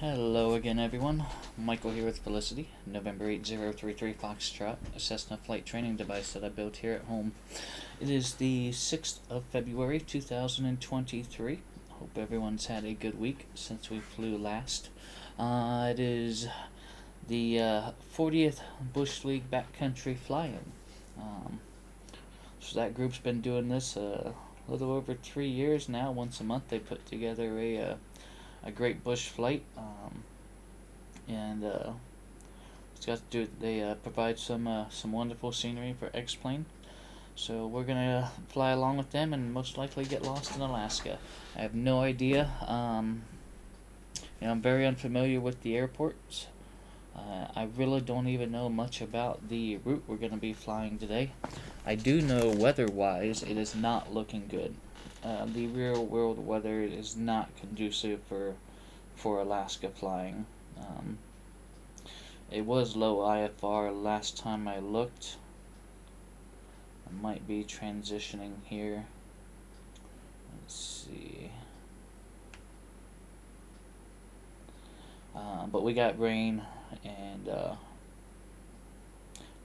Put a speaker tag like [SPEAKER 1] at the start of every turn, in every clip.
[SPEAKER 1] Hello again, everyone. Michael here with Felicity, November 8033 Foxtrot, a Cessna flight training device that I built here at home. It is the 6th of February 2023. Hope everyone's had a good week since we flew last. It is the 40th Bush League Backcountry fly-in. So that group's been doing this a little over 3 years now. Once a month they put together a great bush flight, and it's got to do. They provide some wonderful scenery for X-plane. So we're gonna fly along with them and most likely get lost in Alaska. I have no idea. I'm very unfamiliar with the airports. I really don't even know much about the route we're gonna be flying today. I do know weather-wise, it is not looking good. The real world weather is not conducive for Alaska flying. It was low IFR last time I looked. I might be transitioning here. Let's see. But we got rain and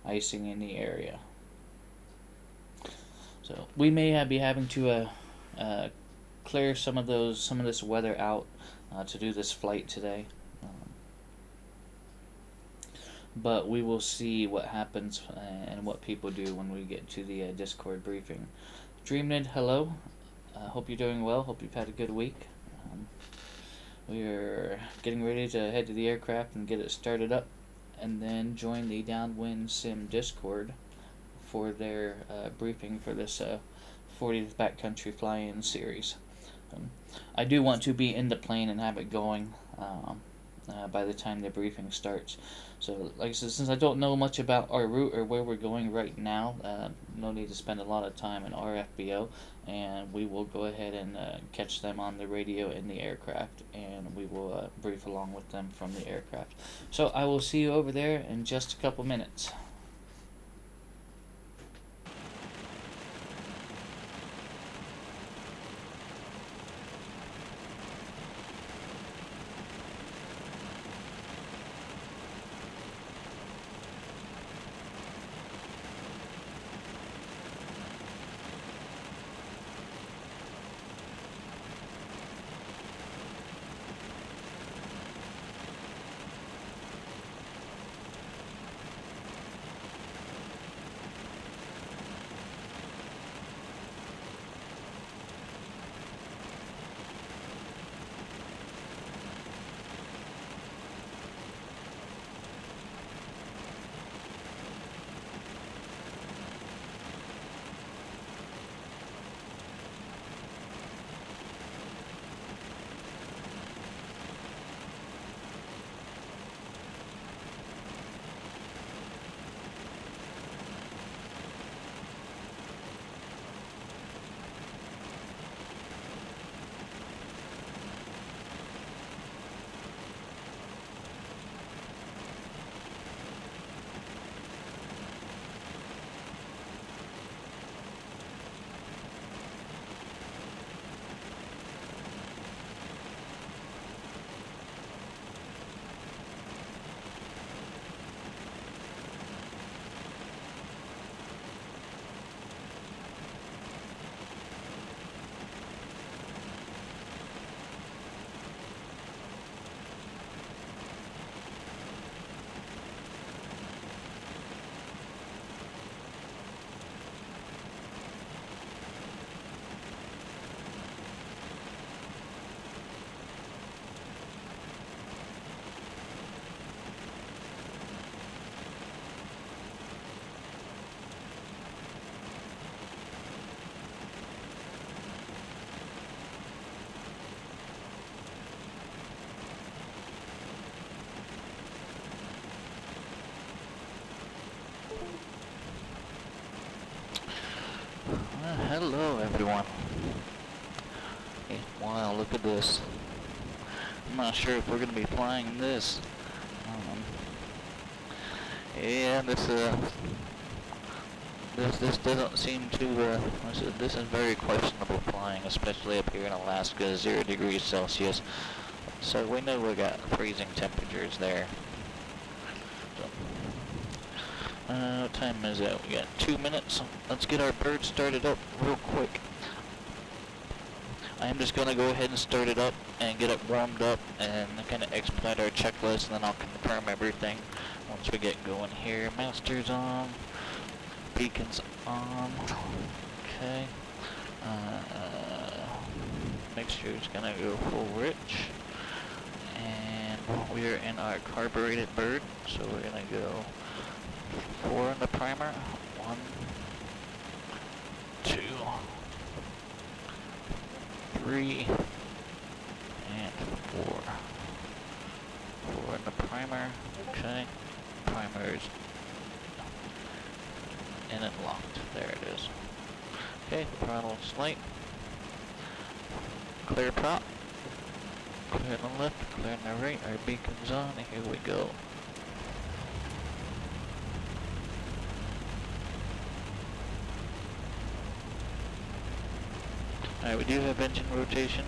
[SPEAKER 1] icing in the area. So we may be having to clear some of this weather out to do this flight today. But we will see what happens and what people do when we get to the Discord briefing. Dreamnid, hello. Hope you're doing well. Hope you've had a good week. We're getting ready to head to the aircraft and get it started up, and then join the Downwind Sim Discord for their briefing for this 40th Backcountry Fly-In series. I do want to be in the plane and have it going by the time the briefing starts. So, like I said, since I don't know much about our route or where we're going right now, no need to spend a lot of time in RFBO, and we will go ahead and catch them on the radio in the aircraft, and we will brief along with them from the aircraft. So I will see you over there in just a couple minutes. Hello everyone. Hey, wow, look at this. I'm not sure if we're going to be flying this. Yeah, this doesn't seem to, this is very questionable flying, especially up here in Alaska, 0 degrees Celsius. So we know we got freezing temperatures there. So, what time is it? We got 2 minutes. Let's get our bird started up real quick. I'm just going to go ahead and start it up and get it warmed up and kind of expedite our checklist, and then I'll confirm everything once we get going here. Master's on. Beacon's on. Okay. Mixture's going to go full rich. And we're in our carbureted bird, so we're going to go 4 in the primer. 1, 2, 3, and 4. 4 in the primer. Okay. Primer's in and locked. There it is. Okay, throttle slight. Clear prop. Clear on the left, clear on the right. Our beacon's on, and here we go. Alright, we do have engine rotation.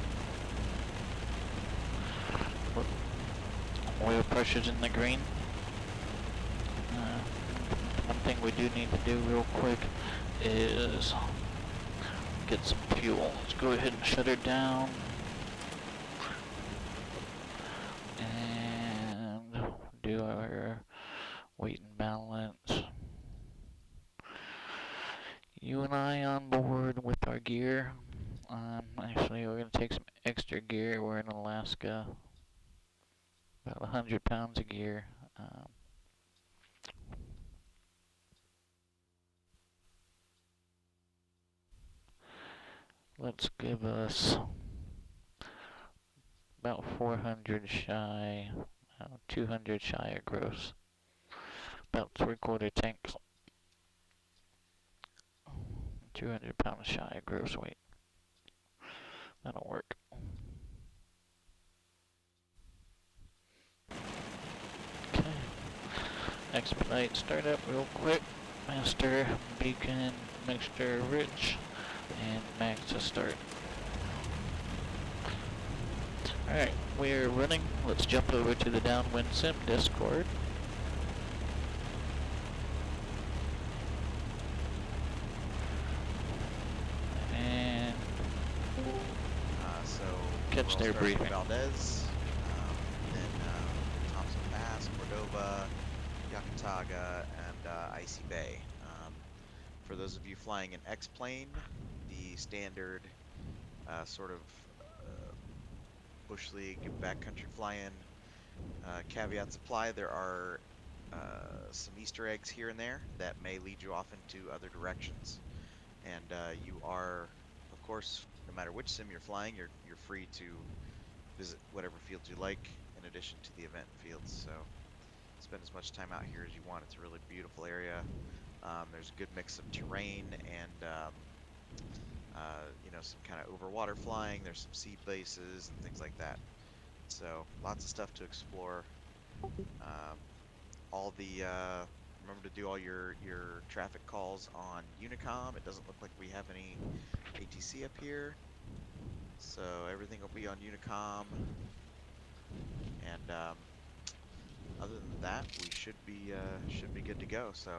[SPEAKER 1] Oil pressure's in the green. One thing we do need to do real quick is get some fuel. Let's go ahead and shut her down. And do our weight and balance. You and I on board with our gear. Actually, we're going to take some extra gear. We're in Alaska. About 100 pounds of gear. Let's give us about 400 shy, 200 shy of gross. About 3/4 tanks. 200 pounds shy of gross weight. That'll work. Okay. Expedite startup real quick. Master, beacon, mixture rich, and max to start. Alright, we're running. Let's jump over to the downwind sim Discord. And catch their briefing.
[SPEAKER 2] Valdez, then Thompson Pass, Cordova, Yakataga, and Icy Bay. For those of you flying an X-plane, the standard sort of Bush League backcountry fly-in caveats apply. There are some Easter eggs here and there that may lead you off into other directions. And you are, of course, no matter which sim you're flying, you're free to visit whatever fields you like in addition to the event fields. So spend as much time out here as you want. It's a really beautiful area. There's a good mix of terrain and you know, some kind of overwater flying. There's some sea bases and things like that. So lots of stuff to explore. All the remember to do all your traffic calls on Unicom. It doesn't look like we have any ATC up here, so everything will be on Unicom. And other than that, we should be good to go. So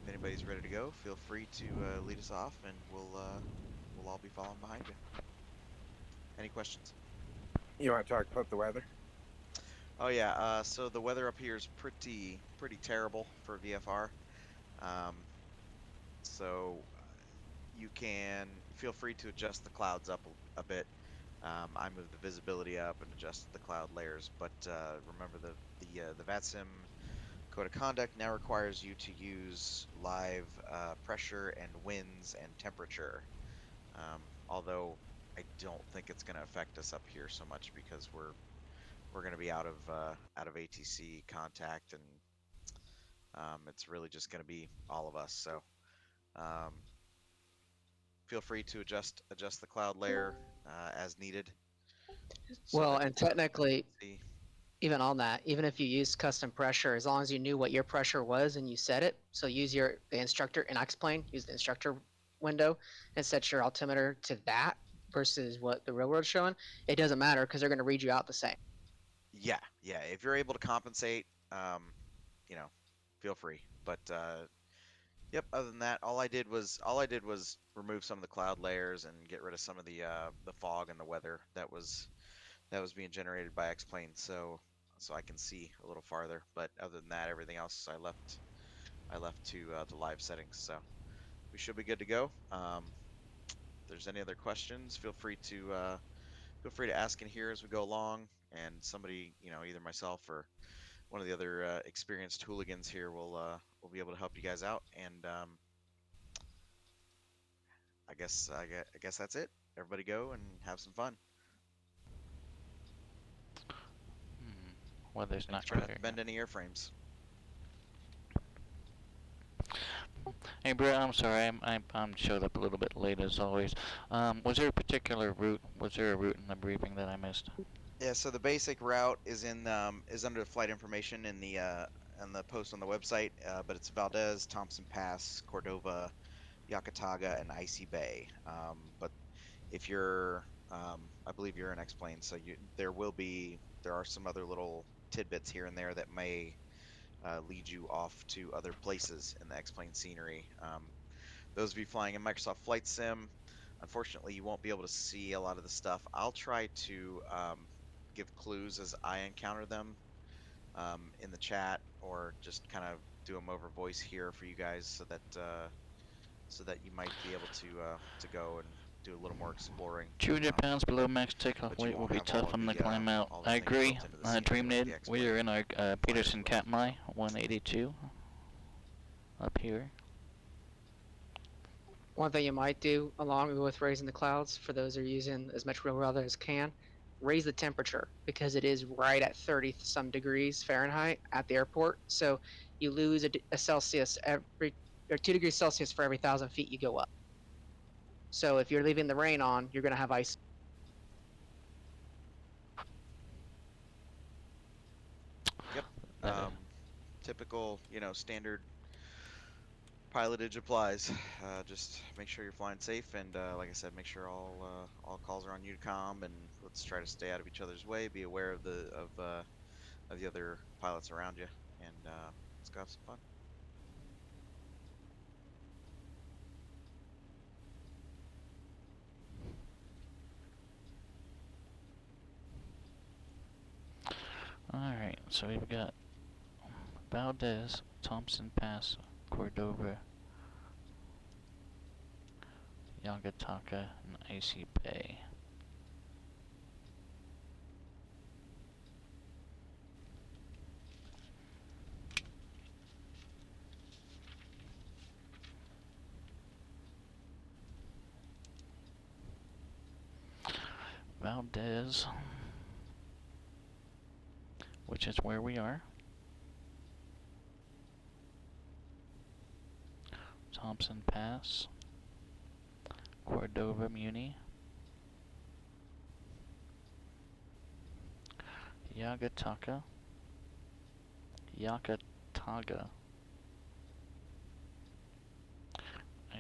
[SPEAKER 2] if anybody's ready to go, feel free to lead us off, and we'll all be following behind you. Any questions?
[SPEAKER 3] You want to talk about the weather?
[SPEAKER 2] Oh yeah, so the weather up here is pretty terrible for VFR. So you can feel free to adjust the clouds up a bit. I moved the visibility up and adjusted the cloud layers, but remember the VATSIM code of conduct now requires you to use live pressure and winds and temperature. Although I don't think it's going to affect us up here so much because we're going to be out of ATC contact, and it's really just going to be all of us. So feel free to adjust the cloud layer as needed. So
[SPEAKER 4] well, and technically, even on that, even if you use custom pressure, as long as you knew what your pressure was and you set it, so use the instructor in X-plane, use the instructor window and set your altimeter to that. versus what the railroad's showing, it doesn't matter because they're going to read you out the same.
[SPEAKER 2] Yeah, yeah. If you're able to compensate, you know, feel free. But yep. Other than that, all I did was remove some of the cloud layers and get rid of some of the fog and the weather that was being generated by X-Plane, so I can see a little farther. But other than that, everything else I left to the live settings. So we should be good to go. If there's any other questions, feel free to ask in here as we go along, and somebody, either myself or one of the other experienced hooligans here will be able to help you guys out. And I guess that's it. Everybody go and have some fun.
[SPEAKER 1] Weather's
[SPEAKER 2] And
[SPEAKER 1] not
[SPEAKER 2] try not
[SPEAKER 1] clear
[SPEAKER 2] to bend
[SPEAKER 1] yet.
[SPEAKER 2] any airframes.
[SPEAKER 1] Hey, Brett, I'm sorry, I'm showed up a little bit late as always. Was there a particular route? Was there a route in the briefing that I missed?
[SPEAKER 2] Yeah, so the basic route is under the flight information in the post on the website, but it's Valdez, Thompson Pass, Cordova, Yakataga, and Icy Bay. But if you're, I believe you're an X-plane, so there are some other little tidbits here and there that may lead you off to other places in the X-plane scenery. Those of you flying in Microsoft Flight Sim, unfortunately, you won't be able to see a lot of the stuff. I'll try to give clues as I encounter them in the chat, or just kind of do them over voice here for you guys, so that you might be able to go and do a little more exploring.
[SPEAKER 1] 200 pounds below max takeoff
[SPEAKER 2] But you
[SPEAKER 1] weight will
[SPEAKER 2] won't
[SPEAKER 1] be
[SPEAKER 2] have all
[SPEAKER 1] tough
[SPEAKER 2] of
[SPEAKER 1] on the
[SPEAKER 2] the
[SPEAKER 1] climb out.
[SPEAKER 2] all the
[SPEAKER 1] I
[SPEAKER 2] things
[SPEAKER 1] agree.
[SPEAKER 2] built into the scenery like the
[SPEAKER 1] DreamNet, we are
[SPEAKER 2] X-plane
[SPEAKER 1] in our
[SPEAKER 2] flyers
[SPEAKER 1] Peterson
[SPEAKER 2] will.
[SPEAKER 1] Katmai 182 up here.
[SPEAKER 4] One thing you might do along with raising the clouds, for those who are using as much real weather as can, raise the temperature because it is right at 30 some degrees Fahrenheit at the airport. So you lose a Celsius or 2 degrees Celsius for every 1,000 feet you go up. So if you're leaving the rain on, you're going to have ice.
[SPEAKER 2] Yep.
[SPEAKER 1] That,
[SPEAKER 2] Typical, standard pilotage applies. Just make sure you're flying safe, and like I said, make sure all calls are on Unicom, and let's try to stay out of each other's way. Be aware of the other pilots around you, and let's go have some fun.
[SPEAKER 1] Alright, so we've got Valdez, Thompson Pass, Cordova, Yagataka, and Icy Bay. Valdez, which is where we are. Thompson Pass, Cordova Muni, Yagataka, Yakataga,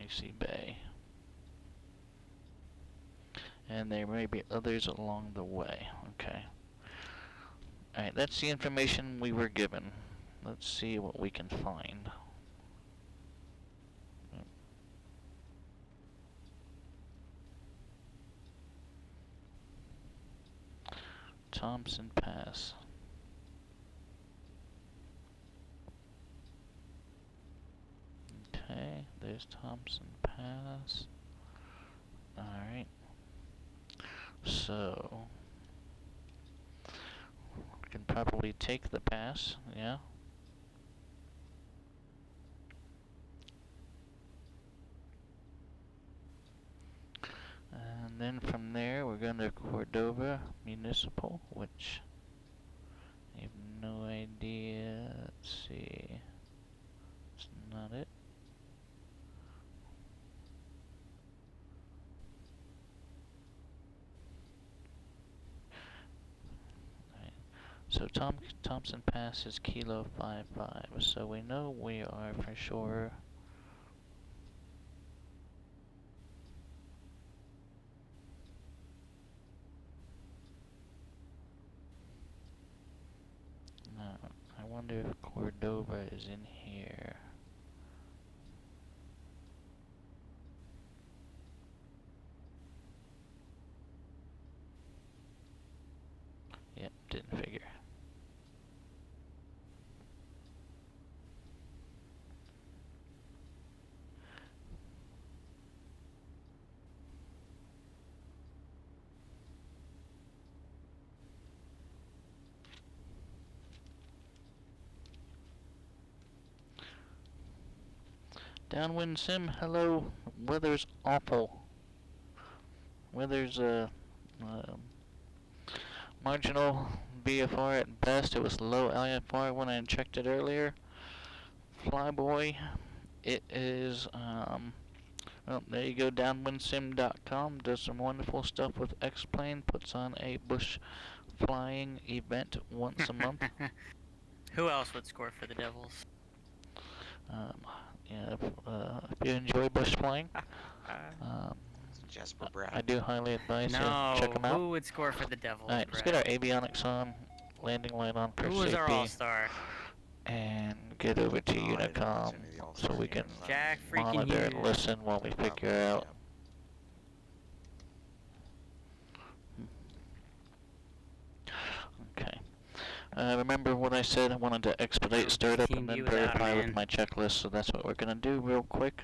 [SPEAKER 1] Icy Bay. And there may be others along the way. Okay. Alright, that's the information we were given. Let's see what we can find. Thompson Pass. Okay, there's Thompson Pass. Alright. So, we can probably take the pass, yeah? And then from there, we're going to Cordova Municipal, which I have no idea. Let's see. It's not it. Alright. So Thompson Pass is Kilo 55. So we know we are for sure. wonder if Cordova is in here. Yep, didn't figure. Downwind Sim, hello. Weather's awful. Weather's marginal VFR at best. It was low IFR when I checked it earlier. Flyboy, it is well, there you go. Downwindsim.com does some wonderful stuff with X-Plane. Puts on a bush flying event once a month.
[SPEAKER 5] Who else would score for the Devils?
[SPEAKER 1] Yeah, if you enjoy bush flying,
[SPEAKER 2] Jasper Brad.
[SPEAKER 1] I do highly advise you
[SPEAKER 5] No,
[SPEAKER 1] check them out.
[SPEAKER 5] who would score for the Devils?
[SPEAKER 1] Alright, let's get our avionics on, landing light on for
[SPEAKER 5] Who was our
[SPEAKER 1] safety,
[SPEAKER 5] all-star?
[SPEAKER 1] and get over to
[SPEAKER 2] Oh, I didn't watch
[SPEAKER 1] Unicom
[SPEAKER 2] any of the
[SPEAKER 1] so
[SPEAKER 2] All-Star
[SPEAKER 1] we can
[SPEAKER 2] games.
[SPEAKER 5] Jack freaking
[SPEAKER 1] monitor and
[SPEAKER 5] Hughes.
[SPEAKER 1] listen while we figure out. Okay. Remember what I said? I wanted to expedite startup
[SPEAKER 5] Team
[SPEAKER 1] and then
[SPEAKER 5] B without a
[SPEAKER 1] verify with
[SPEAKER 5] man.
[SPEAKER 1] my checklist, so that's what we're gonna do real quick.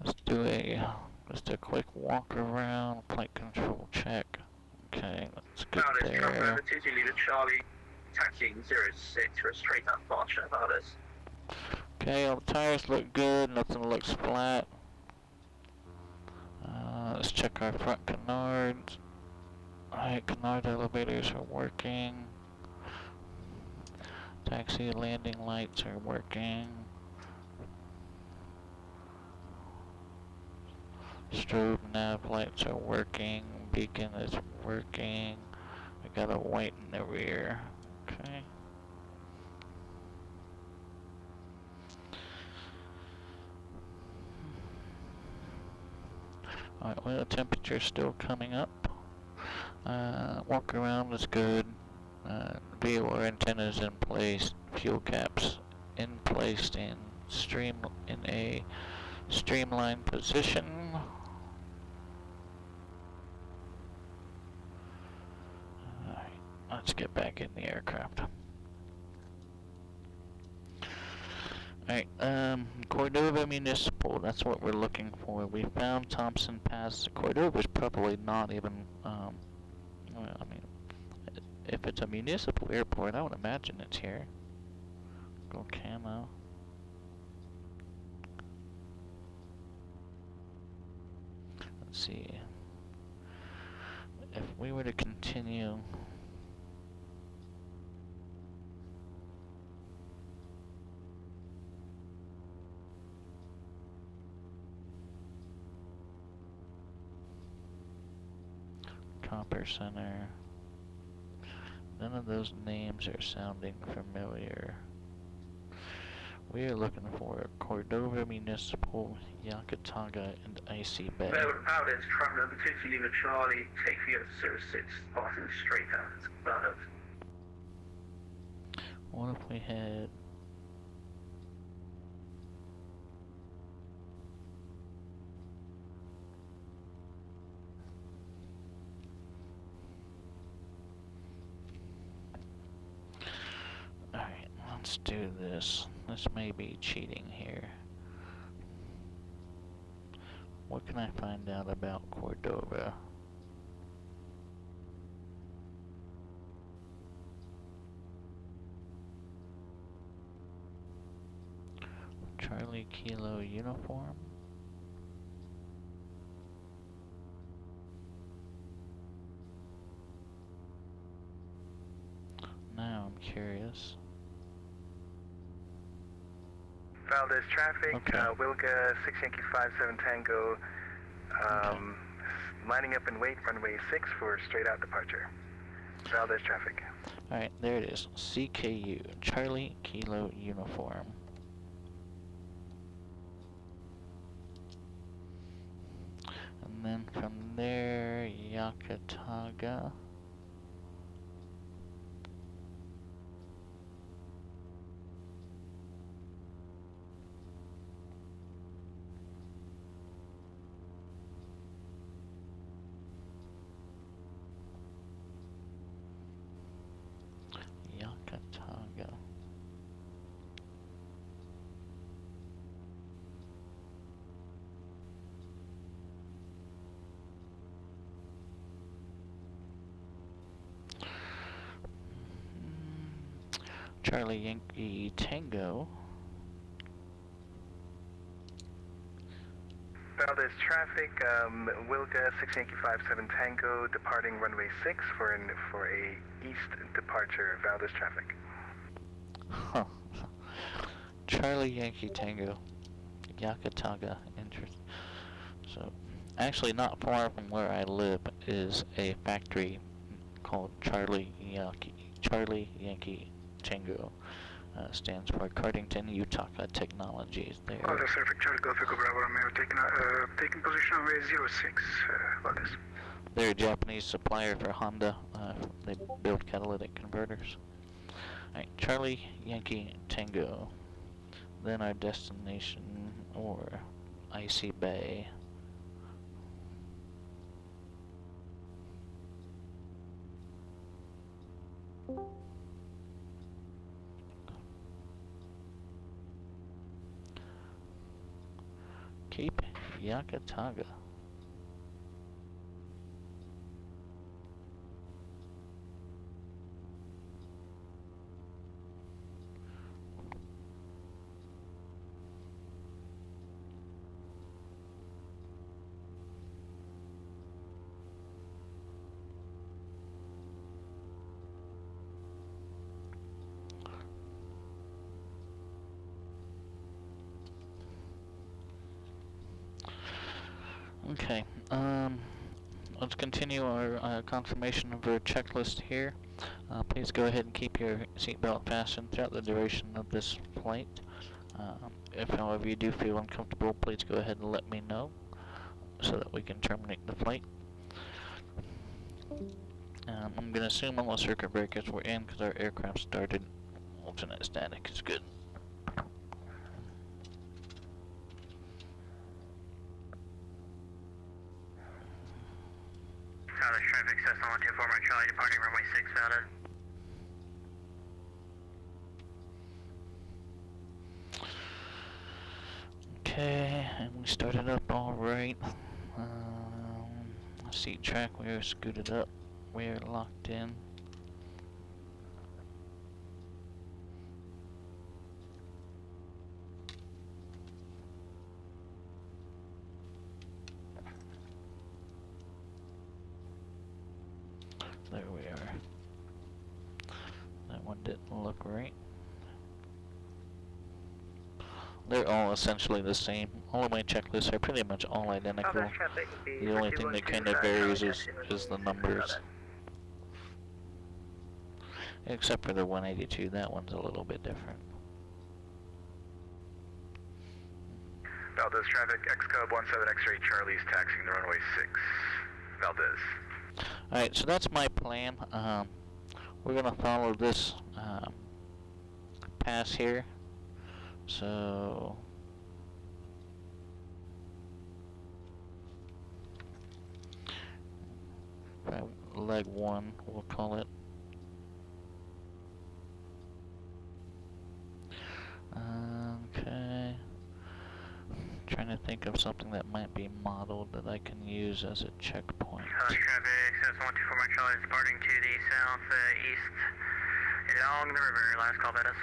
[SPEAKER 1] Let's do a quick walk around, flight control check. Okay, let's get there.
[SPEAKER 6] Charlie, taxiing 06 for a straight up departure, Valdez.
[SPEAKER 1] Okay, all the tires look good, nothing looks flat. Let's check our front canards. Alright, canard elevators are working. Taxi landing lights are working. Strobe nav lights are working. Beacon is working. I got a white in the rear. Okay. Alright, well, the temperature's still coming up. Walk around is good. VOR antennas in place. Fuel caps in place and in a streamlined position. Alright, let's get back in the aircraft. Alright, Cordova Municipal, that's what we're looking for. We found Thompson Pass. Cordova's probably not even, well, I mean, if it's a municipal airport, I would imagine it's here. Go camo. Let's see. If we were to continue... Copper Center. None of those names are sounding familiar. We are looking for Cordova Municipal, Yakataga, and Icy Bay.
[SPEAKER 6] Valdez, truck number 2 Lima Charlie, take for 06, passing straight out, Valdez.
[SPEAKER 1] What if we had... Alright, let's do this. This may be cheating here. What can I find out about Cordova? Charlie Kilo uniform? Now I'm curious.
[SPEAKER 3] Valdez traffic,
[SPEAKER 1] Okay.
[SPEAKER 3] Wilga 6 Yankee 57 Tango, lining up in wait, runway 6 for straight out departure. Valdez traffic.
[SPEAKER 1] Alright, there it is. CKU, Charlie Kilo uniform. And then from there, Yakataga. Charlie Yankee Tango.
[SPEAKER 3] Valdez traffic, Wilga 6 Yankee 57 Tango, departing runway 6 for a east departure. Valdez traffic.
[SPEAKER 1] Huh. Charlie Yankee Tango, Yakataga interest. So, actually, not far from where I live is a factory called Charlie Yankee Tango. Stands for Cardington Utaka Technologies. There.
[SPEAKER 3] Valdez traffic, Charlie Golf Echo Bravo Romeo, taking position on runway 06. Valdez.
[SPEAKER 1] They're a Japanese supplier for Honda. They build catalytic converters. Alright, Charlie Yankee Tango. Then our destination, or Icy Bay. Cape Yakataga. Okay, let's continue our confirmation of our checklist here. Please go ahead and keep your seatbelt fastened throughout the duration of this flight. If, however, you do feel uncomfortable, please go ahead and let me know so that we can terminate the flight. I'm going to assume all the circuit breakers were in because our aircraft started. Alternate static is good.
[SPEAKER 6] Valdez traffic, Cessna 124 Mike Charlie, departing runway 6, Valdez.
[SPEAKER 1] Okay, and we started up all right. Seat track, we are scooted up. We are locked in. There we are. That one didn't look right. They're all essentially the same. All of my checklists are pretty much all identical. The only thing that kind of varies is the numbers. Except for the 182, that one's a little bit different.
[SPEAKER 3] Valdez traffic, X-Cub 17 X-ray Charlie's taxiing the runway 6. Valdez.
[SPEAKER 1] Alright, so that's my plan. We're gonna follow this pass here. So leg 1, we'll call it. Okay. Trying to think of something that might be modeled that I can use as a checkpoint.
[SPEAKER 6] Valdez traffic, Cessna 124 Mike Charlie, departing to the southeast along the river. Last call, Valdez.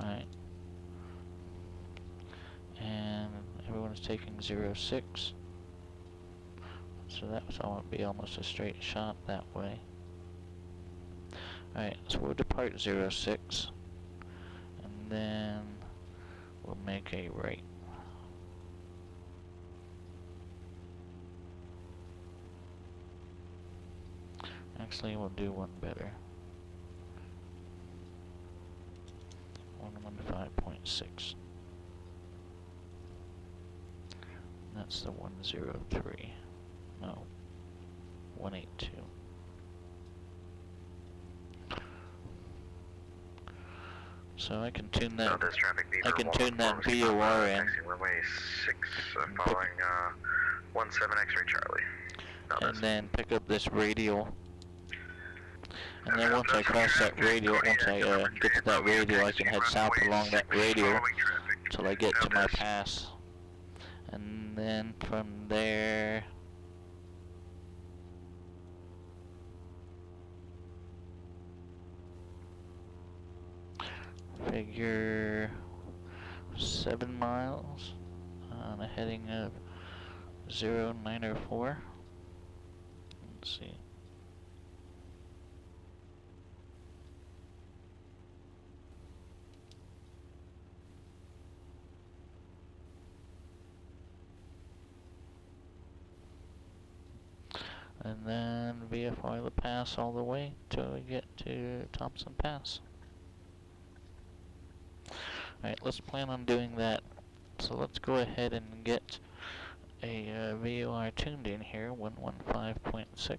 [SPEAKER 1] Alright. And everyone's taking 06. So that's all be almost a straight shot that way. Alright, so we'll depart 06. And then we'll make a right. Actually, we'll do one better. 115.6. That's the 103. No. 182. So I can tune that. I can tune that VOR in.
[SPEAKER 3] Runway 6, following 17 X-ray Charlie.
[SPEAKER 1] And then pick up this radial. And then once I cross that radial, once I get to that radial, I can head south along that radial till I get to my pass. And then from there, figure 7 miles on a heading of 0904. Let's see. And then VFR the pass all the way till we get to Thompson Pass. Alright, let's plan on doing that. So let's go ahead and get a VOR tuned in here, 115.6.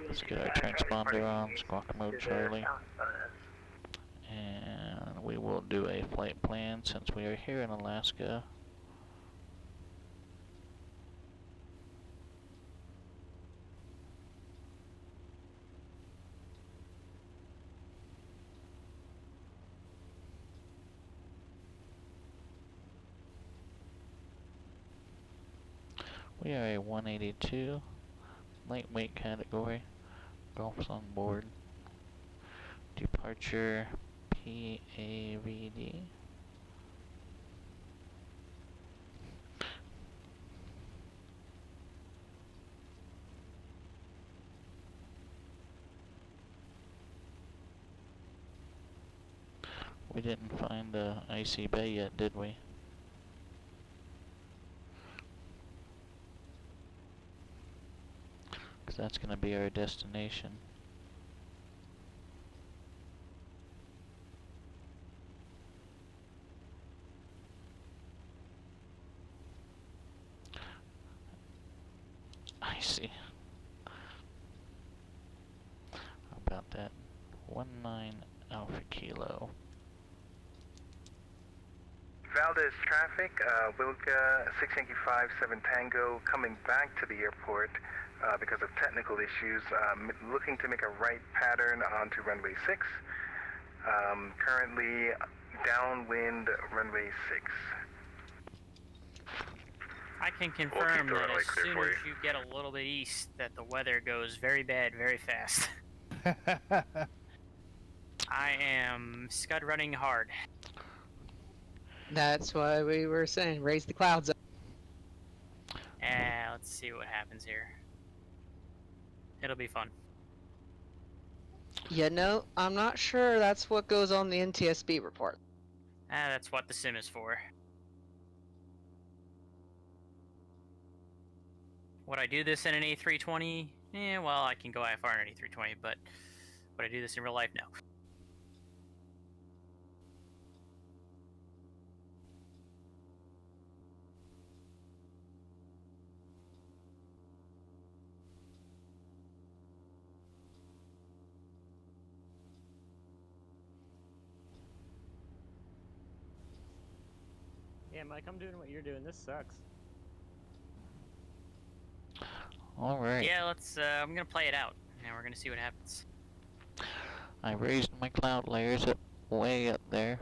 [SPEAKER 1] Let's get our transponder on, squawk mode Charlie. And we will do a flight plan since we are here in Alaska. We are a 182, lightweight category, Golf's on board. Departure PAVD. We didn't find the icy bay yet, did we? Because that's going to be our destination. Icy. How about that? 19 Alpha Kilo.
[SPEAKER 3] Valdez traffic, Wilka 6 Yankee 57 Tango coming back to the airport because of technical issues, looking to make a right pattern onto runway 6. Currently downwind runway 6.
[SPEAKER 5] I can confirm that as soon as you get a little bit east, that the weather goes very bad very fast. I am scud running hard.
[SPEAKER 4] That's why we were saying raise the clouds up.
[SPEAKER 5] Let's see what happens here. It'll be fun.
[SPEAKER 4] You know, I'm not sure that's what goes on the NTSB report.
[SPEAKER 5] That's what the sim is for. Would I do this in an A320? Well, I can go IFR in an A320, but would I do this in real life? No.
[SPEAKER 7] Yeah, Mike, I'm doing what you're doing. This sucks.
[SPEAKER 1] Alright.
[SPEAKER 5] Yeah, let's, I'm gonna play it out, and we're gonna see what happens.
[SPEAKER 1] I raised my cloud layers up way up there.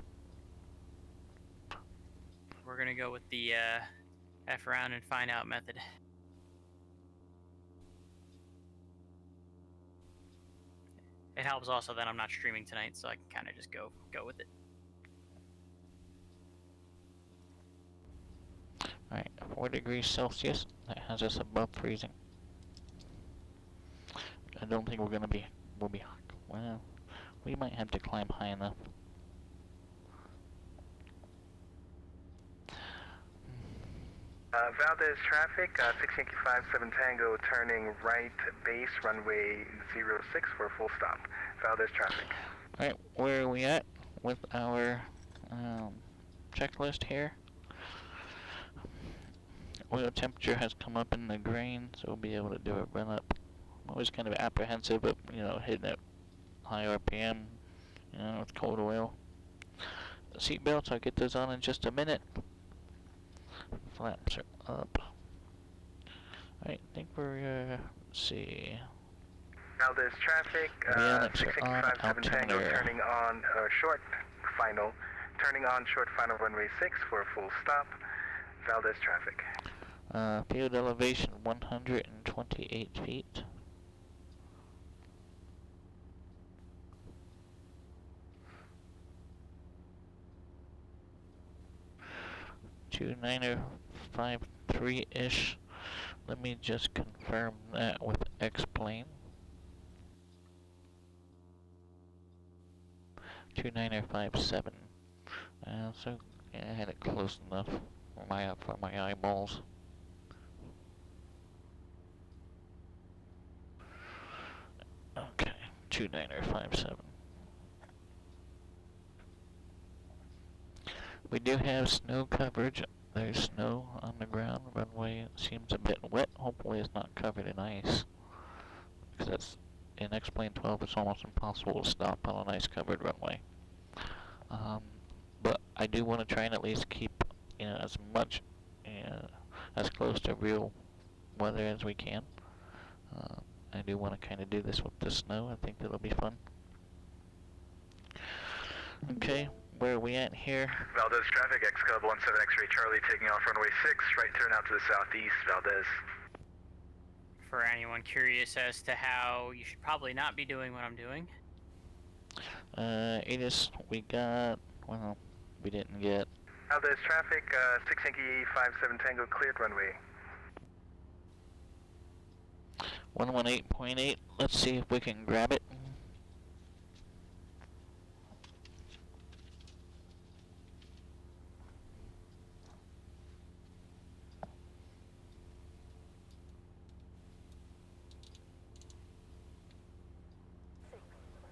[SPEAKER 5] We're gonna go with the, F around and find out method. It helps also that I'm not streaming tonight, so I can kind of just go with it.
[SPEAKER 1] Alright, 4 degrees Celsius. That has us above freezing. I don't think we'll be, well, we might have to climb high enough.
[SPEAKER 3] Valdez traffic, 6 Yankee 57 Tango turning right base runway 06 for a full stop. Valdez traffic.
[SPEAKER 1] Alright, where are we at with our checklist here? Oil temperature has come up in the green, so we'll be able to do a run up. I'm always kind of apprehensive of, hitting it high RPM, with cold oil. Seatbelts, I'll get those on in just a minute. Flaps are up. Alright, I think we're, let's see.
[SPEAKER 3] Valdez traffic, 6 Yankee 57 Tango turning on short final. Turning on short final runway 6 for a full stop. Valdez traffic.
[SPEAKER 1] Field elevation 128 feet. 2953-ish. Let me just confirm that with X-plane. 2957. So yeah, I had it close enough for my eyeballs. Okay, 2957. We do have snow coverage. There's snow on the ground. Runway seems a bit wet. Hopefully it's not covered in ice. Because that's, in X-Plane 12, it's almost impossible to stop on an ice-covered runway. But I do want to try and at least keep, as much, as close to real weather as we can. I do want to kind of do this with the snow. I think that'll be fun. Okay, where are we at here?
[SPEAKER 3] Valdez traffic, X-Cub 17 X-ray Charlie taking off runway 6, right turn out to the southeast, Valdez.
[SPEAKER 5] For anyone curious as to how you should probably not be doing what I'm doing.
[SPEAKER 1] Aegis, we got, well, we didn't get.
[SPEAKER 3] Valdez traffic, 6 Yankee 57 Tango cleared runway.
[SPEAKER 1] 118.8, let's see if we can grab it.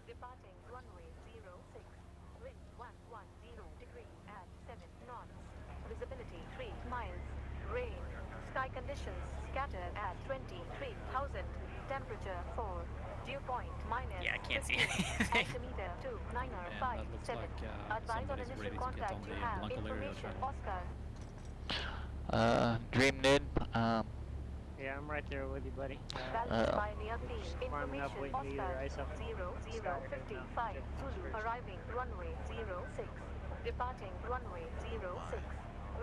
[SPEAKER 8] Departing runway 06, wind 110 degrees at 7 knots, visibility 3 miles, rain, sky conditions scattered at 23,000, temperature 4, dew point minus
[SPEAKER 5] Yeah, I can't see
[SPEAKER 8] 15,
[SPEAKER 5] anything.
[SPEAKER 8] altimeter
[SPEAKER 9] And that looks
[SPEAKER 8] 2957,
[SPEAKER 9] like
[SPEAKER 8] advise on
[SPEAKER 9] somebody's
[SPEAKER 8] initial
[SPEAKER 9] ready to get
[SPEAKER 8] contact
[SPEAKER 9] on
[SPEAKER 8] you
[SPEAKER 9] the
[SPEAKER 8] have,
[SPEAKER 9] Blanco Laredo
[SPEAKER 8] information,
[SPEAKER 9] train.
[SPEAKER 8] Oscar.
[SPEAKER 1] Dreamnid,
[SPEAKER 7] Yeah, I'm right there with you, buddy.
[SPEAKER 8] Valdez by near field,
[SPEAKER 7] Just climbing up,
[SPEAKER 8] information,
[SPEAKER 7] waiting to get your ice
[SPEAKER 8] Oscar,
[SPEAKER 7] up.
[SPEAKER 8] 0055, Zulu, arriving runway 06, departing runway 06,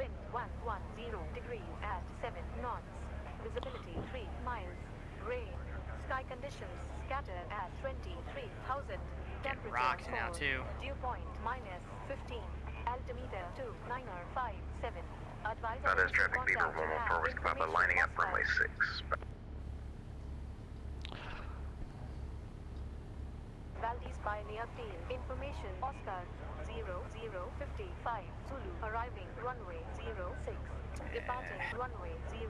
[SPEAKER 8] wind 110 degrees at 7 knots, visibility 3 miles, rain, sky conditions scattered at 23,000, temperature
[SPEAKER 5] rocked
[SPEAKER 8] 4,
[SPEAKER 5] now, too.
[SPEAKER 8] dew point minus 15, altimeter 2957, advise on
[SPEAKER 3] Valdez
[SPEAKER 8] initial
[SPEAKER 3] traffic, Beaver
[SPEAKER 8] contact you
[SPEAKER 3] 114
[SPEAKER 8] have,
[SPEAKER 3] Whiskey Papa
[SPEAKER 8] information,
[SPEAKER 3] lining up
[SPEAKER 8] Oscar.
[SPEAKER 3] runway 6.
[SPEAKER 8] Valdez Pioneer Field, information, Oscar, 0055, Zulu, arriving runway 06, departing runway 06,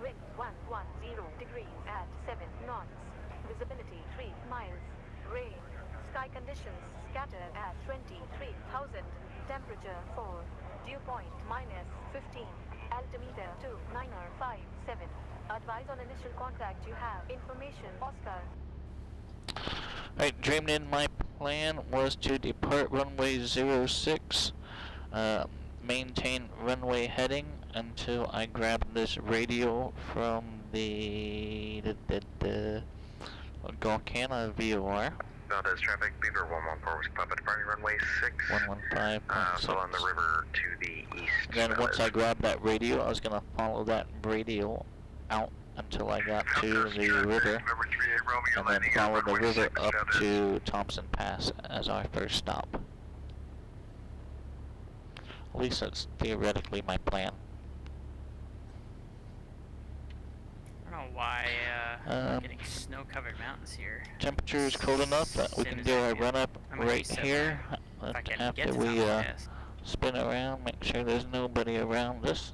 [SPEAKER 8] wind 110 degrees at 7 knots, visibility 3 miles, rain, sky conditions scattered at 23,000, temperature 4, dew point minus 15, altimeter 2957, advise on initial contact you have, information, Oscar.
[SPEAKER 1] Alright, Dreamnin, my plan was to depart runway 06, maintain runway heading until I grab this radio from the Galcana VOR.
[SPEAKER 3] Valdez traffic, Beaver 114 Whiskey Papa departing runway 6.
[SPEAKER 1] 115.6.
[SPEAKER 3] So on the river to the east.
[SPEAKER 1] Then once I grab that radio, I was going to follow that radio out until I got to the river, and then follow the river up to Thompson Pass as our first stop. At least that's theoretically my plan.
[SPEAKER 5] I don't know why we're getting snow-covered mountains here.
[SPEAKER 1] Temperature is cold enough that we can do our run-up right here.
[SPEAKER 5] If I can get
[SPEAKER 1] After
[SPEAKER 5] to
[SPEAKER 1] we
[SPEAKER 5] Thompson Pass.
[SPEAKER 1] spin around, make sure there's nobody around us.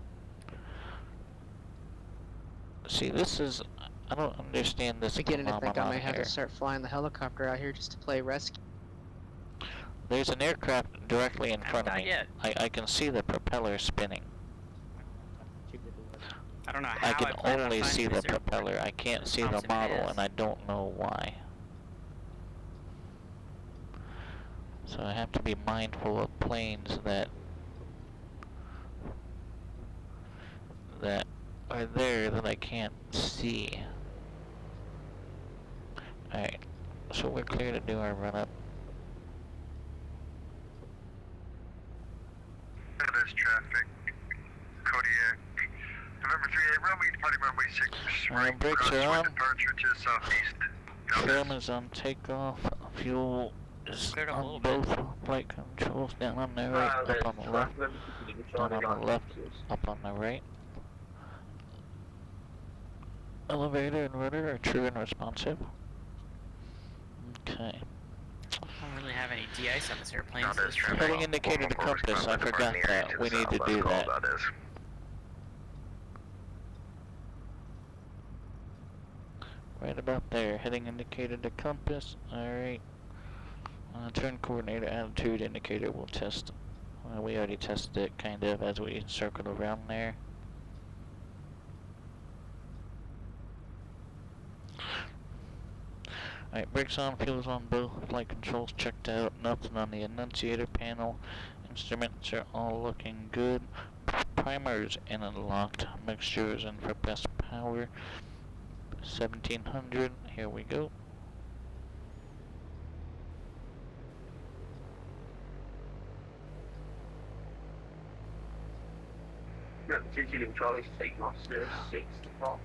[SPEAKER 1] See, this is, I don't understand this
[SPEAKER 4] Beginning to think I
[SPEAKER 1] phenomenon
[SPEAKER 4] may have
[SPEAKER 1] here.
[SPEAKER 4] to start flying the helicopter out here just to play rescue.
[SPEAKER 1] There's an aircraft directly in front of
[SPEAKER 5] Not
[SPEAKER 1] me.
[SPEAKER 5] yet.
[SPEAKER 1] I can see the propeller spinning.
[SPEAKER 5] I don't know how
[SPEAKER 1] I can
[SPEAKER 5] plan on
[SPEAKER 1] only
[SPEAKER 5] finding
[SPEAKER 1] see the
[SPEAKER 5] this airport.
[SPEAKER 1] propeller. I can't see the
[SPEAKER 5] Thompson
[SPEAKER 1] model,
[SPEAKER 5] Pass.
[SPEAKER 1] and I don't know why. So I have to be mindful of planes that are there that I can't see. Alright, so we're clear to do our run-up.
[SPEAKER 3] Valdez traffic, Kodiak, November 38, runway departing runway 6.
[SPEAKER 1] Brakes are on.
[SPEAKER 3] Departure to southeast.
[SPEAKER 1] Trim is on takeoff. Fuel is
[SPEAKER 5] Cleared up a
[SPEAKER 1] on
[SPEAKER 5] little bit.
[SPEAKER 1] both Flight controls down on the right, up on the left, down on the left, up on the right. Elevator and rudder are true and responsive. Okay.
[SPEAKER 5] I don't really have any de-ice on this airplane. So this
[SPEAKER 1] Heading indicator to compass, I forgot that. We need to do that. Right about there. Heading indicator to compass. Alright. Turn coordinator attitude indicator will test. We already tested it kind of as we circled around there. Alright, brakes on, fuels on both, flight controls checked out, nothing on the annunciator panel. Instruments are all looking good. Primers in unlocked, mixtures and for best power. 1700, here we go.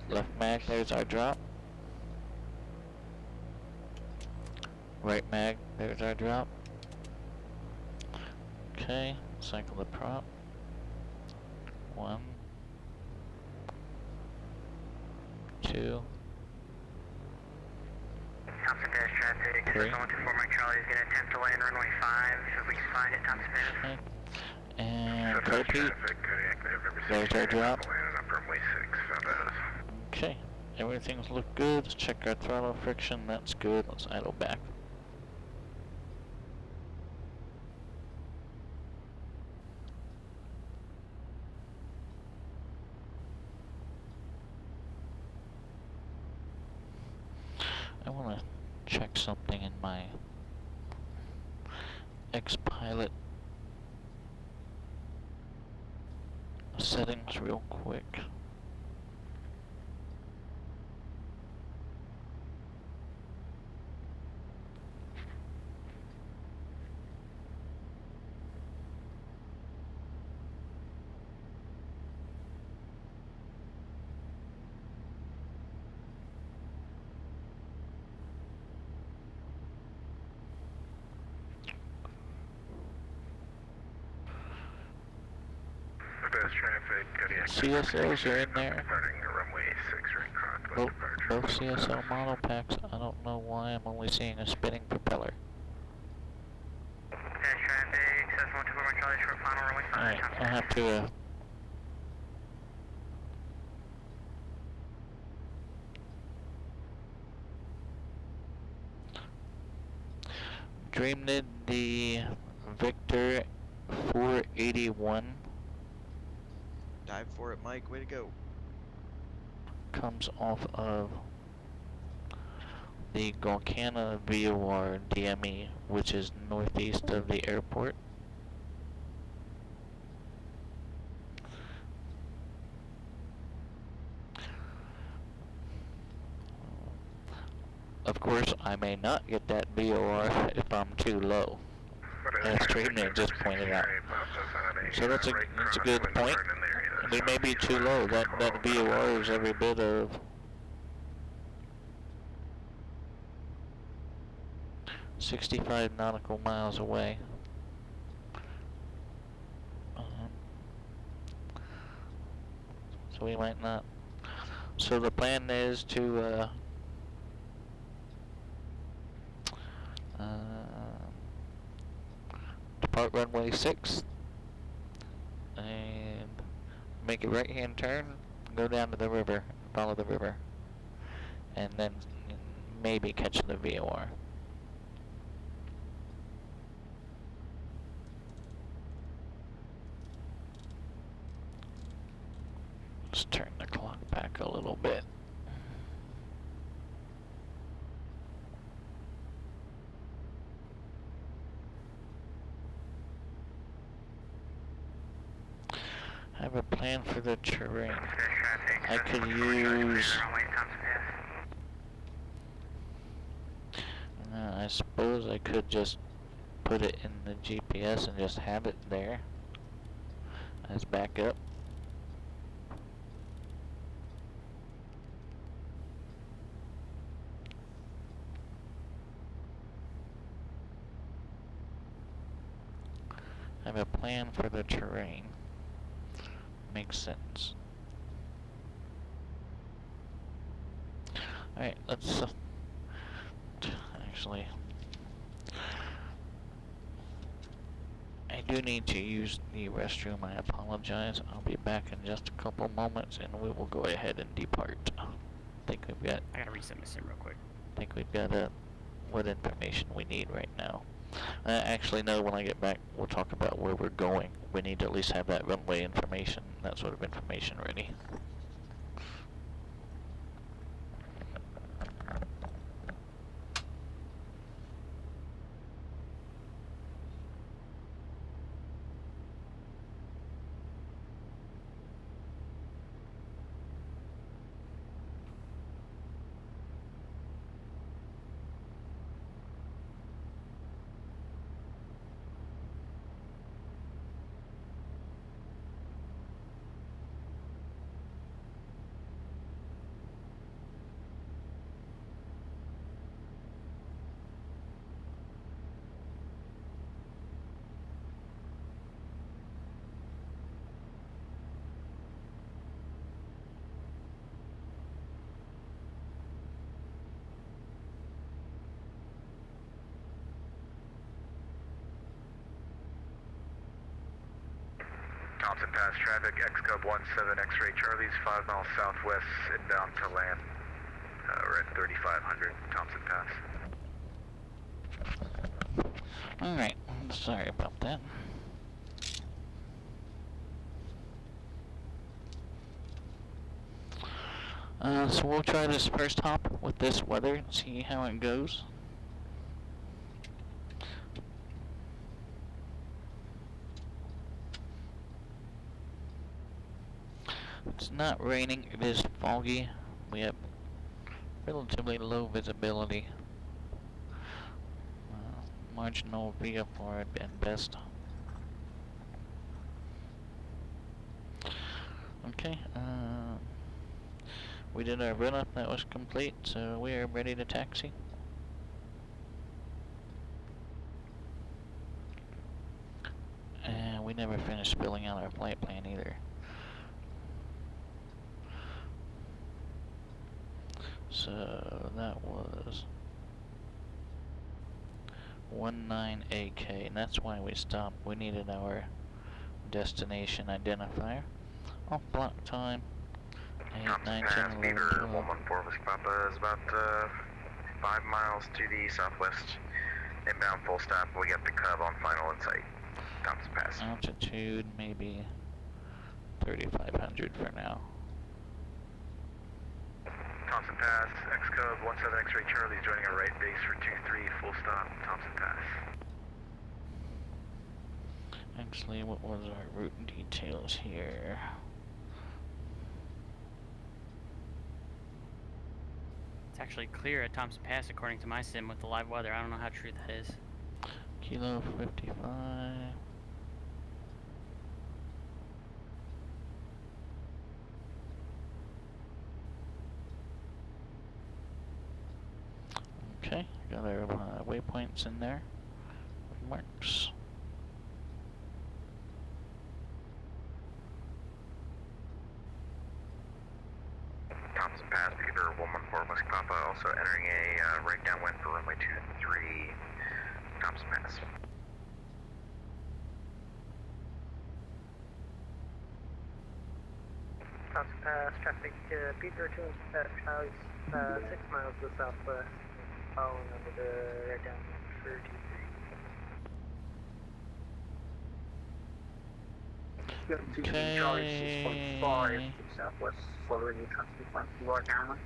[SPEAKER 1] Left mag, there's our drop. Right mag, there's our drop. Okay, cycle the prop. 1, 2,
[SPEAKER 6] Thompson dash traffic,
[SPEAKER 1] Three.
[SPEAKER 6] 124 Mike Charlie is going to attempt to land runway 5. If we can find it, Thompson dash.
[SPEAKER 1] okay. And repeat. There's our drop. Okay, everything's looked good. Let's check our throttle friction. That's good. Let's idle back. I want to check something in my X-Pilot settings real quick. CSOs are in there. Both CSO model packs. I don't know why I'm only seeing a spinning propeller.
[SPEAKER 6] Dash traffic, Cessna 124 Mike Charlie short final runway 5.
[SPEAKER 1] Alright,
[SPEAKER 6] Thompson
[SPEAKER 1] I'll have to Dreamnid the Victor 481
[SPEAKER 2] Dive for it, Mike. Way to go.
[SPEAKER 1] comes off of the Golcana VOR DME, which is northeast of the airport. Of course, I may not get that VOR if I'm too low, as Dreamnid just pointed out. So that's a good point. We may be too low. That VOR is every bit of 65 nautical miles away. So we might not. So the plan is to depart runway 6 and make a right-hand turn, go down to the river, follow the river, and then maybe catch the VOR. Let's turn the clock back a little bit. I have a plan for the terrain. I could use... I suppose I could just put it in the GPS and just have it there as backup. have a plan for the terrain. Makes sense. Alright, let's actually, I do need to use the restroom. I apologize. I'll be back in just a couple moments and we will go ahead and depart. I
[SPEAKER 5] gotta reset my sim real quick.
[SPEAKER 1] think we've got what information we need right now. Actually, no, when I get back, we'll talk about where we're going. We need to at least have that runway information, that sort of information ready.
[SPEAKER 3] Thompson Pass traffic, X-Cub 17 X-Ray Charlie's 5 miles southwest, inbound to land. We're at 3500 Thompson Pass.
[SPEAKER 1] Alright, sorry about that. So we'll try this first hop with this weather and see how it goes. It's not raining, it is foggy. We have relatively low visibility. Marginal VFR at best. Okay, we did our run up, that was complete, so we are ready to taxi. And we never finished filling out our flight plan either. So that was 19AK, and that's why we stopped. We needed our destination identifier. Off block time 8, 9, 10, 11,
[SPEAKER 3] Beaver
[SPEAKER 1] 12.
[SPEAKER 3] 114 Whiskey Papa is about 5 miles to the southwest. Inbound full stop. We got the Cub on final in sight. Thompson Pass.
[SPEAKER 1] Altitude maybe 3,500 for now.
[SPEAKER 3] Thompson Pass, X-Cub 17 X-Ray Charlie joining our right base for 23, full stop, Thompson Pass.
[SPEAKER 1] Actually, what was our route details here?
[SPEAKER 5] It's actually clear at Thompson Pass according to my sim with the live weather. I don't know how true that is.
[SPEAKER 1] Kilo 55. Okay, got our waypoints in there. Marks.
[SPEAKER 3] Thompson Pass, Beaver 114 Whiskey Papa, also entering a right downwind for runway 23, Thompson Pass.
[SPEAKER 7] Thompson Pass, traffic, Beaver 2 Pass, Charlie's 6 miles to the southwest, following under the right down for 23.
[SPEAKER 1] Okay.
[SPEAKER 7] Southwest, following you, North Island.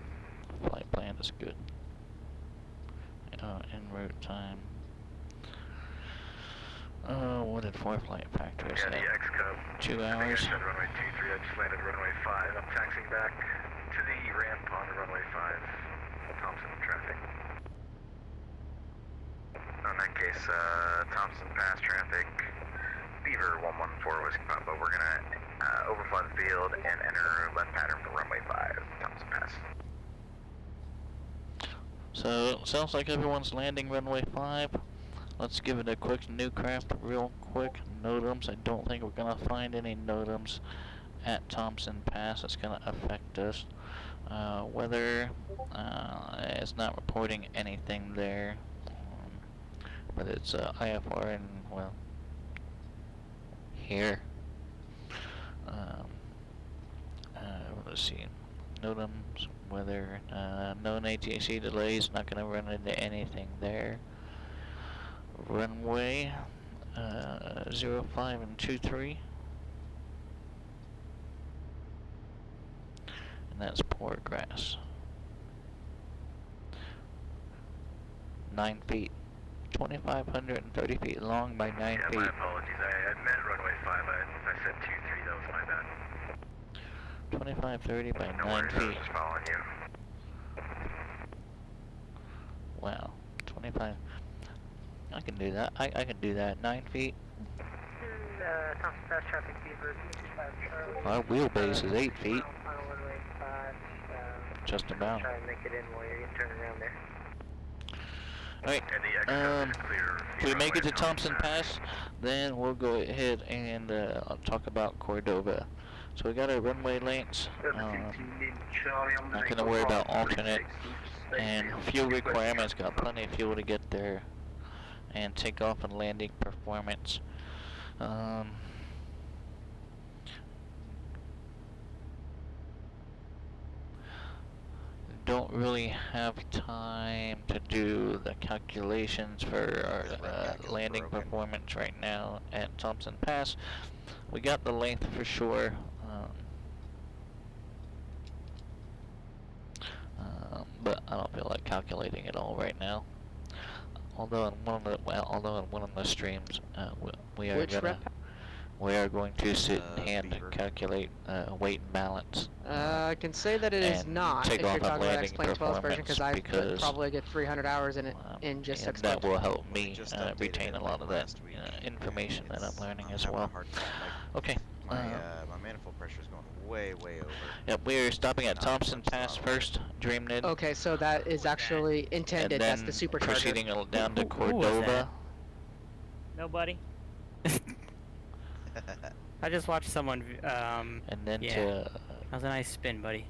[SPEAKER 1] Flight plan is good. En route time. What did flight factor is
[SPEAKER 3] Yeah,
[SPEAKER 1] that?
[SPEAKER 3] the X-Cub.
[SPEAKER 1] 2
[SPEAKER 3] I think I
[SPEAKER 1] hours.
[SPEAKER 3] said runway 23, I just landed runway 5. I'm taxiing back to the ramp on runway 5, Thompson traffic. In that case, Thompson Pass traffic, Beaver 114 Whiskey Papa, we're gonna overfly the field and enter left pattern for runway 5, Thompson Pass.
[SPEAKER 1] So, sounds like everyone's landing runway 5. let's give it a quick new craft real quick. NOTAMs. I don't think we're gonna find any NOTAMs at Thompson Pass. It's gonna affect us. Weather is not reporting anything there, but it's IFR and well here. Let's see. NOTAMs, weather, known ATC delays. Not gonna run into anything there. Runway 05 and 23. And that's poor grass. 9 feet. 2,530 feet long by 9 feet.
[SPEAKER 3] My apologies. I meant runway 5. I said 23. That was my bad.
[SPEAKER 1] 2,530 by 9
[SPEAKER 3] I was
[SPEAKER 1] feet.
[SPEAKER 3] just following you.
[SPEAKER 1] Wow. 25. I can do that. I can do that. 9 feet.
[SPEAKER 7] Thompson Pass traffic Beaver 225 Charlie.
[SPEAKER 1] Our wheelbase is 8 feet.
[SPEAKER 7] Final runway 5.
[SPEAKER 1] Just about.
[SPEAKER 7] Try and make it in while you're turning around there.
[SPEAKER 1] Alright, if we make it to Thompson Pass, then we'll go ahead and talk about Cordova. So we got our runway lengths. Not gonna worry about alternate and fuel requirements. Got plenty of fuel to get there, and takeoff and landing performance. Don't really have time to do the calculations for our landing performance right now at Thompson Pass. We got the length for sure. But I don't feel like calculating it all right now. Although in one of the streams, we are going to sit and hand calculate weight and balance.
[SPEAKER 4] I can say that it is not if you're talking about X-Plane 12 version, because I could probably get 300 hours in it in just X-Plane.
[SPEAKER 1] That will help me retain a lot of that information that I'm learning as well. Okay.
[SPEAKER 2] My manifold pressure is going way over.
[SPEAKER 1] Yep, we're stopping at Thompson Pass first, DreamNid.
[SPEAKER 4] Okay, so that is actually intended.
[SPEAKER 1] And then
[SPEAKER 4] that's the supercharger.
[SPEAKER 1] proceeding down to Cordova.
[SPEAKER 5] Nobody. I just watched someone.
[SPEAKER 1] And then
[SPEAKER 5] yeah.
[SPEAKER 1] to
[SPEAKER 5] That was a nice spin, buddy.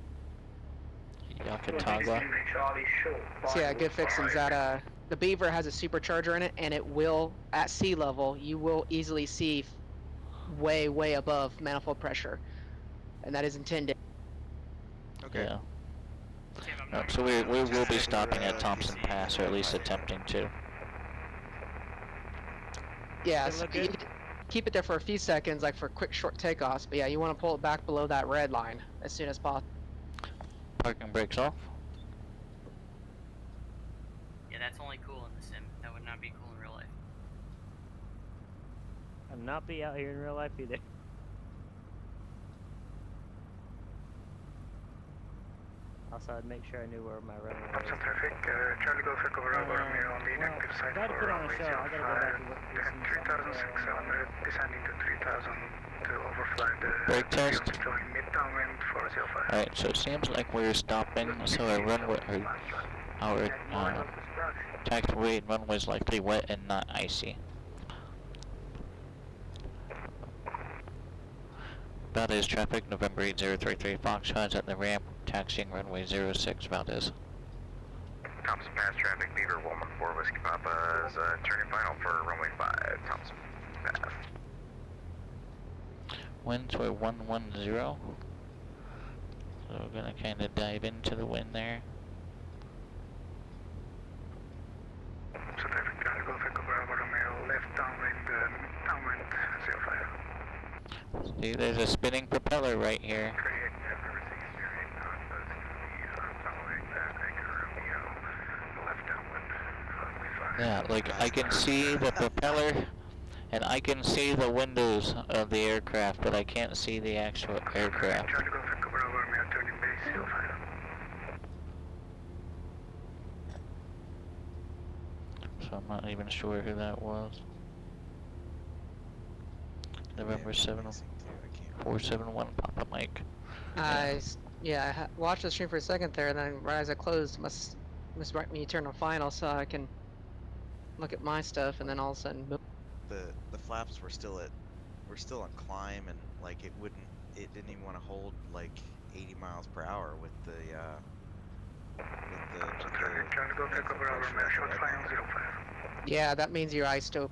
[SPEAKER 1] Yakataga.
[SPEAKER 4] So yeah, good fixings. That the Beaver has a supercharger in it, and it will, at sea level, you will easily see way above manifold pressure, and that is intended.
[SPEAKER 2] Okay.
[SPEAKER 1] Yeah. So we will be stopping at Thompson Pass, or at least attempting to.
[SPEAKER 4] Yeah, so you keep it there for a few seconds, like for quick short takeoffs, but yeah, you want to pull it back below that red line as soon as possible.
[SPEAKER 1] Parking brakes off.
[SPEAKER 5] Yeah, that's only cool in the sim. That would not be cool in real life.
[SPEAKER 9] I'd not be out here in real life either. Also, I'd make sure I knew where my runway was.
[SPEAKER 3] Thompson traffic, Charlie Golf Echo Bravo Romeo on the inactive side
[SPEAKER 9] I gotta
[SPEAKER 3] for
[SPEAKER 9] put on a
[SPEAKER 3] runway
[SPEAKER 9] show. I gotta go back and
[SPEAKER 3] 05,
[SPEAKER 9] look to see
[SPEAKER 3] 3,600, descending to 3,000 to overfly the
[SPEAKER 1] brake test.
[SPEAKER 3] showing mid downwind 405.
[SPEAKER 1] Alright, so it seems like we're stopping, so our runway, our taxiway and runway is likely wet and not icy. Valdez traffic, November 8033 Foxtrot's at the ramp, taxiing runway 06 Valdez.
[SPEAKER 3] Thompson Pass traffic, Beaver 114 Whiskey Papa is turning final for runway 5, Thompson Pass.
[SPEAKER 1] Winds were 110. So we're gonna kinda dive into the wind there.
[SPEAKER 3] So traffic, Charlie Golf Echo Bravo Romeo, left downwind 05.
[SPEAKER 1] See, there's a spinning propeller right here. Yeah, like I can see the propeller and I can see the windows of the aircraft, but I can't see the actual aircraft. So I'm not even sure who that was. November 471 Papa Mike.
[SPEAKER 4] Yeah, I watched the stream for a second there, and then right as I closed, must right when you turn on final, so I can look at my stuff, and then all of a sudden, boom.
[SPEAKER 2] The flaps were still on climb, and like it didn't even want to hold like 80 miles per hour with the
[SPEAKER 3] Trying to go
[SPEAKER 2] main
[SPEAKER 3] pick up our
[SPEAKER 2] pressure at the
[SPEAKER 3] short
[SPEAKER 2] red
[SPEAKER 3] final
[SPEAKER 2] line.
[SPEAKER 3] 05.
[SPEAKER 4] Yeah, that means you're iced up.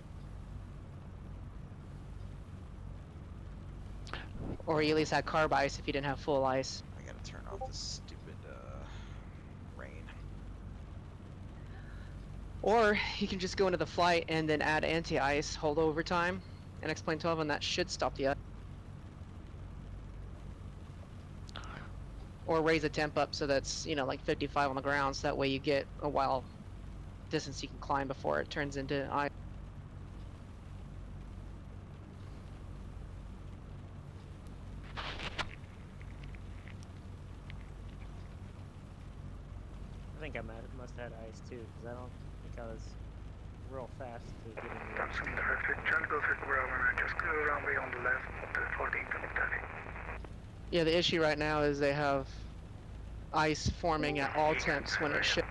[SPEAKER 4] Or you at least had carb ice if you didn't have full ice.
[SPEAKER 2] I gotta turn off this stupid rain.
[SPEAKER 4] Or you can just go into the flight and then add anti-ice, hold overtime, and explain 12, and that should stop the ice. Or raise the temp up so that's, you know, like 55 on the ground, so that way you get a while distance you can climb before it turns into ice.
[SPEAKER 9] I think I must have had ice too, because I don't think I was real fast to get in the
[SPEAKER 3] Thompson traffic, trying to go pick up our just go runway on the left, 14 coming traffic.
[SPEAKER 4] Yeah, the issue right now is they have ice forming at all temps when it ships.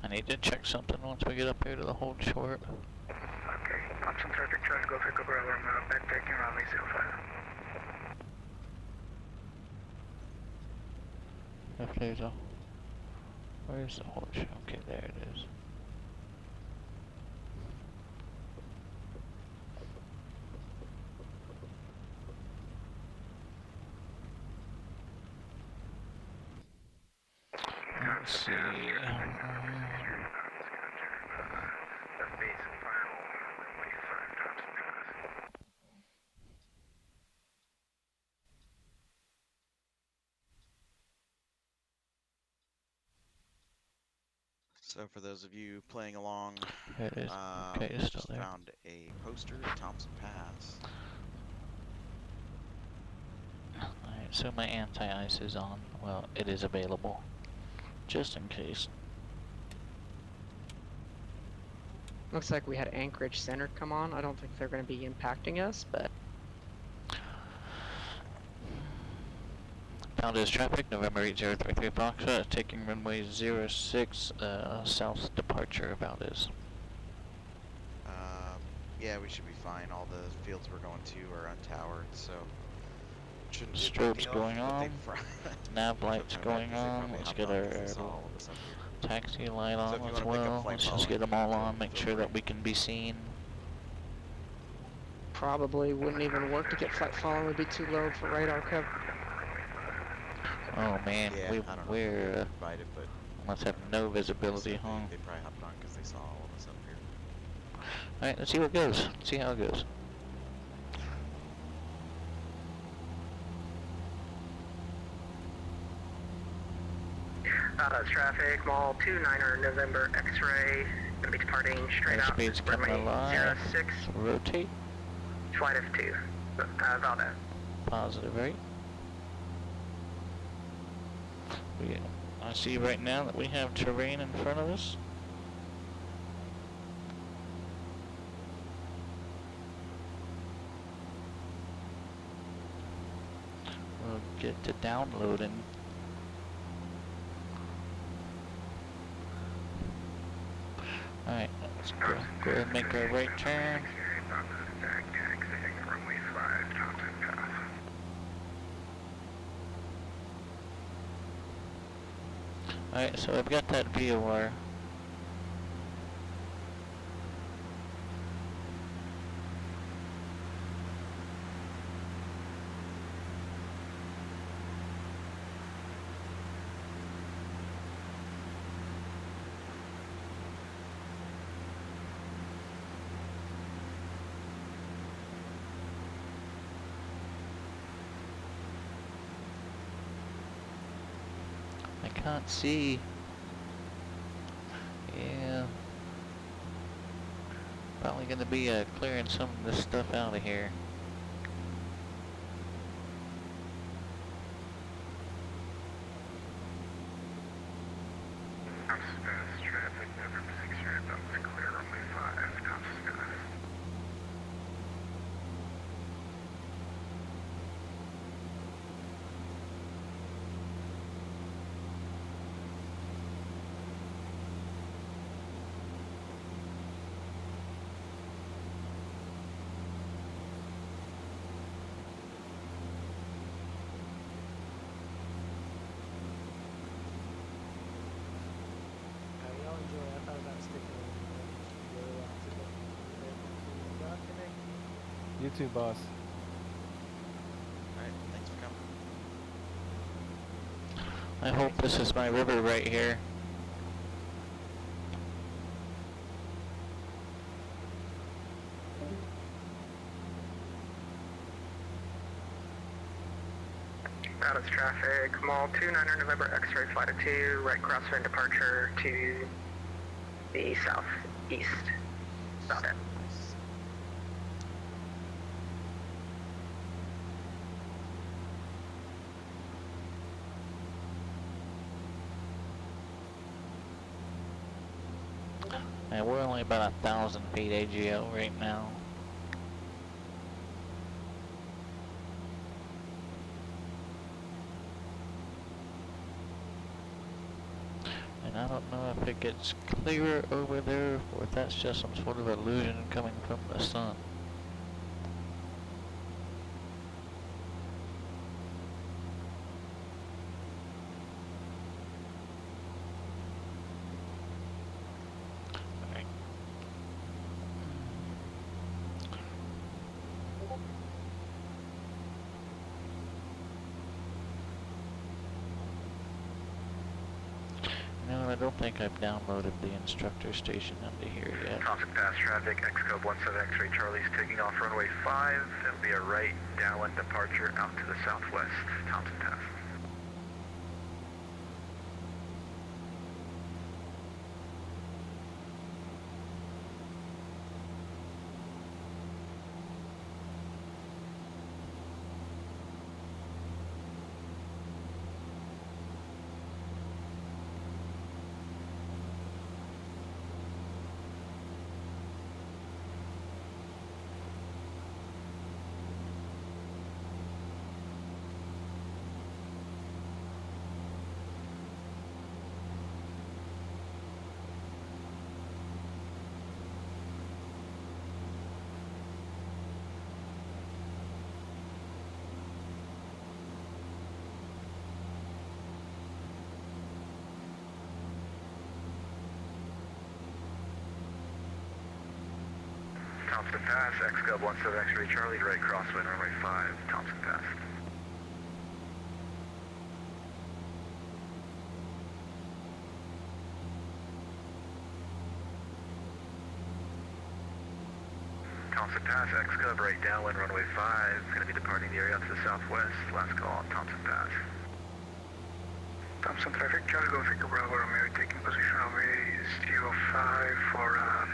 [SPEAKER 1] I need to check something once we get up here to the hold short.
[SPEAKER 3] Okay, Thompson traffic, trying to go pick up our backtaking runway 05.
[SPEAKER 1] Okay, so where's the hold short? Okay, there it is. Let's see.
[SPEAKER 2] So for those of you playing along,
[SPEAKER 1] There it is. Okay, it's still
[SPEAKER 2] just
[SPEAKER 1] there.
[SPEAKER 2] found a poster, Thompson Pass.
[SPEAKER 1] Alright, so my anti-ice is on. Well, it is available. Just in case.
[SPEAKER 4] Looks like we had Anchorage Center come on. I don't think they're going to be impacting us, but
[SPEAKER 1] Found as traffic, November 8033 Foxtrot, taking runway 06, south departure about is.
[SPEAKER 2] Yeah, we should be fine. All the fields we're going to are untowered, so shouldn't be a big
[SPEAKER 1] Strobes
[SPEAKER 2] deal,
[SPEAKER 1] going
[SPEAKER 2] but
[SPEAKER 1] on, nav lights going on, let's get our taxi light on as well, let's just get them all on, make sure that we can be seen.
[SPEAKER 4] probably wouldn't even work to get flight following. Would be too low for radar cover.
[SPEAKER 1] Oh man,
[SPEAKER 2] yeah, I don't know
[SPEAKER 1] we're
[SPEAKER 2] invited, but
[SPEAKER 1] must have no visibility, huh?
[SPEAKER 2] they probably hopped on because they saw all of us up here.
[SPEAKER 1] Alright, let's see what goes. Let's see how it goes.
[SPEAKER 7] Traffic, Mall 29er November X-ray, gonna be departing straight out,
[SPEAKER 1] Airspeed's coming
[SPEAKER 7] runway
[SPEAKER 1] alive.
[SPEAKER 7] 06,
[SPEAKER 1] Rotate.
[SPEAKER 7] flight F2, Valda.
[SPEAKER 1] Positive, right? I see right now that we have terrain in front of us. We'll get to downloading. Alright, let's go ahead and make our right turn. Alright, so I've got that VOR. I can't see. Yeah. Probably gonna be clearing some of this stuff out of here.
[SPEAKER 3] Traffic, November 6 that was clear, runway 5, Thompson.
[SPEAKER 10] You too, boss.
[SPEAKER 2] All right, thanks for coming.
[SPEAKER 1] I hope this is my river right here.
[SPEAKER 3] Dallas traffic, Mall 29er November X-ray flight of 2, right crosswind departure to the southeast. About it.
[SPEAKER 2] Nice.
[SPEAKER 1] And we're only about 1,000 feet AGL right now. And I don't know if it gets clearer over there or if that's just some sort of illusion coming from the sun. Alright. No, I don't think I've downloaded the instructor station into here yet.
[SPEAKER 3] Thompson Pass traffic, Xcode 17 X-ray Charlie's taking off runway 5. It'll be a right downwind departure out to the southwest, Thompson Pass. Thompson Pass, Xcode 17 X-ray Charlie, right crosswind, runway 5, Thompson Pass. Thompson Pass, Xcode, right downwind, runway 5, going to be departing the area to the southwest, last call on Thompson Pass. Thompson traffic, Charlie Golf Echo Bravo Romeo, taking position runway 05 for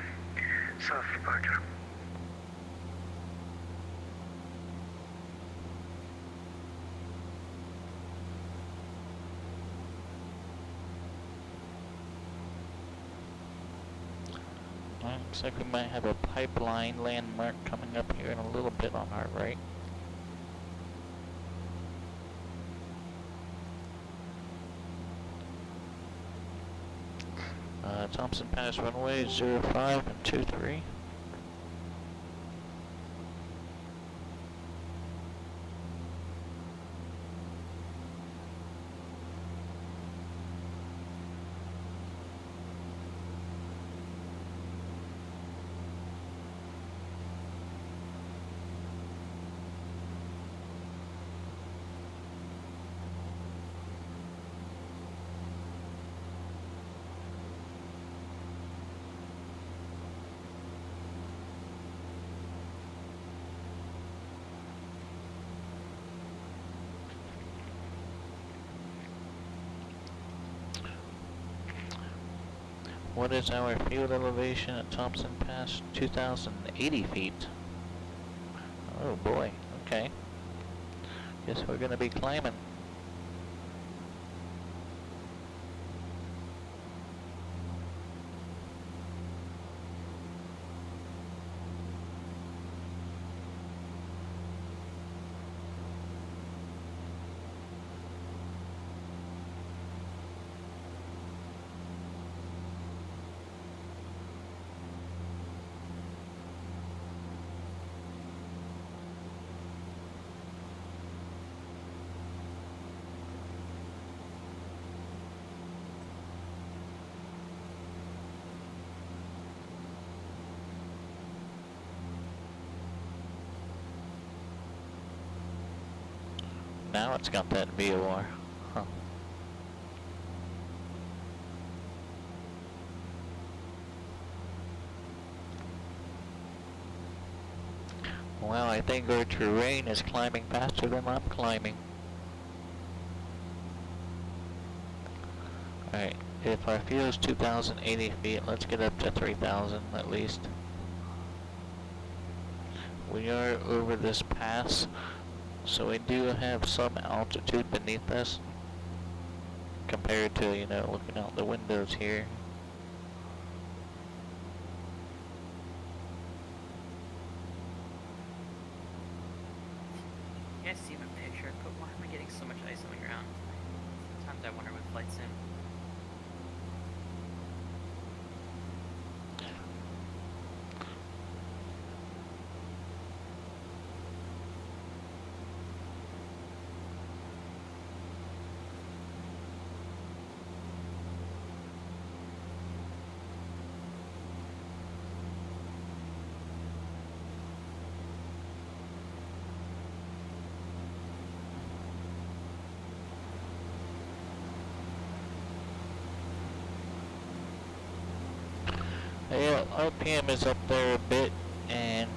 [SPEAKER 3] south departure.
[SPEAKER 1] Looks like we might have a pipeline landmark coming up here in a little bit on our right. Thompson Pass runway 05 and 23. What is our field elevation at Thompson Pass? 2,080 feet. Oh boy, okay. Guess we're gonna be climbing. now it's got that VOR. Huh. Well, I think our terrain is climbing faster than I'm climbing. Alright, if our fuel is 2,080 feet, let's get up to 3,000 at least. We are over this pass, so we do have some altitude beneath us compared to, you know, looking out the windows here.
[SPEAKER 5] You guys see my picture? But why am I getting so much ice on the ground? Sometimes I wonder with flight sim.
[SPEAKER 1] Yeah, RPM is up there a bit, and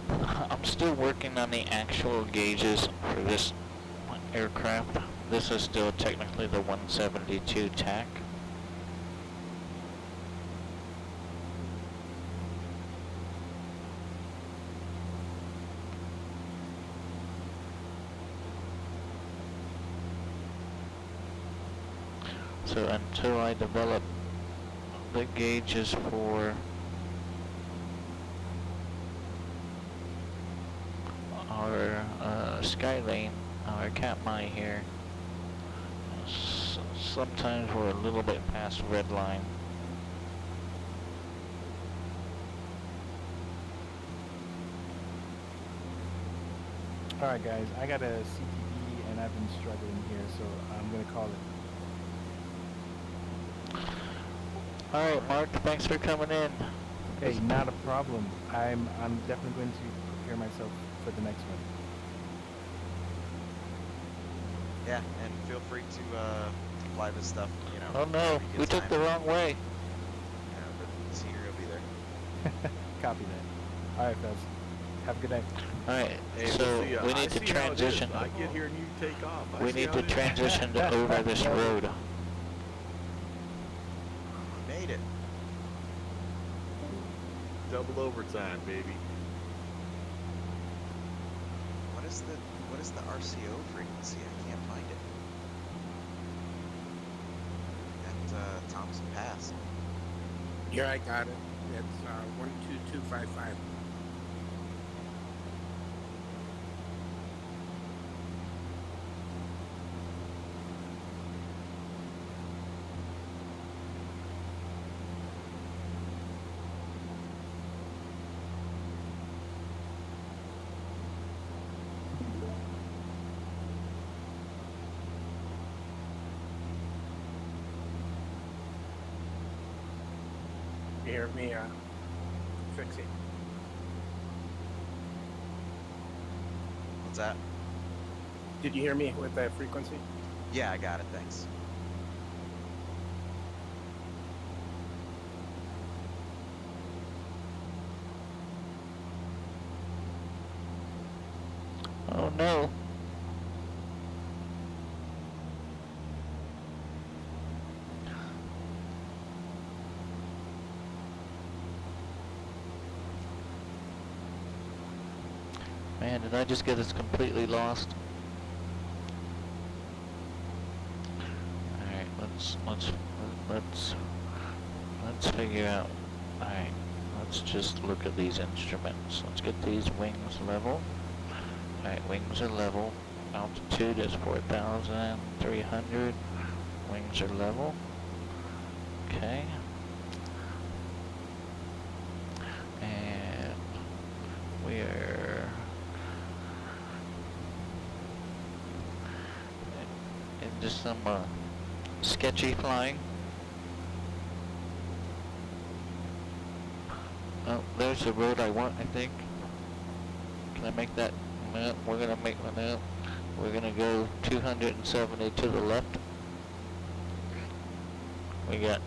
[SPEAKER 1] I'm still working on the actual gauges for this aircraft. This is still technically the 172 TAC. So until I develop the gauges for our Skylane, our Katmai here, sometimes we're a little bit past red line.
[SPEAKER 10] Alright guys, I got a CTV and I've been struggling here, so I'm gonna call it.
[SPEAKER 1] Alright, Mark, thanks for coming in.
[SPEAKER 10] Hey, not a problem. I'm definitely going to prepare myself for the next one.
[SPEAKER 2] Yeah, and feel free to fly this stuff, you know.
[SPEAKER 1] Oh no, we took the wrong way.
[SPEAKER 2] Yeah, but Senior will be there.
[SPEAKER 10] Copy that. Alright, fellas. Have a good night.
[SPEAKER 1] Alright,
[SPEAKER 11] Hey,
[SPEAKER 1] so
[SPEAKER 11] see,
[SPEAKER 1] we
[SPEAKER 11] I
[SPEAKER 1] need to
[SPEAKER 11] see how it is.
[SPEAKER 1] transition.
[SPEAKER 11] I get here and you take off.
[SPEAKER 1] We need to transition to over this road.
[SPEAKER 2] Made it.
[SPEAKER 11] Double overtime, baby.
[SPEAKER 2] What is the RCO frequency? I can't find it. At Thompson Pass.
[SPEAKER 12] Yeah, I got it. It's 12255. You hear me fix it?
[SPEAKER 2] What's that?
[SPEAKER 12] Did you hear me with that frequency?
[SPEAKER 2] Yeah, I got it, thanks.
[SPEAKER 1] Oh no. Man, did I just get us completely lost? Alright, let's figure out. Alright, let's just look at these instruments. Let's get these wings level. Alright, wings are level. Altitude is 4,300. Wings are level. Okay. And we are into some sketchy flying. Oh, there's the road I want, I think. Can I make that No, we're gonna make one out. We're gonna go 270 to the left. We got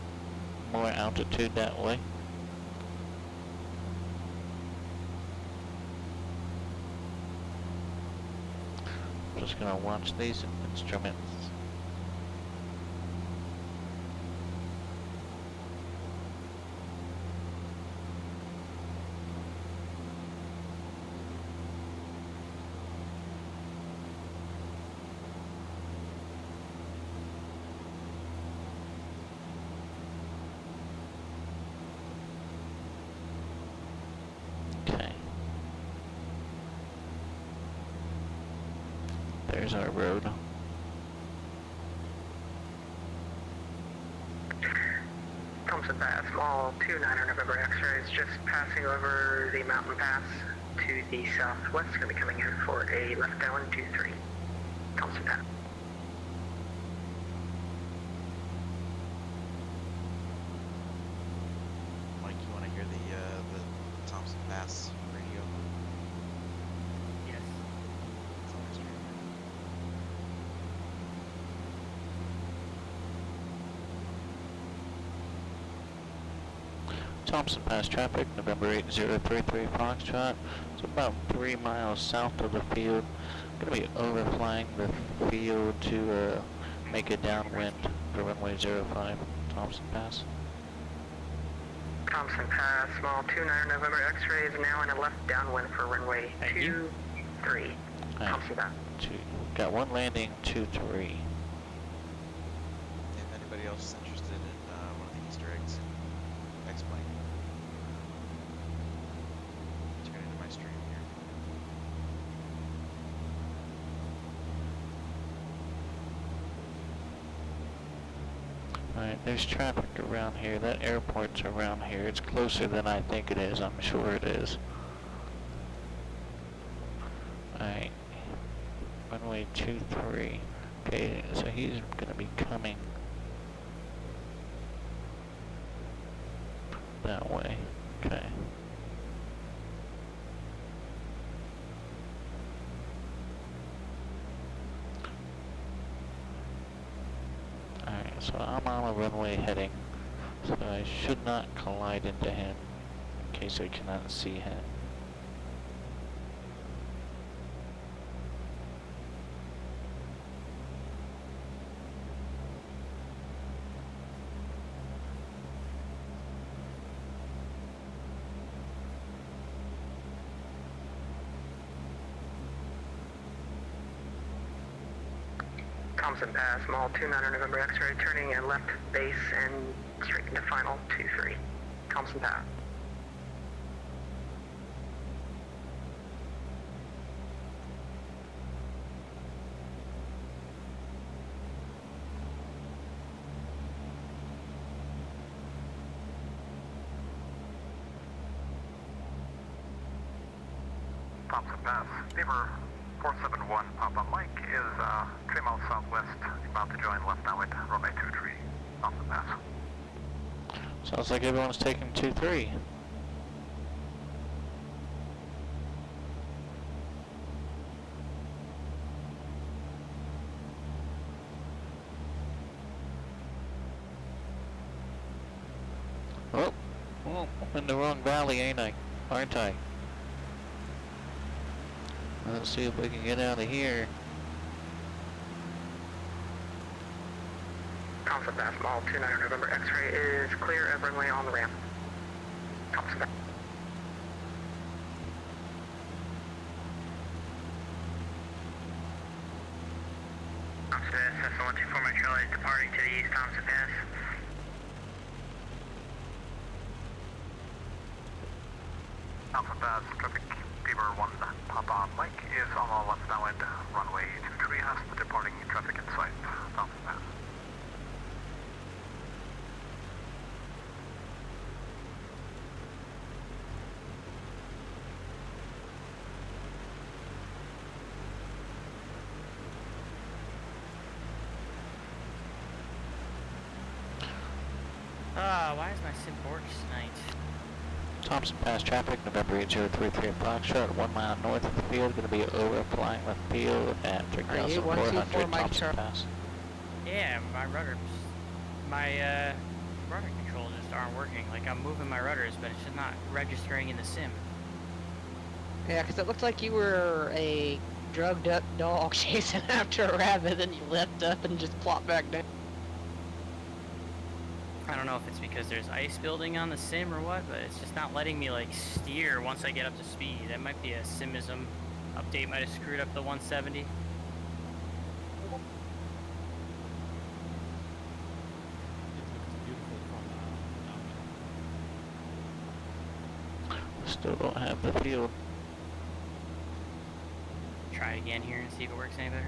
[SPEAKER 1] more altitude that way. Just gonna watch these instruments. Okay. There's our road.
[SPEAKER 7] Thompson Pass, small 29er November X-ray is just passing over the mountain pass to the southwest. Going to be coming in for a left down 23. Thompson Pass.
[SPEAKER 2] Mike, you want to hear the Thompson Pass radio?
[SPEAKER 5] Yes.
[SPEAKER 2] It's on the stream.
[SPEAKER 1] Thompson Pass traffic, November 8033 Foxtrot. It's about 3 miles south of the field. Gonna be overflying the field to make a downwind for runway 05, Thompson Pass.
[SPEAKER 7] Thompson Pass, small 29er November X-ray is now in a left downwind for runway 23. Thompson Pass.
[SPEAKER 1] Got one landing, 23.
[SPEAKER 2] If anybody else is interested in one of the Easter eggs in X-Plane, turn into my stream here.
[SPEAKER 1] Alright, there's traffic around here. That airport's around here. It's closer than I think it is. I'm sure it is. Alright. Runway 23. Okay, so he's gonna be coming that way. Okay. Alright, so I'm on a runway heading, so I should not collide into him in case I cannot see him.
[SPEAKER 7] Thompson Pass, small 29er November X-ray, turning in left base and straight into final 23. Thompson Pass.
[SPEAKER 3] Thompson Pass, Beaver 471 Papa Mike is 3 miles southwest, about to join left now at runway 23, Thompson Pass.
[SPEAKER 1] Sounds like everyone's taking 2-3. Oh, well, I'm in the wrong valley, ain't I? Aren't I? Let's see if we can get out of here.
[SPEAKER 7] Thompson Pass, small 29er November X-ray is clear of runway on the ramp. Thompson Pass.
[SPEAKER 6] Thompson Pass, Cessna 124 Mike Charlie is departing to the east, Thompson Pass.
[SPEAKER 3] Thompson Pass, traffic Beaver 1 Papa Mike is on the left now and runway 23 has the departing traffic in sight. Thompson Pass.
[SPEAKER 5] Ah, why is my sim bored tonight?
[SPEAKER 1] Thompson Pass traffic, November 8033 Foxtrot, 1 mile north of the field, going to be overflying the field at
[SPEAKER 4] Are you 124
[SPEAKER 1] 3,400
[SPEAKER 4] Mike
[SPEAKER 1] Thompson
[SPEAKER 4] Charlie?
[SPEAKER 1] Pass.
[SPEAKER 5] Yeah, my rudder controls just aren't working. Like, I'm moving my rudders, but it's just not registering in the sim.
[SPEAKER 4] Yeah, because it looked like you were a drugged up dog chasing after a rabbit, then you leapt up and just plopped back down.
[SPEAKER 5] I don't know if it's because there's ice building on the sim or what, but it's just not letting me, like, steer once I get up to speed. That might be a simism update, might have screwed up the 170.
[SPEAKER 1] Still don't have the field.
[SPEAKER 5] Try it again here and see if it works any better.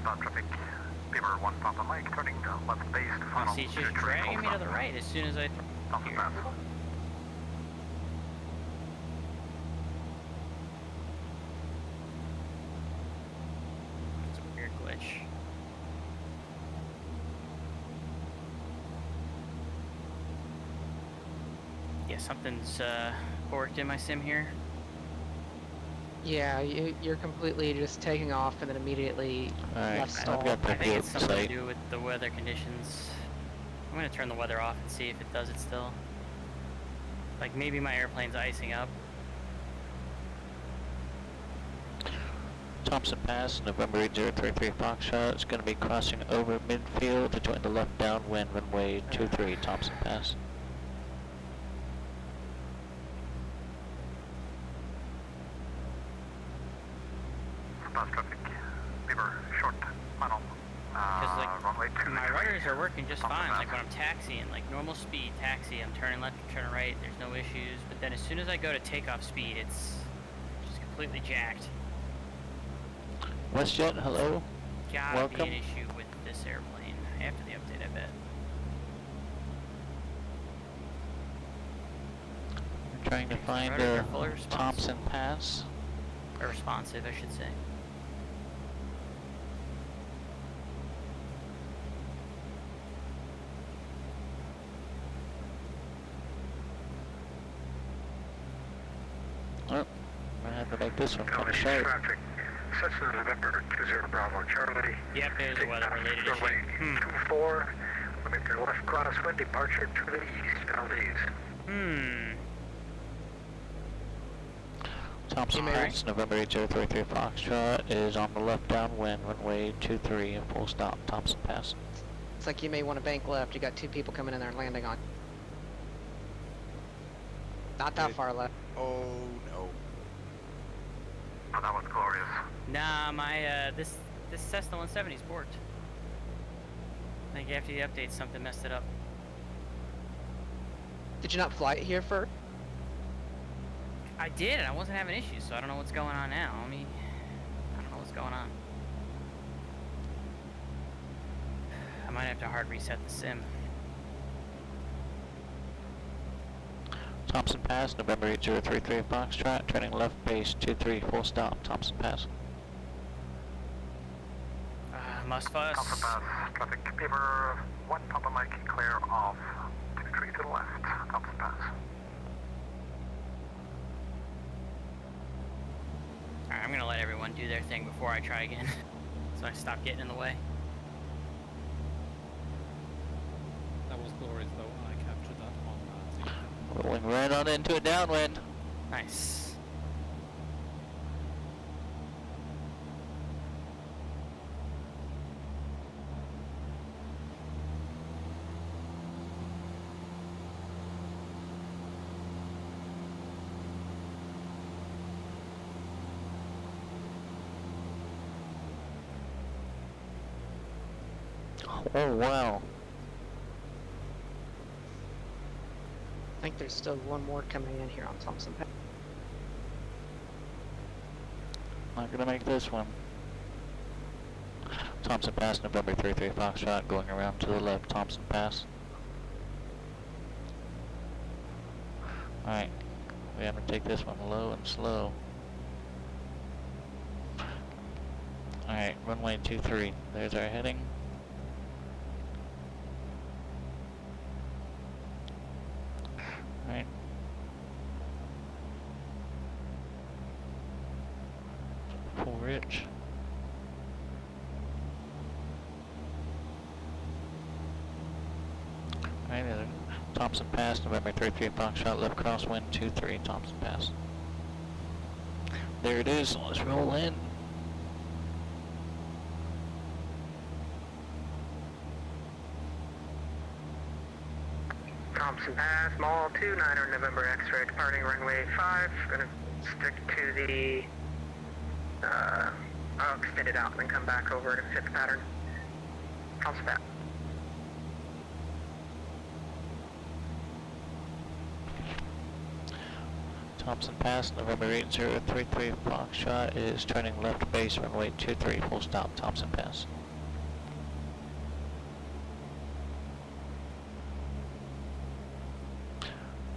[SPEAKER 3] Stop traffic. Beaver 1 Papa Mike, turning left base to final.
[SPEAKER 5] See, it's just dragging me to the right as soon as I...
[SPEAKER 3] Thompson
[SPEAKER 5] Here.
[SPEAKER 3] Pass.
[SPEAKER 5] It's a weird glitch. Yeah, something's borked in my sim here.
[SPEAKER 4] Yeah, you're completely just taking off and then immediately
[SPEAKER 1] Alright,
[SPEAKER 4] left stall.
[SPEAKER 1] I've got the
[SPEAKER 5] I think
[SPEAKER 1] field
[SPEAKER 5] it's something to
[SPEAKER 1] sight.
[SPEAKER 5] do with the weather conditions. I'm gonna turn the weather off and see if it does it still. Like, maybe my airplane's icing up.
[SPEAKER 1] Thompson Pass, November 8033 Foxtrot. It's going to be crossing over midfield to join the left downwind runway 23 Thompson Pass.
[SPEAKER 3] Stop traffic. Beaver short final.
[SPEAKER 5] Because, like,
[SPEAKER 3] Runway 23.
[SPEAKER 5] my rudders are working just
[SPEAKER 3] Thompson
[SPEAKER 5] fine.
[SPEAKER 3] Pass.
[SPEAKER 5] Like, when I'm taxiing, like, normal speed, taxi, I'm turning left, turning right, there's no issues. But then as soon as I go to takeoff speed, it's just completely jacked.
[SPEAKER 1] WestJet, hello.
[SPEAKER 5] Gotta
[SPEAKER 1] Welcome.
[SPEAKER 5] be an issue with this airplane after the update, I bet.
[SPEAKER 1] We're trying to find
[SPEAKER 5] rudders are fully responsive.
[SPEAKER 1] Thompson Pass.
[SPEAKER 5] Or responsive, I should say.
[SPEAKER 1] Oh, I'm going to have to make this one kind of
[SPEAKER 3] County
[SPEAKER 1] sharp.
[SPEAKER 3] traffic. Cessna November 20 Bravo Charlie.
[SPEAKER 5] Yep, there's a weather-related issue.
[SPEAKER 3] Runway 24. We'll make your left crosswind departure to the east. Penalties.
[SPEAKER 1] Thompson
[SPEAKER 4] Hey, Mary.
[SPEAKER 1] Pass, November 8033 Foxtrot is on the left downwind, runway 23 and full stop, Thompson Pass.
[SPEAKER 4] It's like you may want to bank left. You got 2 people coming in there and landing on. Not that far left.
[SPEAKER 2] Oh no.
[SPEAKER 3] Oh, that was glorious.
[SPEAKER 5] Nah, my, this Cessna 170's borked. I think after the update, something messed it up.
[SPEAKER 4] Did you not fly it here first?
[SPEAKER 5] I did, and I wasn't having issues, so I don't know what's going on now. I don't know what's going on. I might have to hard reset the sim.
[SPEAKER 1] Thompson Pass, November 8033 Foxtrot, turning left base 23 full stop, Thompson Pass.
[SPEAKER 5] Must fuss.
[SPEAKER 3] Thompson Pass. Traffic. Beaver 1 Papa Mike. Clear off. 23 to the left. Thompson Pass.
[SPEAKER 5] Alright, I'm gonna let everyone do their thing before I try again. So I stop getting in the way.
[SPEAKER 13] That was glorious though. I captured that on
[SPEAKER 1] Rolling right on into a downwind.
[SPEAKER 5] Nice.
[SPEAKER 1] Oh wow.
[SPEAKER 4] I think there's still one more coming in here on Thompson Pass.
[SPEAKER 1] Not gonna make this one. Thompson Pass, November 33 Foxtrot, going around to the left, Thompson Pass. Alright, we have to take this one low and slow. Alright, runway 23, there's our heading. Alright, Rich. Alright, Thompson Pass, November 33 Foxtrot, left crosswind 23, Thompson Pass. There it is, let's roll in.
[SPEAKER 7] Thompson Pass, Mall 29er November X-ray, departing runway 5. Gonna stick to the, I'll extend it out and then come back over to fit the pattern. Thompson Pass.
[SPEAKER 1] Thompson Pass, November 8033 Foxtrot is turning left base, runway 23, full stop, Thompson Pass.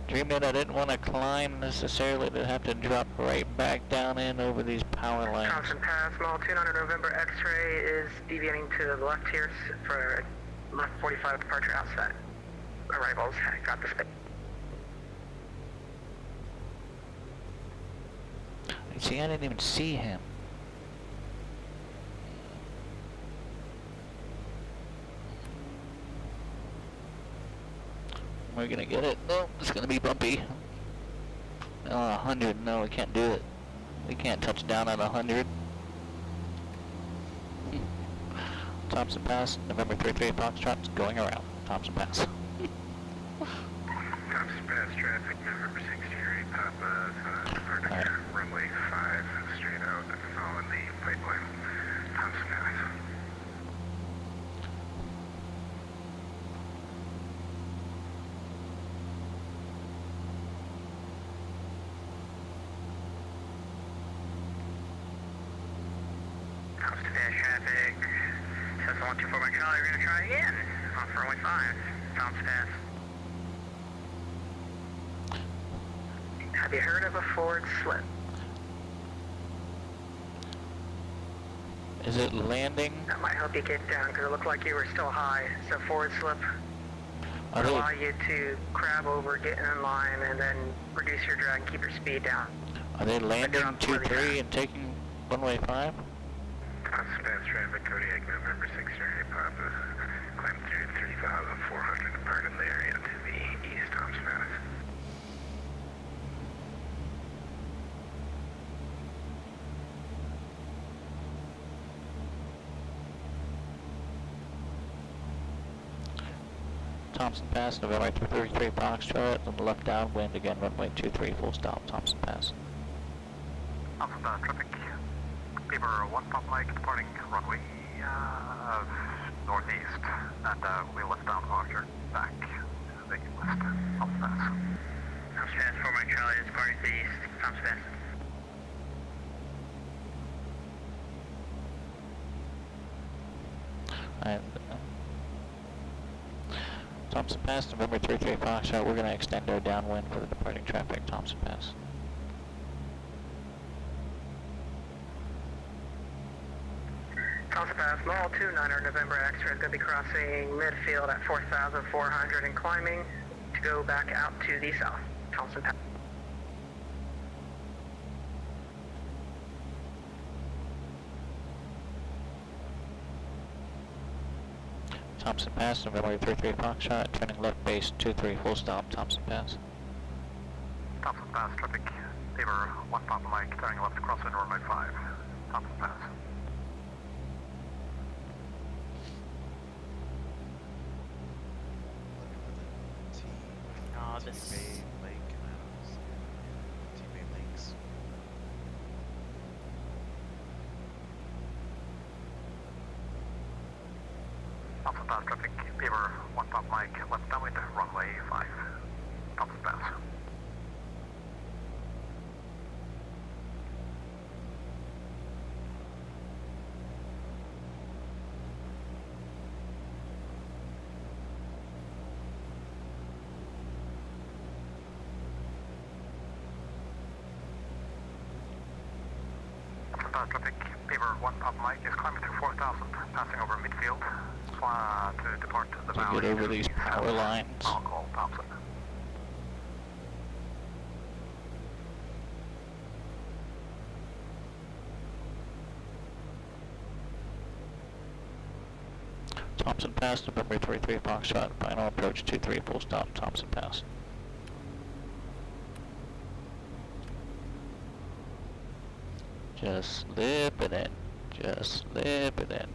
[SPEAKER 1] Dreamed that I didn't want to climb necessarily to have to drop right back down in over these power lines.
[SPEAKER 7] Thompson Pass, Mall 29 November X-ray is deviating to the left here for left 45 departure outside. Arrivals, got the space.
[SPEAKER 1] See, I didn't even see him. We're gonna get it. Oh, it's gonna be bumpy. 100. No, we can't do it. We can't touch down at 100. Thompson Pass, November 33 Foxtrot's going around. Thompson Pass.
[SPEAKER 3] Thompson Pass traffic, November 63, Papa, departing runway 5, straight out, following the pipeline. Thompson Pass.
[SPEAKER 6] Thompson Pass traffic, Cessna 124 by Charlie, we're gonna try again. Off runway 5, Thompson Pass.
[SPEAKER 7] Have you heard of a forward slip?
[SPEAKER 1] Is it landing?
[SPEAKER 7] That might help you get down because it looked like you were still high. So forward slip
[SPEAKER 1] Are
[SPEAKER 7] will
[SPEAKER 1] they,
[SPEAKER 7] allow you to crab over, get in line, and then reduce your drag and keep your speed down.
[SPEAKER 1] are they landing 2-3 and taking runway 5?
[SPEAKER 3] Thompson Pass traffic, Kodiak, November 63, Papa, climb through 3,400, departing the area to the east, Thompson Pass.
[SPEAKER 1] Thompson Pass, November 33 Foxtrot, on the left downwind again, runway 23, full stop, Thompson Pass.
[SPEAKER 6] Thompson Pass traffic, Beaver 1 Pop Mike, departing runway northeast, and we'll lift down Foxtrot back to the west, Thompson Pass. Thompson Pass, 4 Mike Charlie, departing to the east, Thompson Pass.
[SPEAKER 1] And Thompson Pass, November 33 Foxtrot, we're going to extend our downwind for the departing traffic, Thompson Pass.
[SPEAKER 7] Thompson Pass, Mall 29er November X-ray is going to be crossing midfield at 4,400 and climbing to go back out to the south. Thompson Pass.
[SPEAKER 1] Thompson Pass, November 33 Foxtrot, turning left base 23, full stop, Thompson Pass.
[SPEAKER 6] Thompson Pass traffic, Beaver 1 Papa Mike, turning left crosswind runway 5, Thompson Pass.
[SPEAKER 5] Oh, this.
[SPEAKER 2] Bay Lake, T-Bay Lakes.
[SPEAKER 6] Thompson Pass traffic, Beaver 1 Pop Mike, left downwind runway 5, Thompson Pass. Thompson Pass traffic, Beaver 1 Pop Mike is climbing to 4,000, passing over midfield, to depart the
[SPEAKER 1] To
[SPEAKER 6] valley.
[SPEAKER 1] get over these power lines.
[SPEAKER 6] I'll call Thompson.
[SPEAKER 1] Thompson Pass, November 33 Foxtrot, final approach 23 full stop, Thompson Pass. Just slip it in. Just slip it in.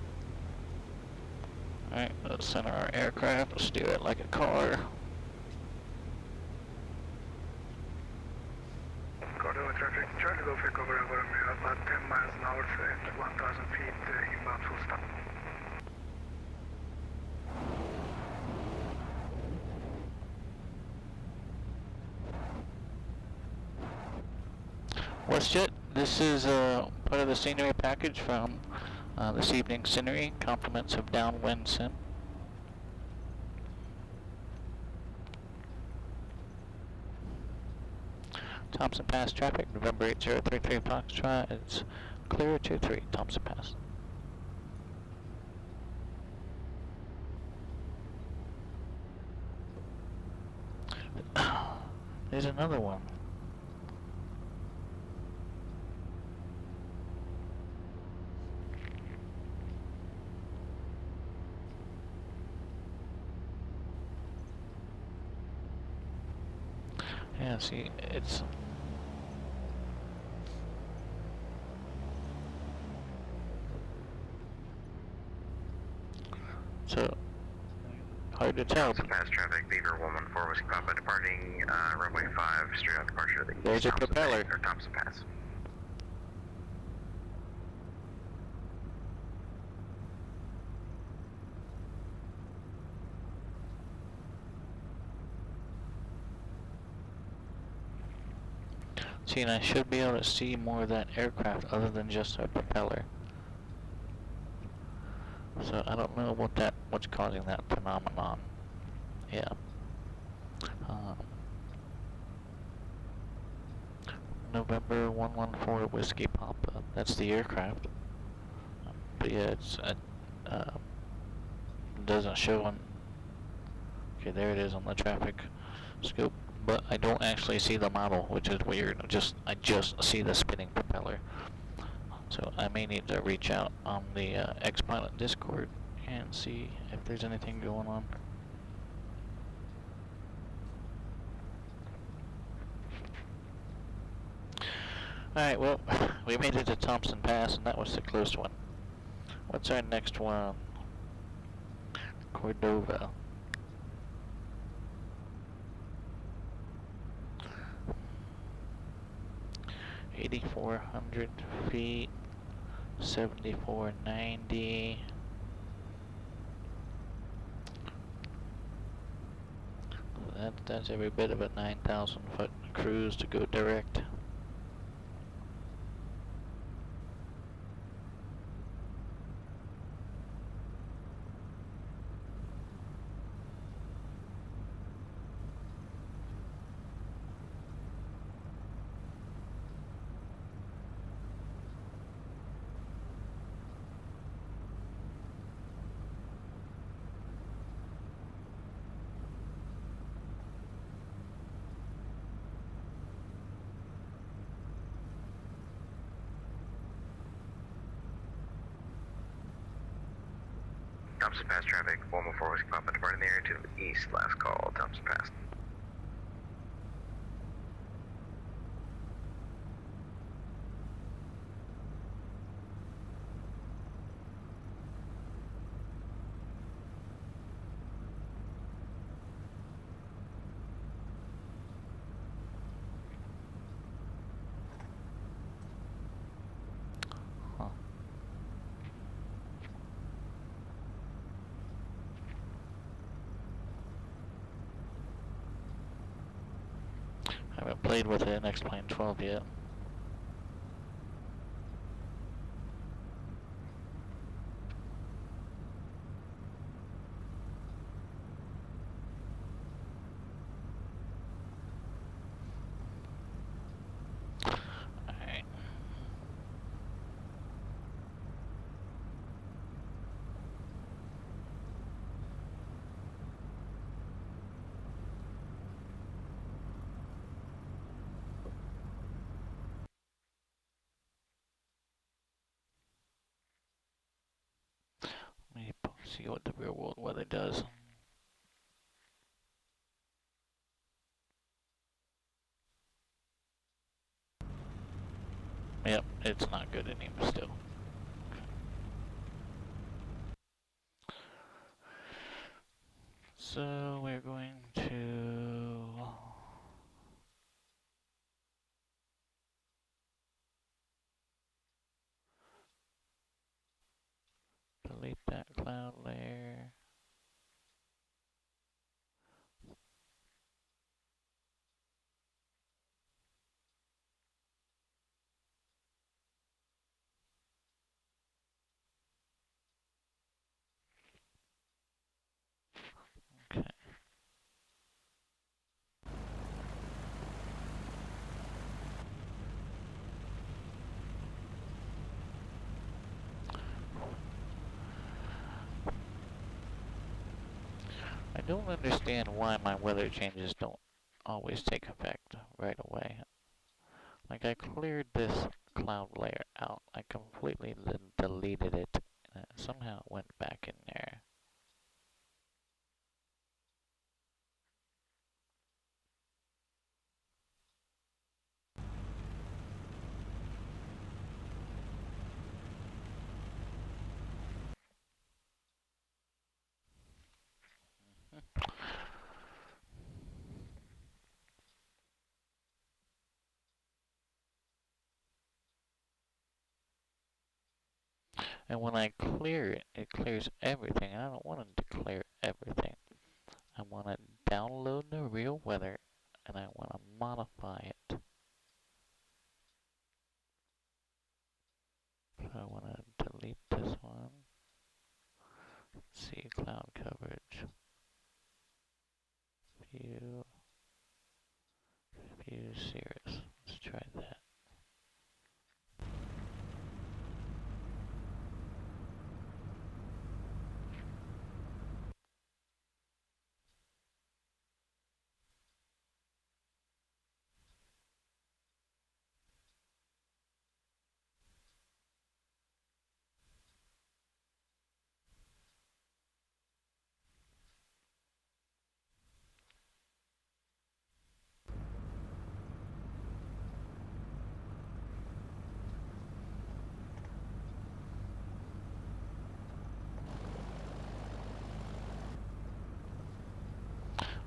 [SPEAKER 1] Alright, let's center our aircraft, steer it like a car.
[SPEAKER 3] Cordova traffic, Charlie Golf Echo Bravo, about 10 miles an hour at 1,000 feet, inbound full stop.
[SPEAKER 1] WestJet, this is part of the scenery package from this evening's scenery, compliments of downwind sim. Thompson Pass traffic, November 8033 Foxtrot, it's clear 23, Thompson Pass. There's another one. Yeah, see, it's... So, hard to tell.
[SPEAKER 6] Thompson Pass traffic, Beaver 114 Whiskey Papa departing runway 5, straight on departure of the
[SPEAKER 1] There's a
[SPEAKER 6] Thompson
[SPEAKER 1] propeller.
[SPEAKER 6] Bay, or Thompson Pass.
[SPEAKER 1] See, and I should be able to see more of that aircraft other than just a propeller. So I don't know what's causing that phenomenon. Yeah. November 114 Whiskey Papa. That's the aircraft. But yeah, it's doesn't show on. Okay, there it is on the traffic scope. But I don't actually see the model, which is weird. I just see the spinning propeller. So I may need to reach out on the X-Pilot Discord and see if there's anything going on. Alright, well, we made it to Thompson Pass, and that was the close one. What's our next one? Cordova. 8,400 feet, 7,490. That's every bit of a 9,000 foot cruise to go direct.
[SPEAKER 6] Thompson Pass traffic, 114 Whiskey Papa departing the area to the east, last call, Thompson Pass.
[SPEAKER 1] I haven't played with an X-Plane 12 yet. Alright. see what the real world weather does. Yep, it's not good anymore still. So we're going to delete that cloud layer. Okay. I don't understand why my weather changes don't always take effect right away. Like, I cleared this cloud layer out. I completely deleted it, and it somehow went back in there. And when I clear it, it clears everything. I don't want it to clear everything. I want to download the real weather, and I want to modify it. So I want to delete this one. See cloud coverage. View Cirrus. Let's try that.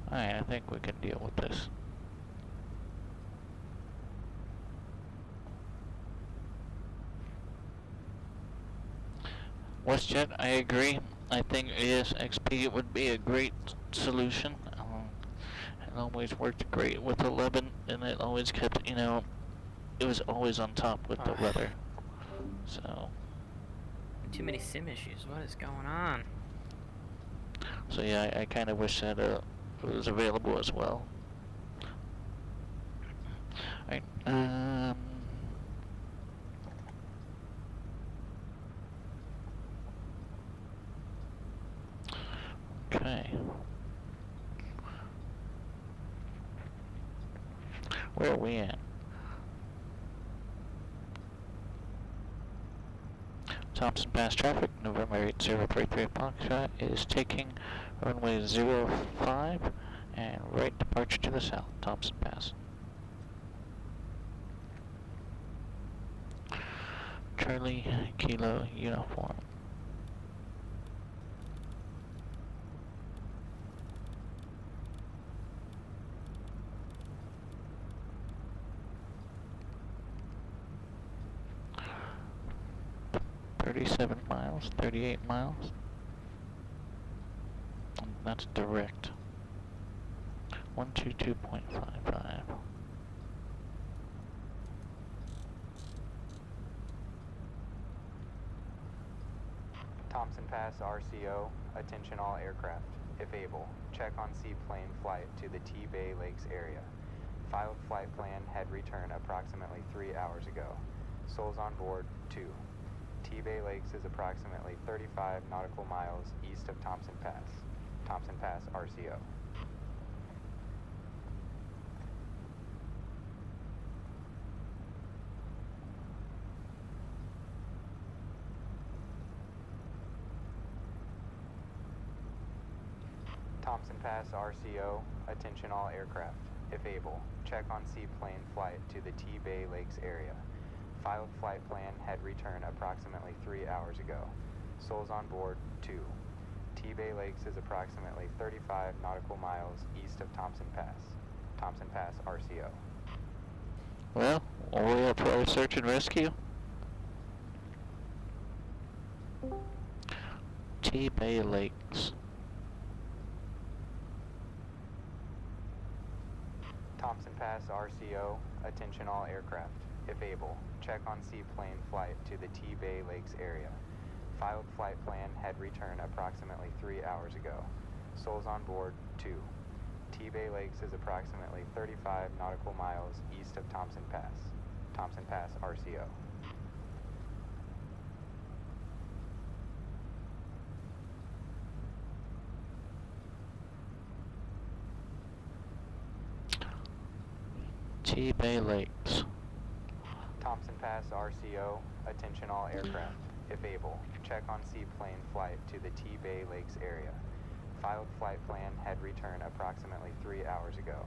[SPEAKER 1] Alright, I think we can deal with this. WestJet, I agree. I think ASXP would be a great solution. It always worked great with 11, and it always kept, it was always on top with the weather. So.
[SPEAKER 5] Too many sim issues. What is going on?
[SPEAKER 1] So yeah, I kind of wish that it was available as well. Alright, okay. Where are we at? Thompson Pass traffic, November 8033 Foxtrot is taking runway 05 and right departure to the south, Thompson Pass. Charlie Kilo Uniform. $37 miles, 38 miles. And that's direct. 122.55.
[SPEAKER 14] Thompson Pass RCO, attention all aircraft. If able, check on seaplane flight to the T-Bay Lakes area. Filed flight plan had returned approximately 3 hours ago. Souls on board, 2. T-Bay Lakes is approximately 35 nautical miles east of Thompson Pass. Thompson Pass RCO. Thompson Pass RCO, attention all aircraft. If able, check on seaplane flight to the T-Bay Lakes area. Filed flight plan had returned approximately 3 hours ago. Souls on board, 2. T-Bay Lakes is approximately 35 nautical miles east of Thompson Pass. Thompson Pass RCO.
[SPEAKER 1] Well, all the way up for our search and rescue. T-Bay Lakes.
[SPEAKER 14] Thompson Pass RCO, attention all aircraft. If able, check on seaplane flight to the T-Bay Lakes area. Filed flight plan had returned approximately 3 hours ago. Souls on board, 2. T-Bay Lakes is approximately 35 nautical miles east of Thompson Pass. Thompson Pass RCO.
[SPEAKER 1] T-Bay Lakes.
[SPEAKER 14] Thompson Pass RCO, attention all aircraft. If able, check on seaplane flight to the T-Bay Lakes area. Filed flight plan had returned approximately 3 hours ago.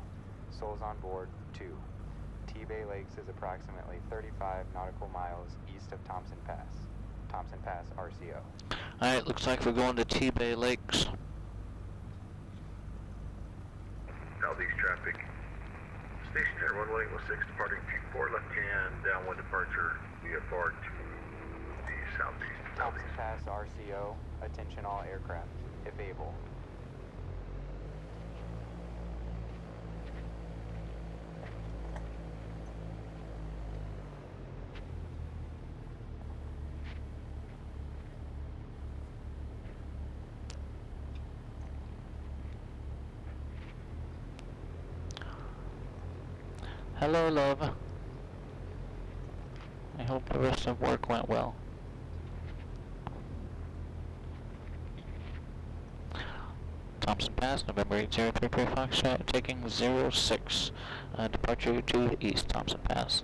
[SPEAKER 14] Souls on board, 2. T-Bay Lakes is approximately 35 nautical miles east of Thompson Pass. Thompson Pass RCO.
[SPEAKER 1] Alright, looks like we're going to T-Bay Lakes.
[SPEAKER 6] Southeast traffic. Station at runway 16 departing T4 left hand, downwind departure VFR to the southeast.
[SPEAKER 14] Thompson Pass RCO, attention all aircraft, if able.
[SPEAKER 1] Hello, love. I hope the rest of work went well. Thompson Pass, November 8033 Foxtrot, taking 06, departure to East Thompson Pass.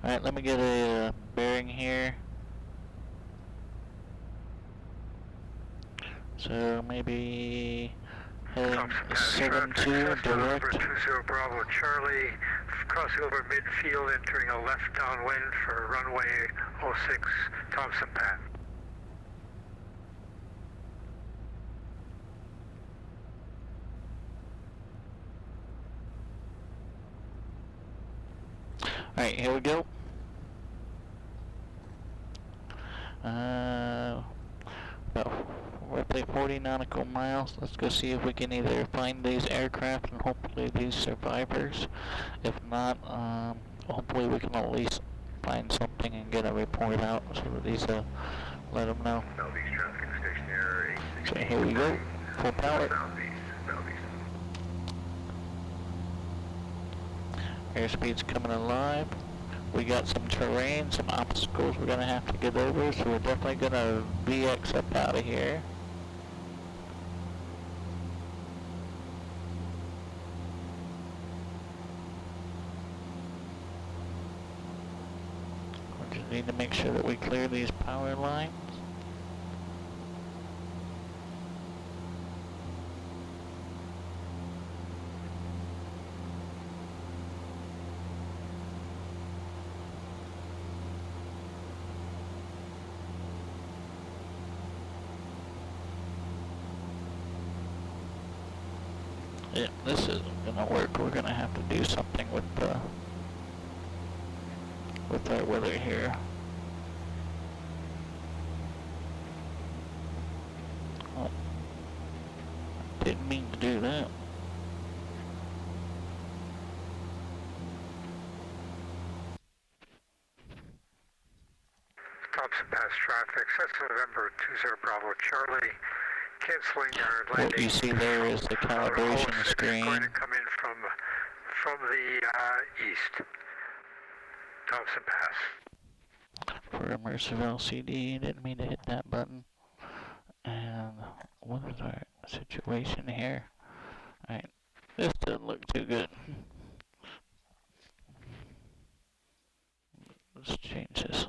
[SPEAKER 1] Alright, let me get a bearing here. So maybe heading 72 direct.
[SPEAKER 6] 20 Bravo Charlie, crossing over midfield, entering a left downwind for runway 06 Thompson Pass.
[SPEAKER 1] Alright, here we go. About roughly 40 nautical miles. Let's go see if we can either find these aircraft and hopefully these survivors. If not, hopefully we can at least find something and get a report out so that these let them know.
[SPEAKER 6] Southeast traffic, station error 816.
[SPEAKER 1] So here we go. Full power.
[SPEAKER 6] Southeast.
[SPEAKER 1] Airspeed's coming alive. We got some terrain, some obstacles we're gonna have to get over, so we're definitely gonna VX up out of here. We just need to make sure that we clear these power lines. Yeah, this isn't gonna work. We're gonna have to do something with our weather here. Oh, didn't mean to do that.
[SPEAKER 6] Thompson Pass traffic, Cessna November 20 Bravo Charlie, canceling our landing.
[SPEAKER 1] What you see there is the calibration screen.
[SPEAKER 6] Going to come in from the east. Thompson Pass.
[SPEAKER 1] For immersive LCD, didn't mean to hit that button. And what is our situation here? Alright, this doesn't look too good. Let's change this.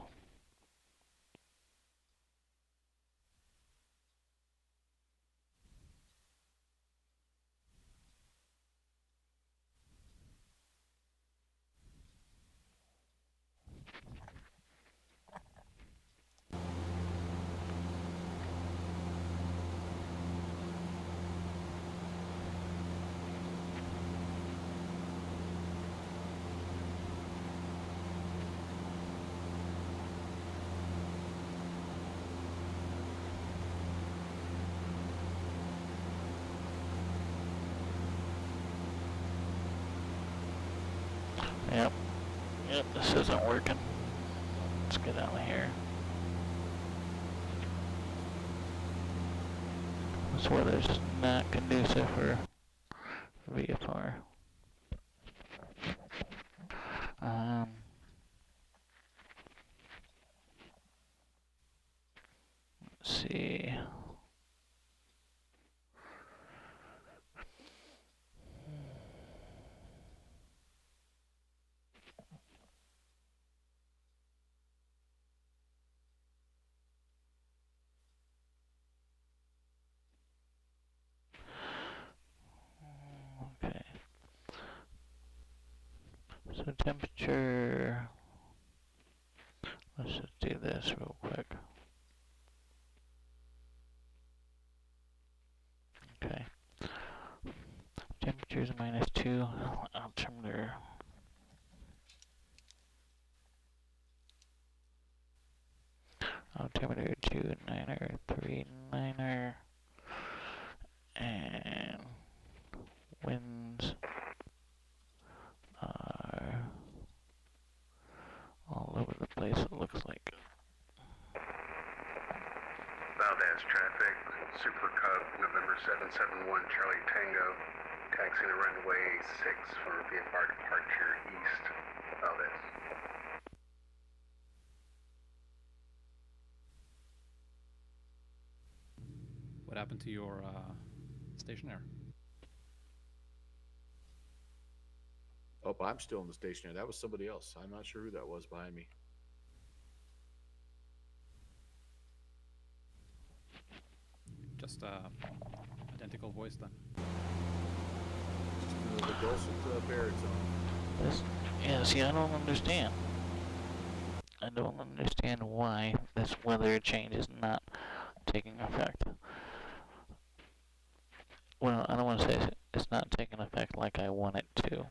[SPEAKER 1] Yep, this isn't working. Let's get out of here. This weather's not conducive for VFR. Let's see. Okay. So temperature. Let's just do this real quick. Okay. Temperature's -2. Altimeter. Altimeter 29er, 39er. And winds are all over the place, it looks like.
[SPEAKER 3] Valdez traffic, Super Cub, November 771 Charlie Tango, taxiing to runway 6 for VFR departure east, Valdez.
[SPEAKER 13] What happened to your stationary?
[SPEAKER 11] Oh, I'm still in the stationary. That was somebody else. I'm not sure who that was behind me.
[SPEAKER 13] Just identical voice then.
[SPEAKER 11] The dulcet baritone.
[SPEAKER 1] Yeah, see, I don't understand. I don't understand why this weather change is not taking effect. Well, I don't want to say it's not taking effect like I want it to.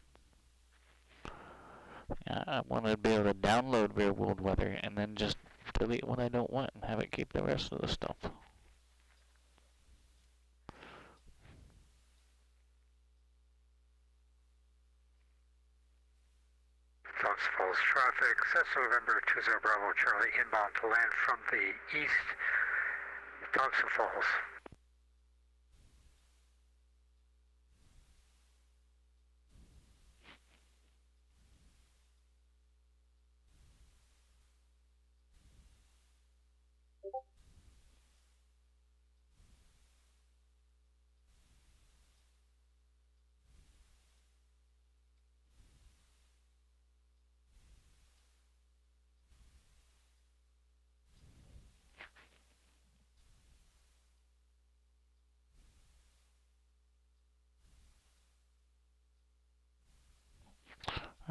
[SPEAKER 1] I want to be able to download real world weather and then just delete what I don't want and have it keep the rest of the stuff.
[SPEAKER 15] Fox Falls traffic, Cessna November 20 Bravo Charlie inbound to land from the east, Thompson Falls.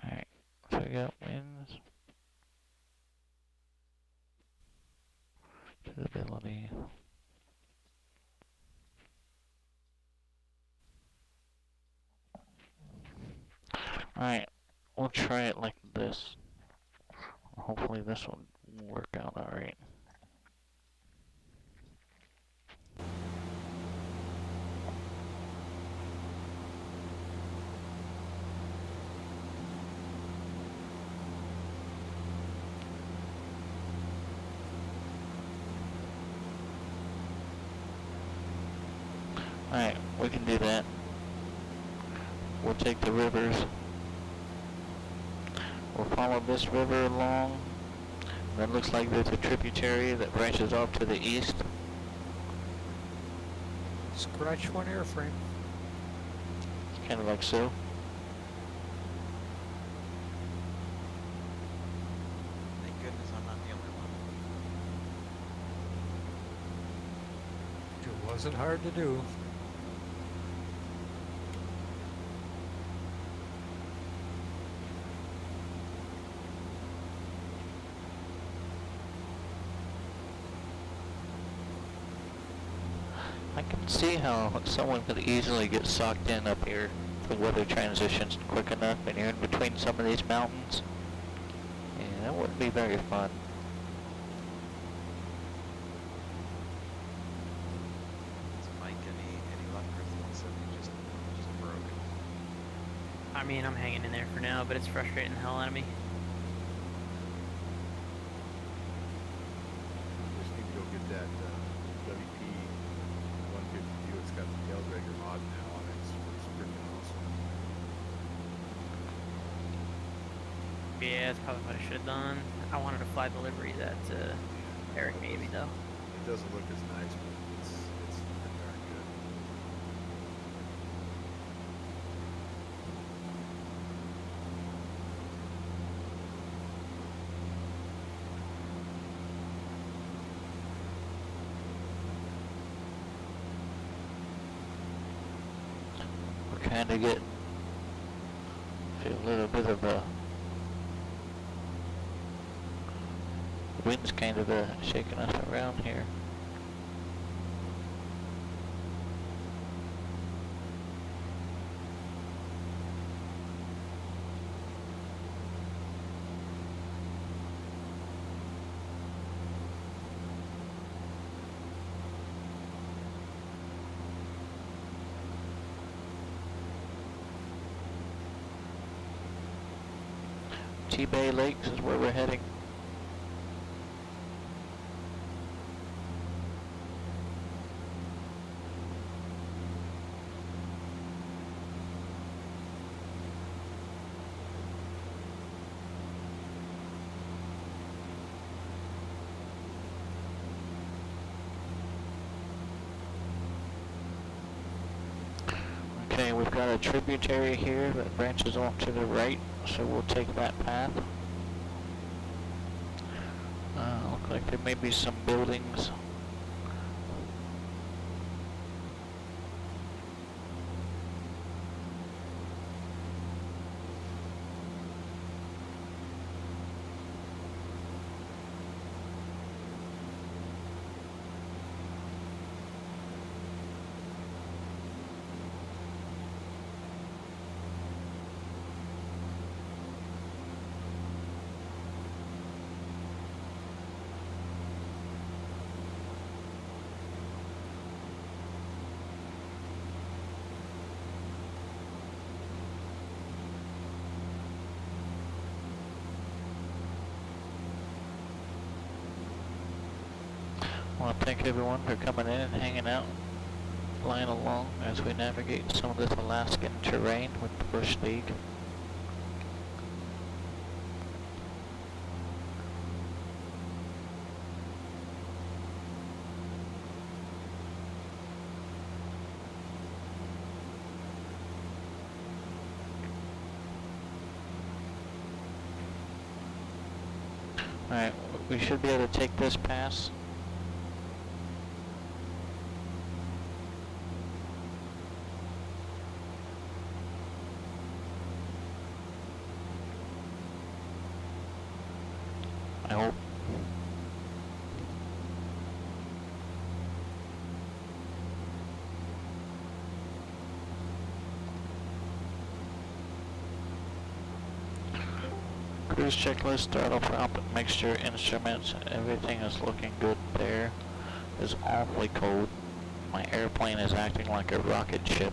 [SPEAKER 1] Alright, so we got winds, visibility. Alright, we'll try it like this. Hopefully this will work out alright. Alright, we can do that. We'll take the rivers. We'll follow this river along. That looks like there's a tributary that branches off to the east.
[SPEAKER 16] Scratch one airframe.
[SPEAKER 1] Kind of like so.
[SPEAKER 2] Thank goodness I'm not the only one.
[SPEAKER 16] It wasn't hard to do.
[SPEAKER 1] I can see how someone could easily get sucked in up here if the weather transitions quick enough and you're in between some of these mountains. Yeah, that wouldn't be very fun.
[SPEAKER 2] So Mike, any luck with 170 just broke?
[SPEAKER 5] I mean, I'm hanging in there for now, but it's frustrating the hell out of me. Yeah, that's probably what I should have done. I wanted to fly deliveries at Eric Navy though.
[SPEAKER 11] It doesn't look as nice, but it's pretty darn good.
[SPEAKER 1] We're kind of getting a little bit of a wind's kind of shaking us around here. T-Bay Lakes is where we're heading. Okay, we've got a tributary here that branches off to the right, so we'll take that path. Look like there may be some buildings. I want to thank everyone for coming in and hanging out, flying along as we navigate some of this Alaskan terrain with the Bush League. Alright, we should be able to take this pass. I hope. Cruise checklist, throttle prop, mixture, instruments, everything is looking good there. It's awfully cold. My airplane is acting like a rocket ship.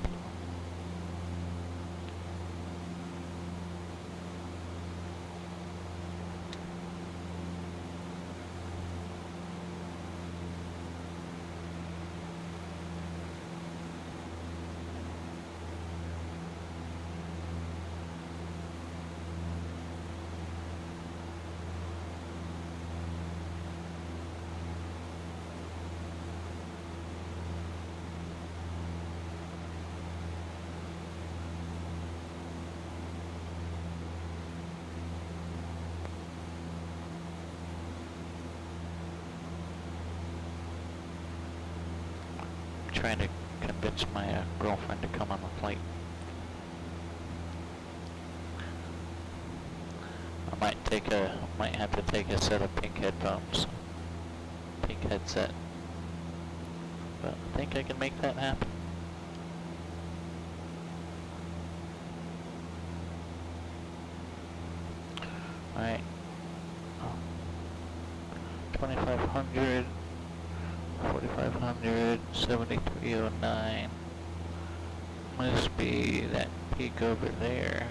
[SPEAKER 1] Trying to convince my girlfriend to come on the flight. I might have to take a set of pink headphones, pink headset, but I think I can make that happen. All right, 2500. 4500, 7309. Must be that peak over there.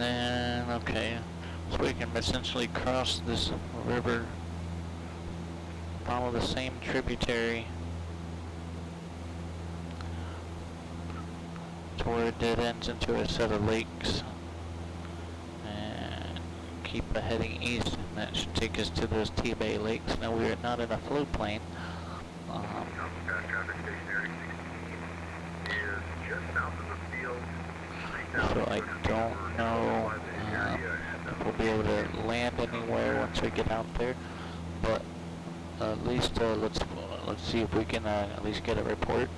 [SPEAKER 1] then, okay, so we can essentially cross this river, follow the same tributary to where it dead ends into a set of lakes, and keep heading east, and that should take us to those T-Bay lakes. Now we are not in a floatplane,
[SPEAKER 6] Traffic stationary 16 is just south of the field.
[SPEAKER 1] so I don't know if we'll be able to land anywhere once we get out there, but at least let's see if we can at least get a report.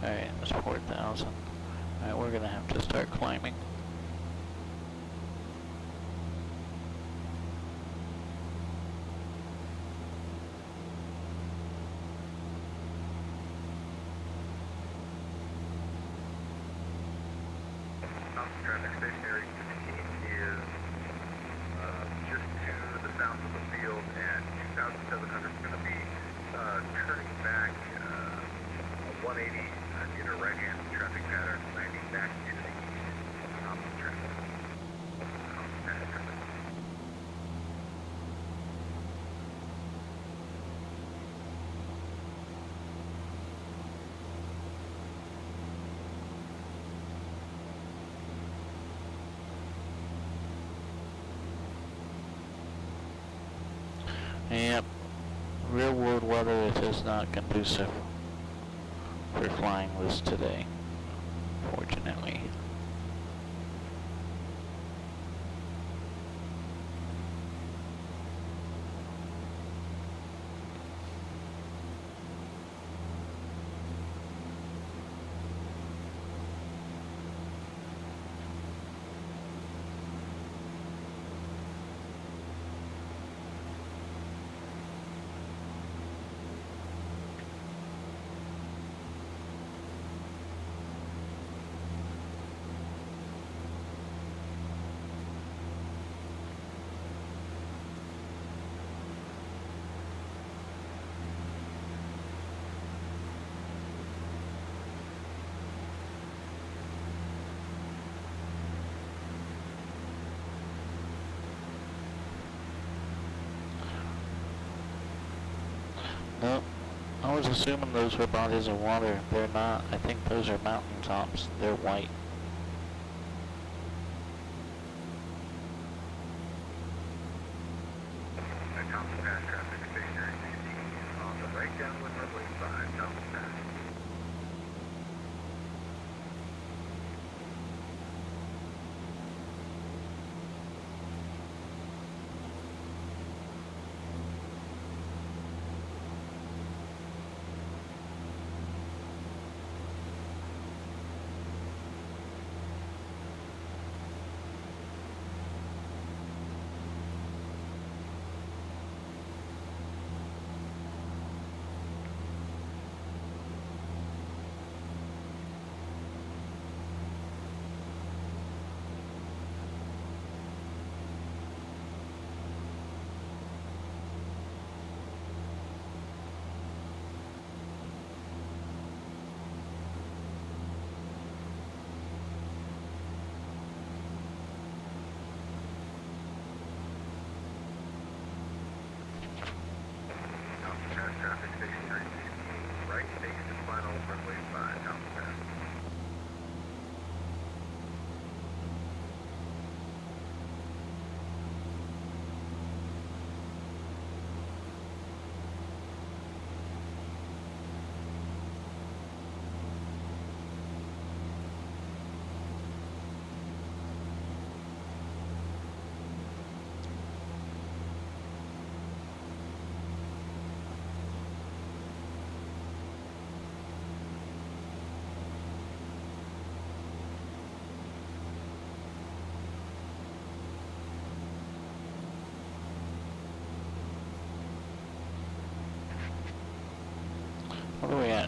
[SPEAKER 1] Alright, it's 4,000. Alright, we're gonna have to start climbing.
[SPEAKER 6] Traffic stationary 16 is just to the south of the field, and 2,700 is going to be turning back 180 in a right-hand traffic pattern, landing back to the east on the traffic.
[SPEAKER 1] Yep, real world weather is not conducive for flying this today, fortunately. Nope. I was assuming those were bodies of water. They're not. I think those are mountaintops. They're white.
[SPEAKER 6] Thompson Pass traffic stationary 16 on the right downwind runway 5, Thompson Pass.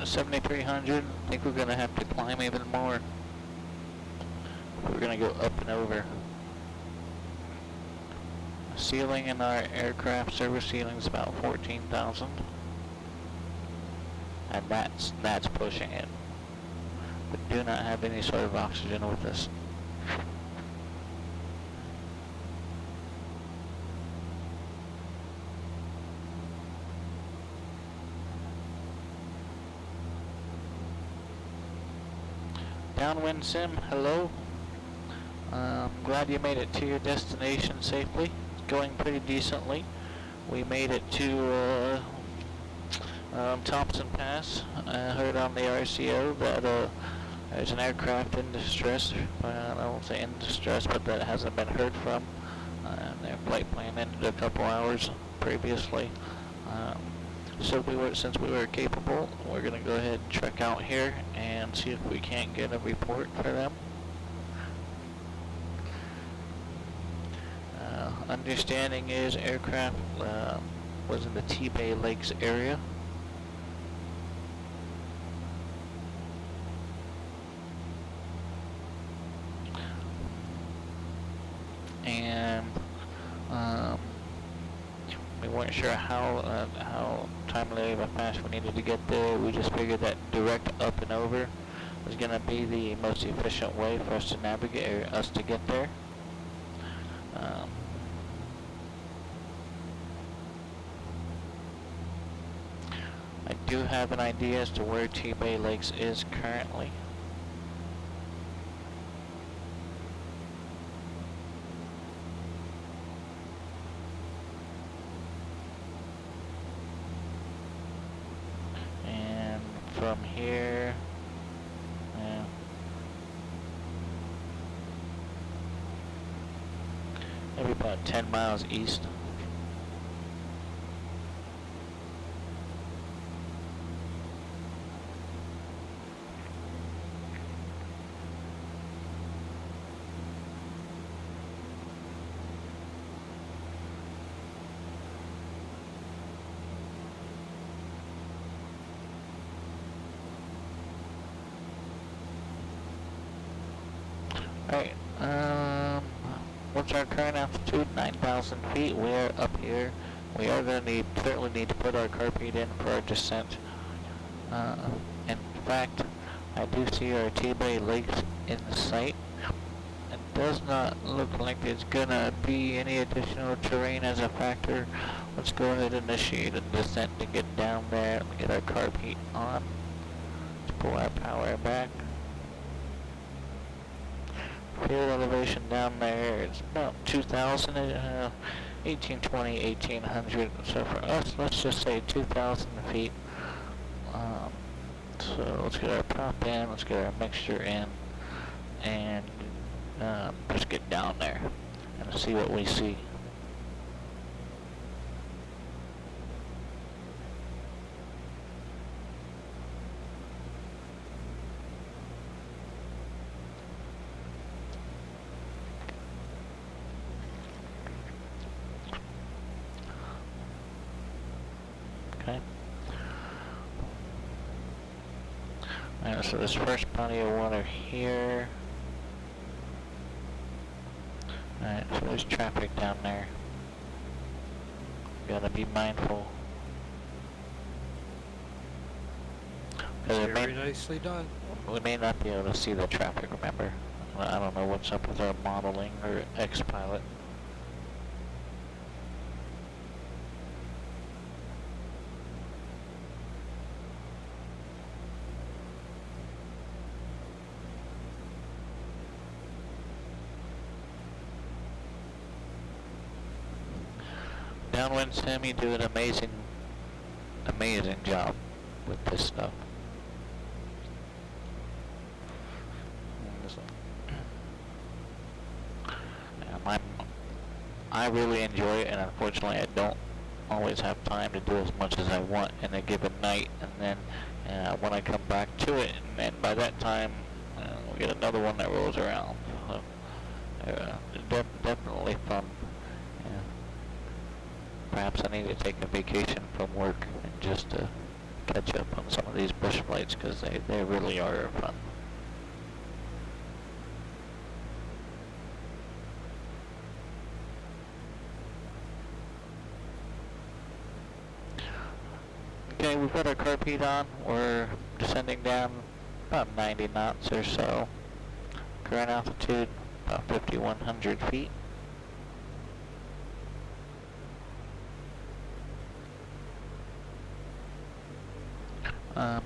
[SPEAKER 1] at 7,300. I think we're gonna have to climb even more. We're gonna go up and over. Ceiling in our aircraft service ceiling is about 14,000. And that's pushing it. We do not have any sort of oxygen with us. Downwind Sim, hello. Glad you made it to your destination safely. It's going pretty decently. We made it to Thompson Pass. I heard on the RCO that there's an aircraft in distress. I won't say in distress, but that hasn't been heard from. Their flight plan ended a couple hours previously. So since we were capable, we're going to go ahead and trek out here and see if we can't get a report for them. Understanding is aircraft was in the T-Bay Lakes area. And we weren't sure how timely of a fast we needed to get there. We just figured that direct up and over was going to be the most efficient way for us to navigate, or us to get there. I do have an idea as to where T-Bay Lakes is currently. And from here, maybe about 10 miles east. Alright, what's our current altitude? 9,000 feet. We are up here. We are going to certainly need to put our carpet in for our descent. In fact, I do see our T-Bay Lakes in sight. It does not look like there's going to be any additional terrain as a factor. Let's go ahead and initiate a descent to get down there and get our carpet on. Let's pull our power back. Field elevation down there is about 2,000, 1820, 1800. So for us, let's just say 2,000 feet. So let's get our prop in, let's get our mixture in, and just get down there and see what we see. Okay. Alright, so this first body of water here. Alright, so there's traffic down there. Gotta be mindful.
[SPEAKER 16] Very nicely done.
[SPEAKER 1] We may not be able to see the traffic, remember? I don't know what's up with our modeling or X-Pilot. Downwind Sim, you do an amazing job with this stuff. I really enjoy it, and unfortunately I don't always have time to do as much as I want in a given night, and then when I come back to it, and then by that time we get another one that rolls around. So, definitely fun. Yeah. Perhaps I need to take a vacation from work and just
[SPEAKER 17] catch up on some of these bush flights because they really are fun. Okay, we've got our carpet on. We're descending down about 90 knots or so. Current altitude about 5,100 feet.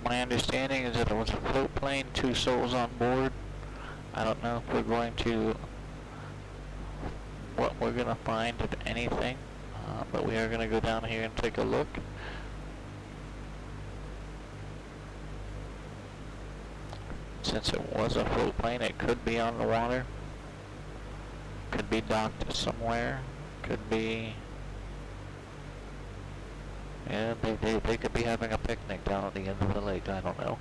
[SPEAKER 17] My understanding is that it was a float plane, 2 souls on board. I don't know if we're going to, what we're going to find, if anything, but we are going to go down here and take a look. Since it was a float plane, it could be on the water, could be docked somewhere, could be, yeah, they could be having a picnic down at the end of the lake, I don't know.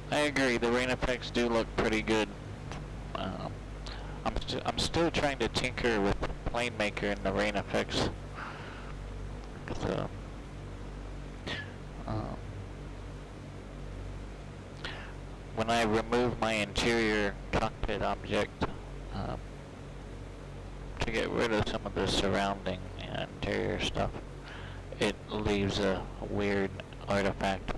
[SPEAKER 17] I agree, the rain effects do look pretty good. I'm still trying to tinker with the plane maker and the rain effects. When I remove my interior cockpit object to get rid of some of the surrounding interior stuff, it leaves a weird artifact,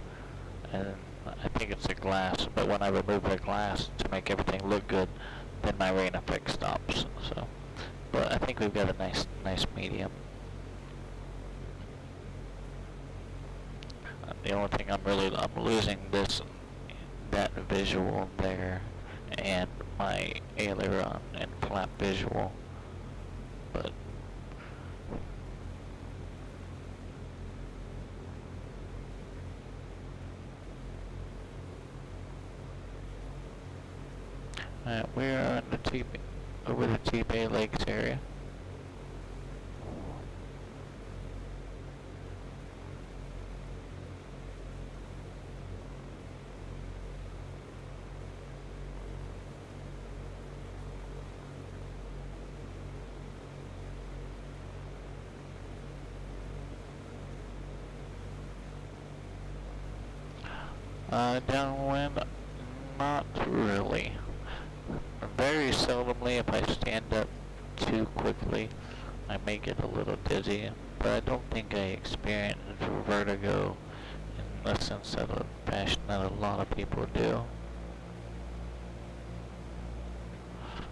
[SPEAKER 17] and I think it's a glass, but when I remove the glass to make everything look good, then my rain effect stops. So, but I think we've got a nice medium. The only thing I'm losing that visual there, and my aileron and flap visual, but we're on the over the T-Bay Lakes area. Downwind, not really. Very seldomly, if I stand up too quickly, I may get a little dizzy, but I don't think I experience vertigo in the sense of a fashion that a lot of people do.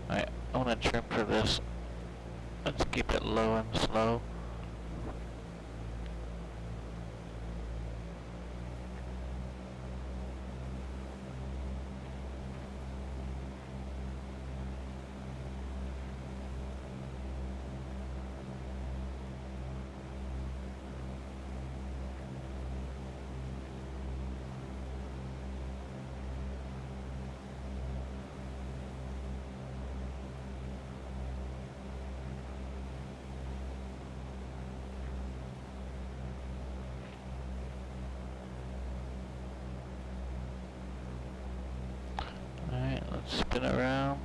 [SPEAKER 17] Alright, I want to trim for this. Let's keep it low and slow. Alright, let's spin it around.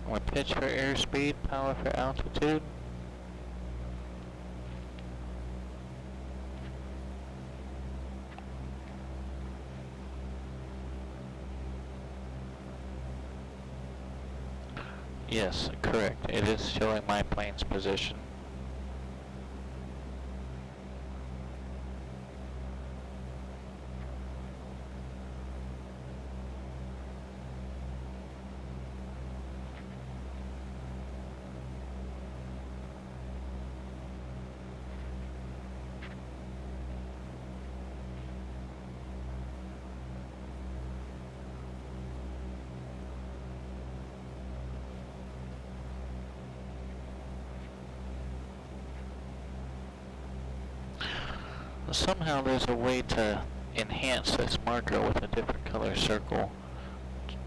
[SPEAKER 17] More pitch for airspeed, power for altitude. Yes, correct. It is showing my plane's position. Somehow there's a way to enhance this marker with a different color circle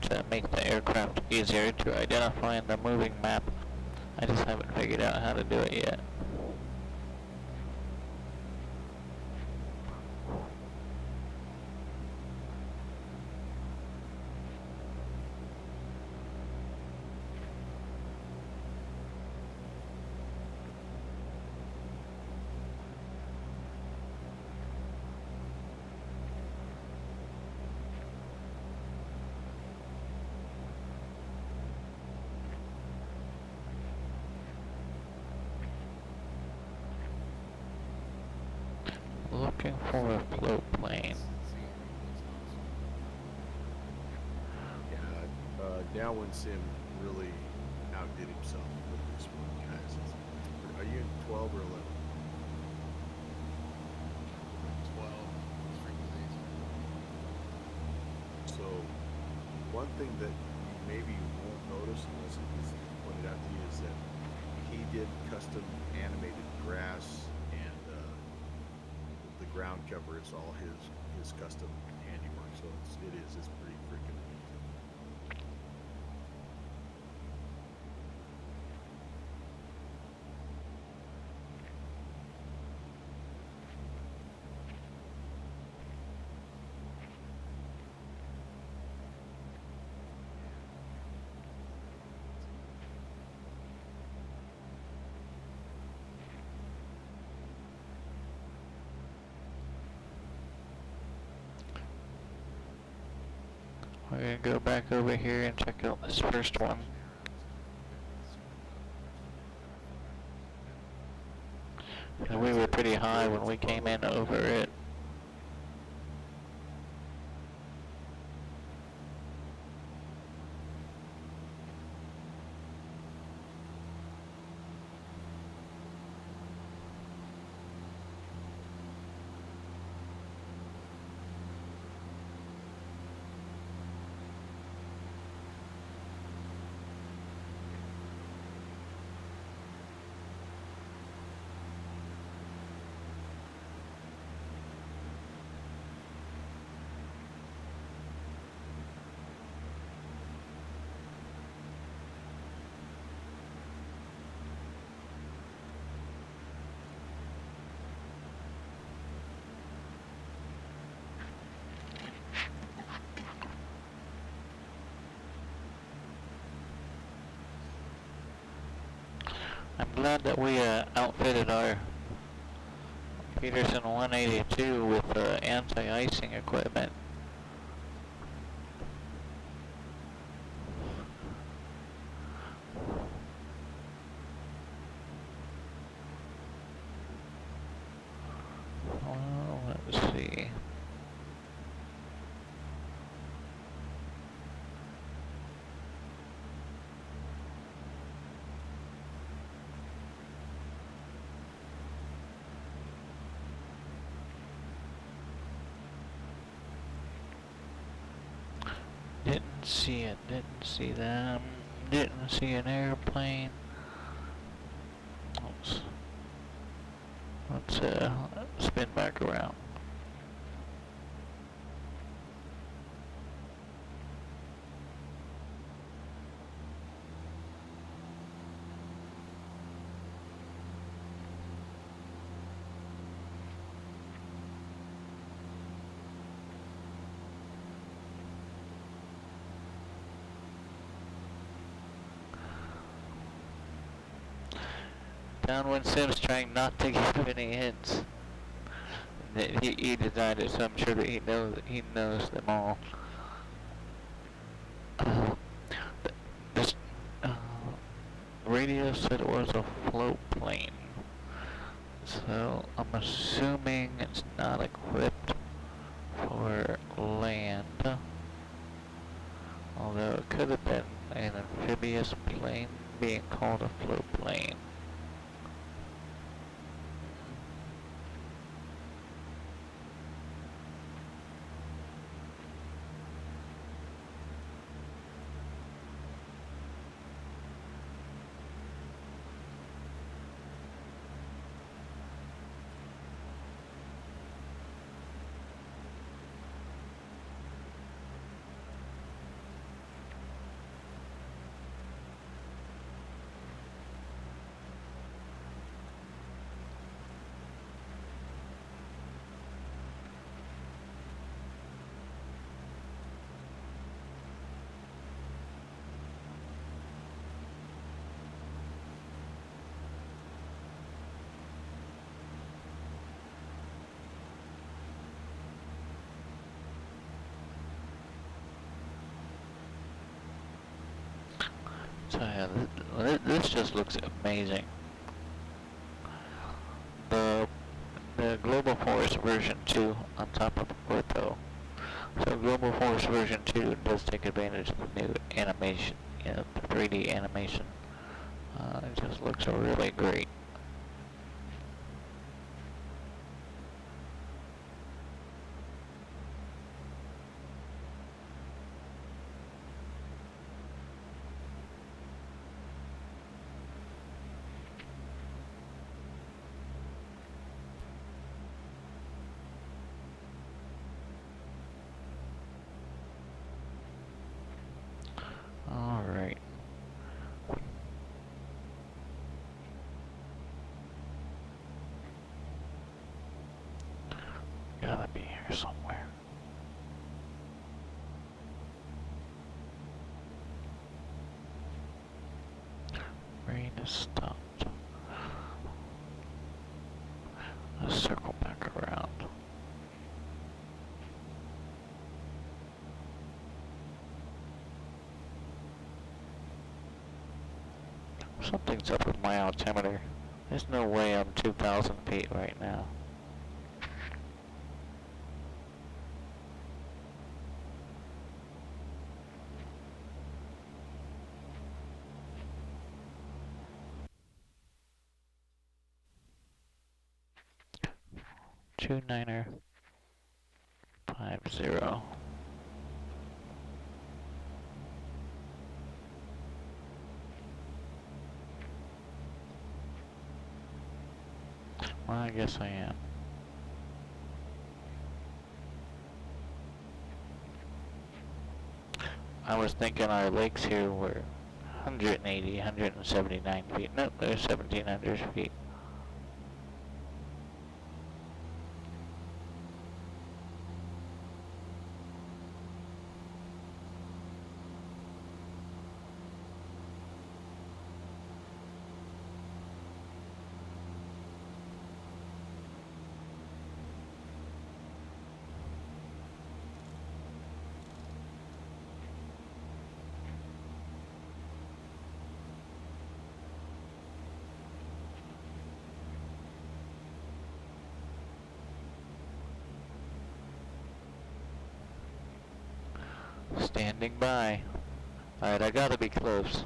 [SPEAKER 17] to make the aircraft easier to identify in the moving map. I just haven't figured out how to do it yet. Looking for a float plane.
[SPEAKER 11] Yeah, Downwind Sim really outdid himself with this one, guys. Are you in 12 or 11?
[SPEAKER 18] 12.
[SPEAKER 11] So, one thing that you maybe won't notice unless it is pointed out to you is that he did custom animated grass, and the ground cover is all his custom handiwork. So it's pretty freaking amazing.
[SPEAKER 17] We're gonna go back over here and check out this first one. And we were pretty high when we came in over it. I'm glad that we outfitted our Peterson 182 with anti-icing equipment. Well, let's see. Didn't see it, didn't see them, didn't see an airplane. Let's spin back around. Downwind Sim's trying not to give any hints. He designed it, so I'm sure that he knows them all. radio said it was a float plane. So I'm assuming it's not equipped for land. Although it could have been an amphibious plane being called a float plane. So yeah, this just looks amazing. The Global Force version 2 on top of the Ortho. So Global Force version 2 does take advantage of the new animation, the 3D animation. It just looks really great. Alright. Gotta be here somewhere. Rain has stopped. Let's circle back around. Something's up with my altimeter. There's no way I'm 2,000 feet right now. Two 9er 50. Well, I guess I am. I was thinking our lakes here were 180, 179 feet. Nope, they're 1,700 feet. Standing by. Alright, I gotta be close.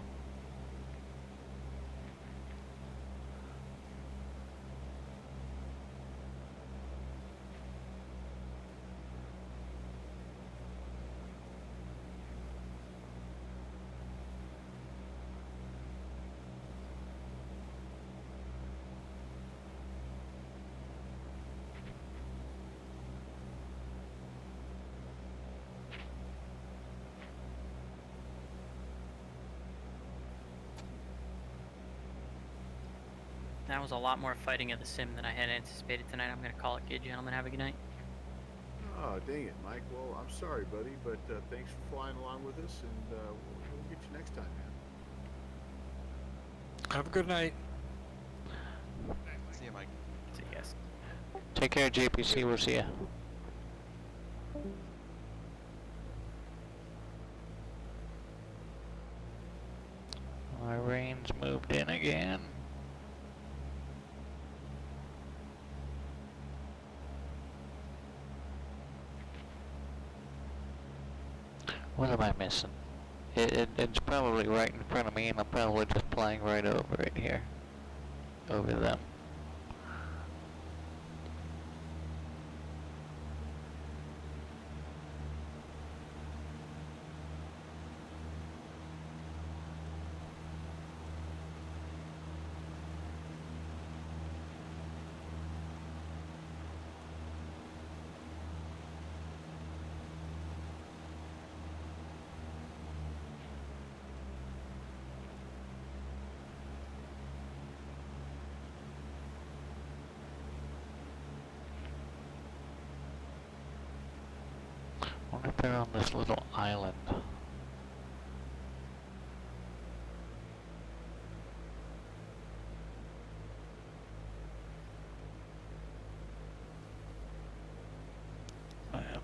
[SPEAKER 5] That was a lot more fighting of the sim than I had anticipated tonight. I'm going to call it good, gentlemen. Have a good night.
[SPEAKER 11] Oh, dang it, Mike. Well, I'm sorry, buddy, but thanks for flying along with us, and we'll get you next time, man.
[SPEAKER 16] Have a good night.
[SPEAKER 2] See you, Mike.
[SPEAKER 5] See you guys.
[SPEAKER 17] Take care, JPC. We'll see ya. My rain's moved in again. What am I missing? It's probably right in front of me, and I'm probably just flying right over it here. Over them. I wonder if they're on this little island.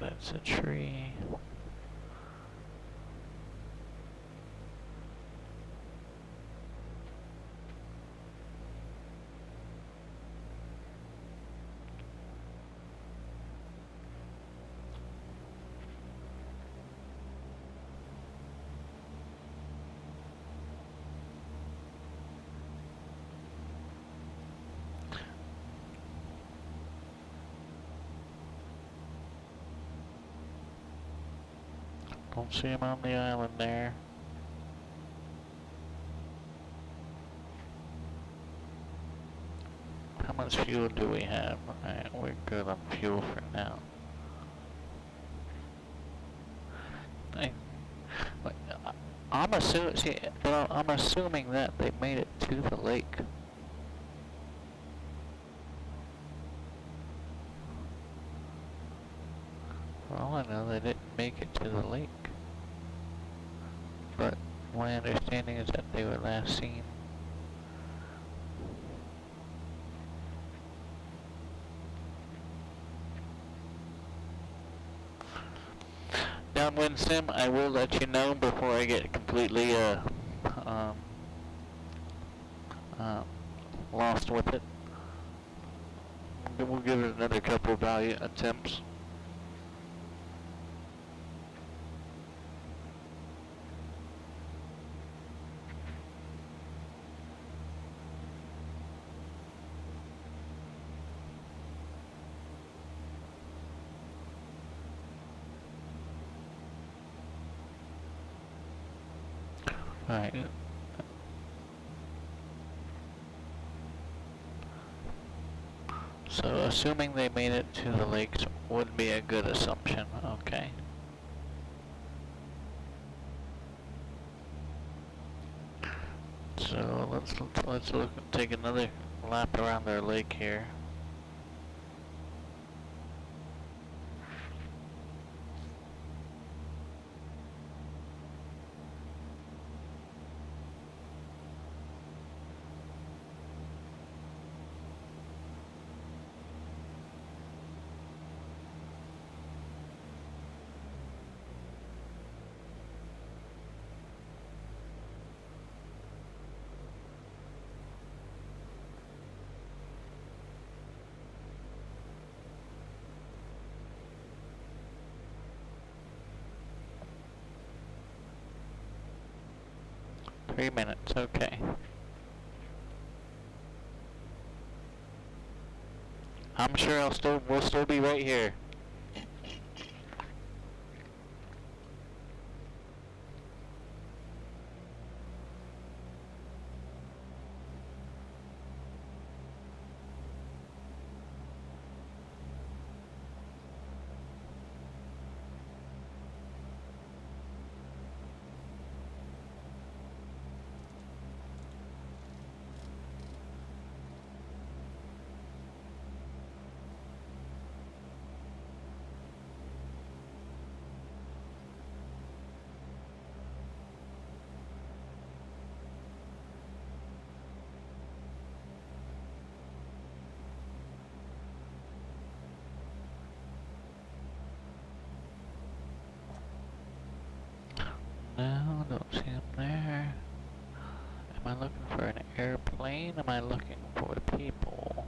[SPEAKER 17] That's a tree. Don't see him on the island there. How much fuel do we have? Alright, we're good on fuel for now. I'm assuming that they made it to the lake. For all I know, they didn't make it to the lake. But my understanding is that they were last seen downwind sim. I will let you know before I get completely lost with it. We'll give it another couple value attempts. Alright. So assuming they made it to the lakes would be a good assumption. Okay. So let's look and take another lap around our lake here. .3 minutes, okay. I'm sure we'll still be right here. No, don't see him there. Am I looking for an airplane? Am I looking for people?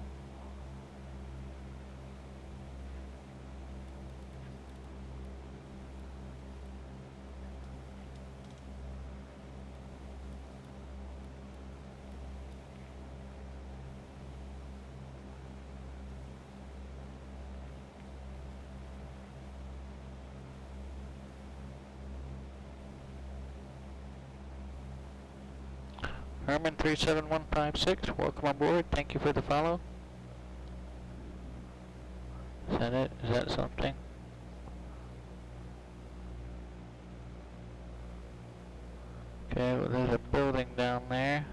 [SPEAKER 17] Herman 37156, welcome aboard. Thank you for the follow. Is that it? Is that something? Okay, well, there's a building down there.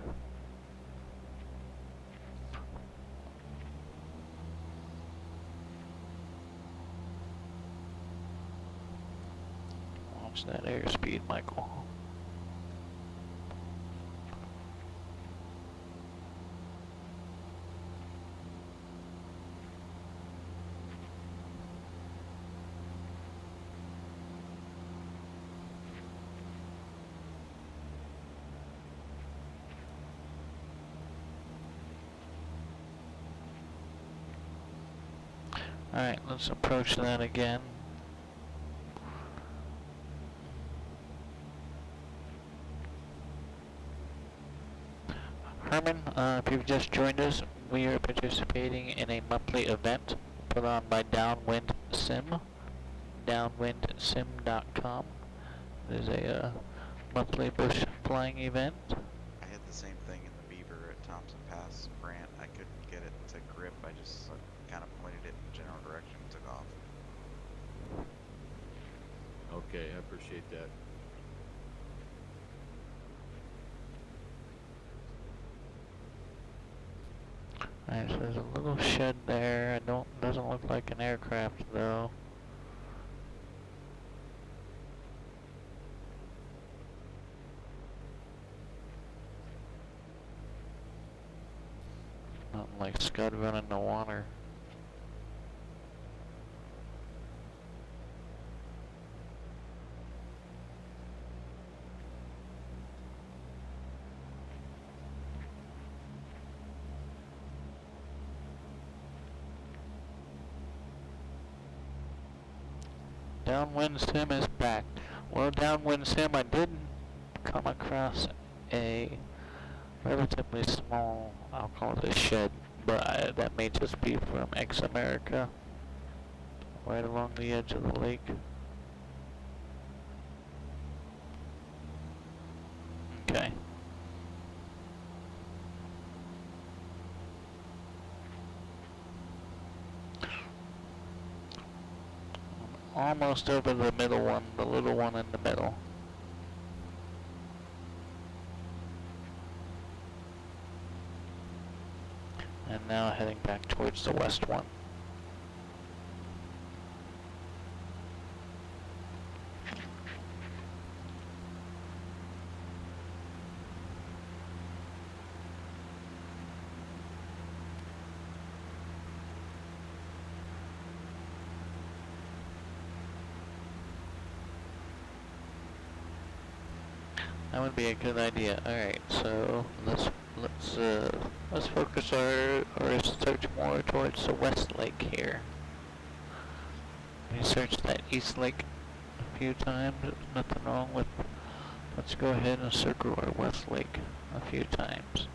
[SPEAKER 17] Watch that airspeed, Michael. Alright, let's approach that again. Herman, if you've just joined us, we are participating in a monthly event put on by Downwind Sim, downwindsim.com. It is a monthly bush flying event.
[SPEAKER 2] I had the same thing in the Beaver at Thompson Pass, Grant. I couldn't get it to grip. I just kind of pointed it in the general direction and took off.
[SPEAKER 11] Okay, I appreciate that.
[SPEAKER 17] Alright, so there's a little shed there. Doesn't look like an aircraft though. Nothing like Scud running the water. Downwind Sim is back. Well, Downwind Sim, I did come across a relatively small, I'll call it a shed, but that may just be from Ex-America, right along the edge of the lake. Okay. Almost over the middle one, the little one in the middle. And now heading back towards the west one. That would be a good idea. Alright, so let's focus our search more towards the west lake here. We searched that east lake a few times. There's nothing wrong with. Let's go ahead and circle our west lake a few times.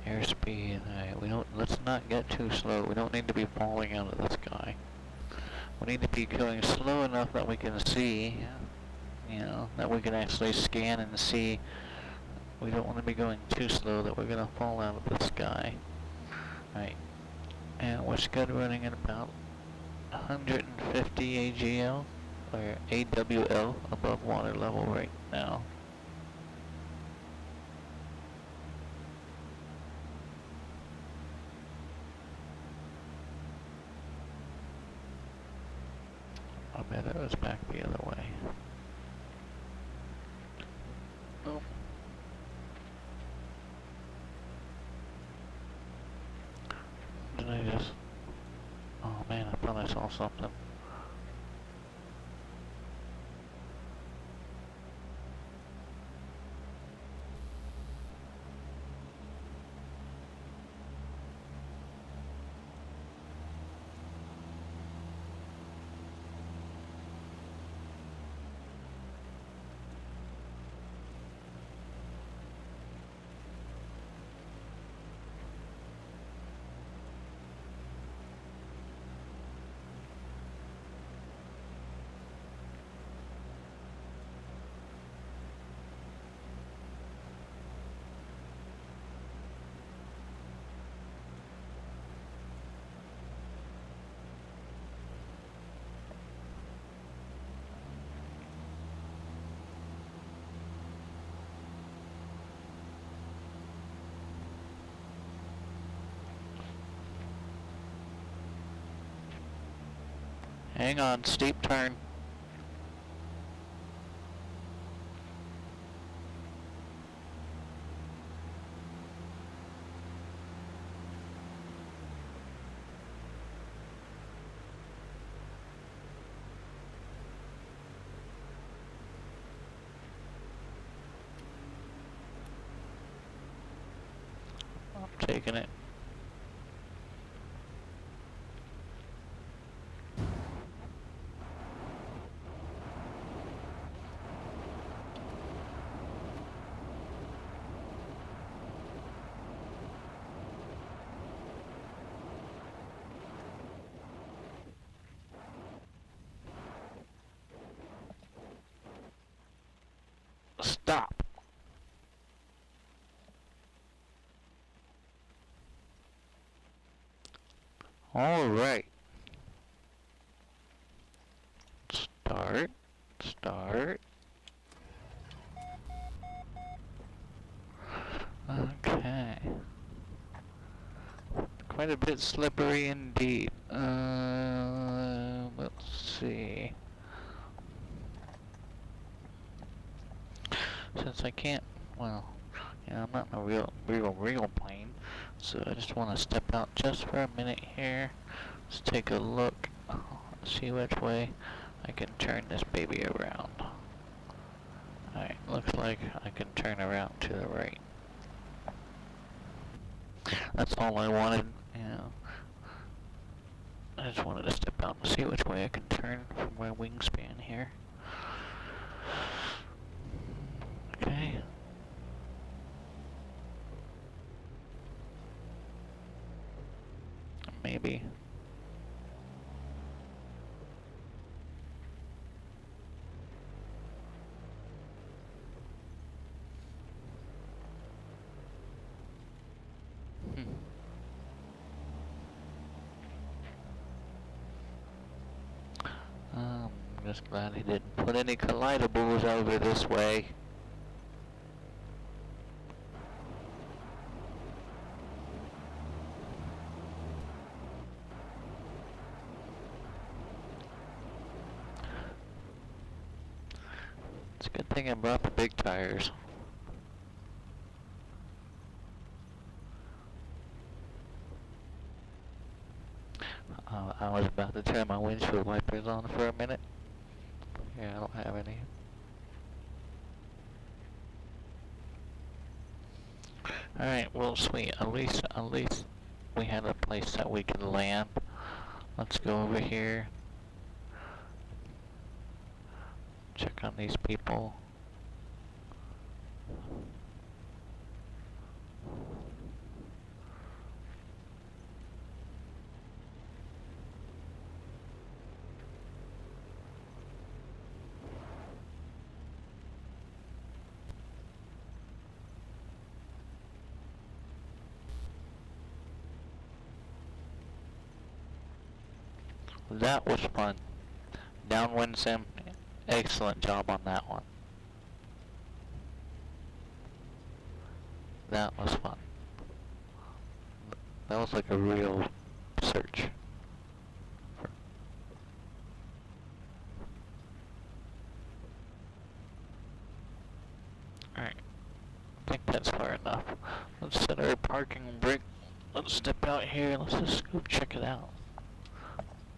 [SPEAKER 17] Airspeed. Alright, let's not get too slow. We don't need to be falling out of the sky. We need to be going slow enough that we can see, you know, that we can actually scan and see. We don't want to be going too slow that we're going to fall out of the sky. Right. And we're scud running at about 150 AGL, or AWL, above water level right now. I bet it was back the other way. Oh. Did I just... Oh man, I thought I saw something. Hang on, steep turn. I'm taking it. Stop. All right. Start. Start. Okay. Quite a bit slippery indeed. Let's see. Since I can't, well, yeah, I'm not in a real plane, so I just want to step out just for a minute here. Let's take a look, see which way I can turn this baby around. Alright, looks like I can turn around to the right. That's all I wanted, you know. I just wanted to step out and see which way I can turn from my wingspan here. Okay. Maybe. I'm just glad he didn't put any collidables over this way. It's a good thing I brought the big tires. I was about to turn my windshield wipers on for a minute. Yeah, I don't have any. Alright, well sweet. At least we had a place that we could land. Let's go over here. Check on these people. That was fun. Downwind sim, excellent job on that one. That was fun. That was like a real search. Alright, I think that's far enough. Let's set our parking brake. Let's step out here and let's just go check it out.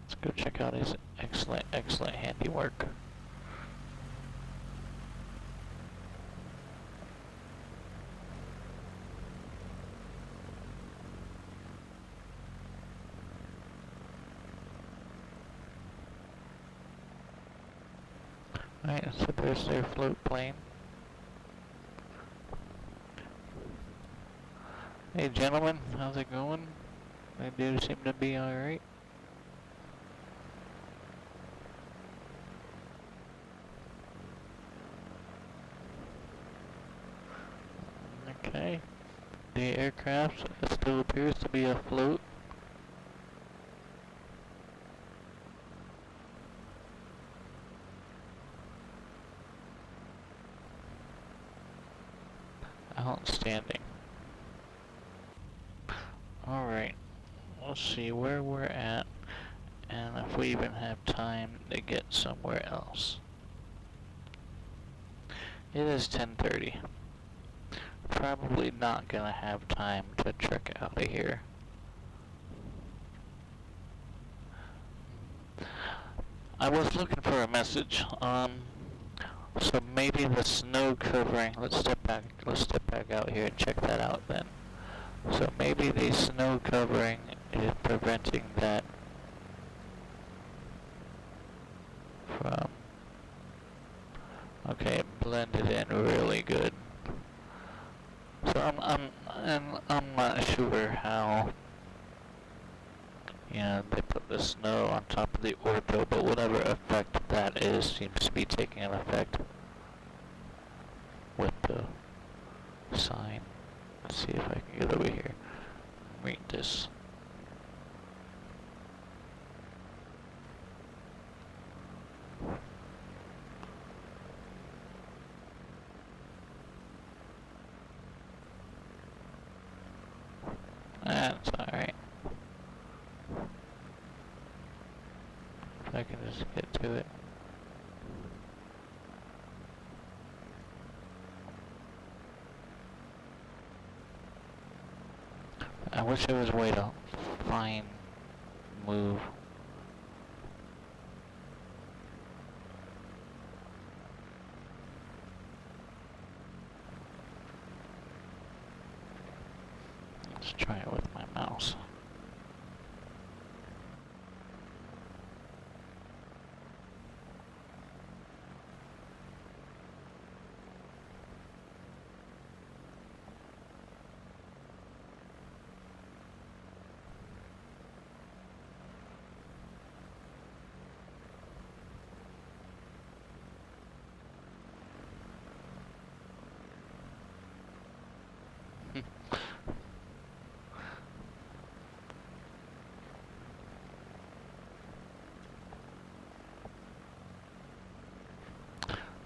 [SPEAKER 17] Let's go check out his excellent, excellent handiwork. Alright, so there's their float plane. Hey gentlemen, how's it going? They do seem to be alright. Okay. The aircraft still appears to be afloat. Outstanding. Alright, let's see where we're at and if we even have time to get somewhere else. It is 10:30. Probably not gonna have time to trek out of here. I was looking for a message. So maybe the snow covering. Let's step back out here and check that out then. So maybe the snow covering is preventing that from. Okay, it blended in really good. So I'm not sure how. They put the snow on top of the ortho, but whatever effect that is seems to be taking an effect with the sign. Let's see if I can get over here and read this. That's alright. If I can just get to it. I wish there was a way to fine move. Let's try it with my mouse.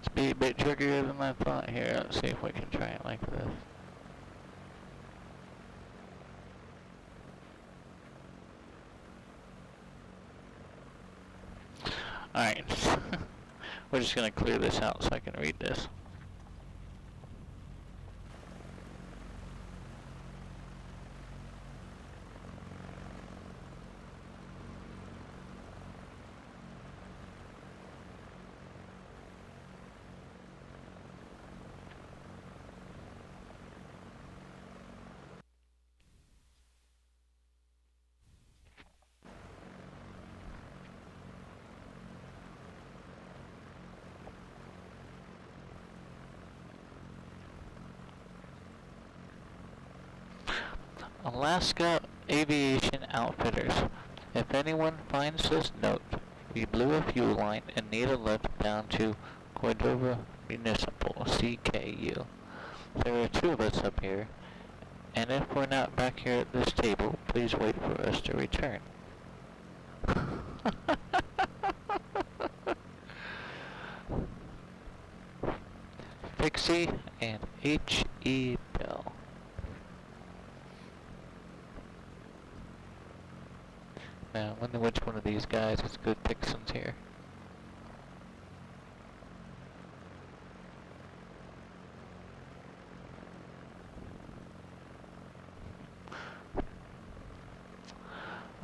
[SPEAKER 17] It's be a bit trickier than I thought here. Let's see if we can try it like this. Alright. We're just gonna clear this out so I can read this. Alaska Aviation Outfitters. If anyone finds this note, we blew a fuel line and need a lift down to Cordova Municipal, CKU. There are two of us up here, and if we're not back here at this table, please wait for us to return. Pixie and H.E. Bell. Now, I wonder which one of these guys is good Dixons here.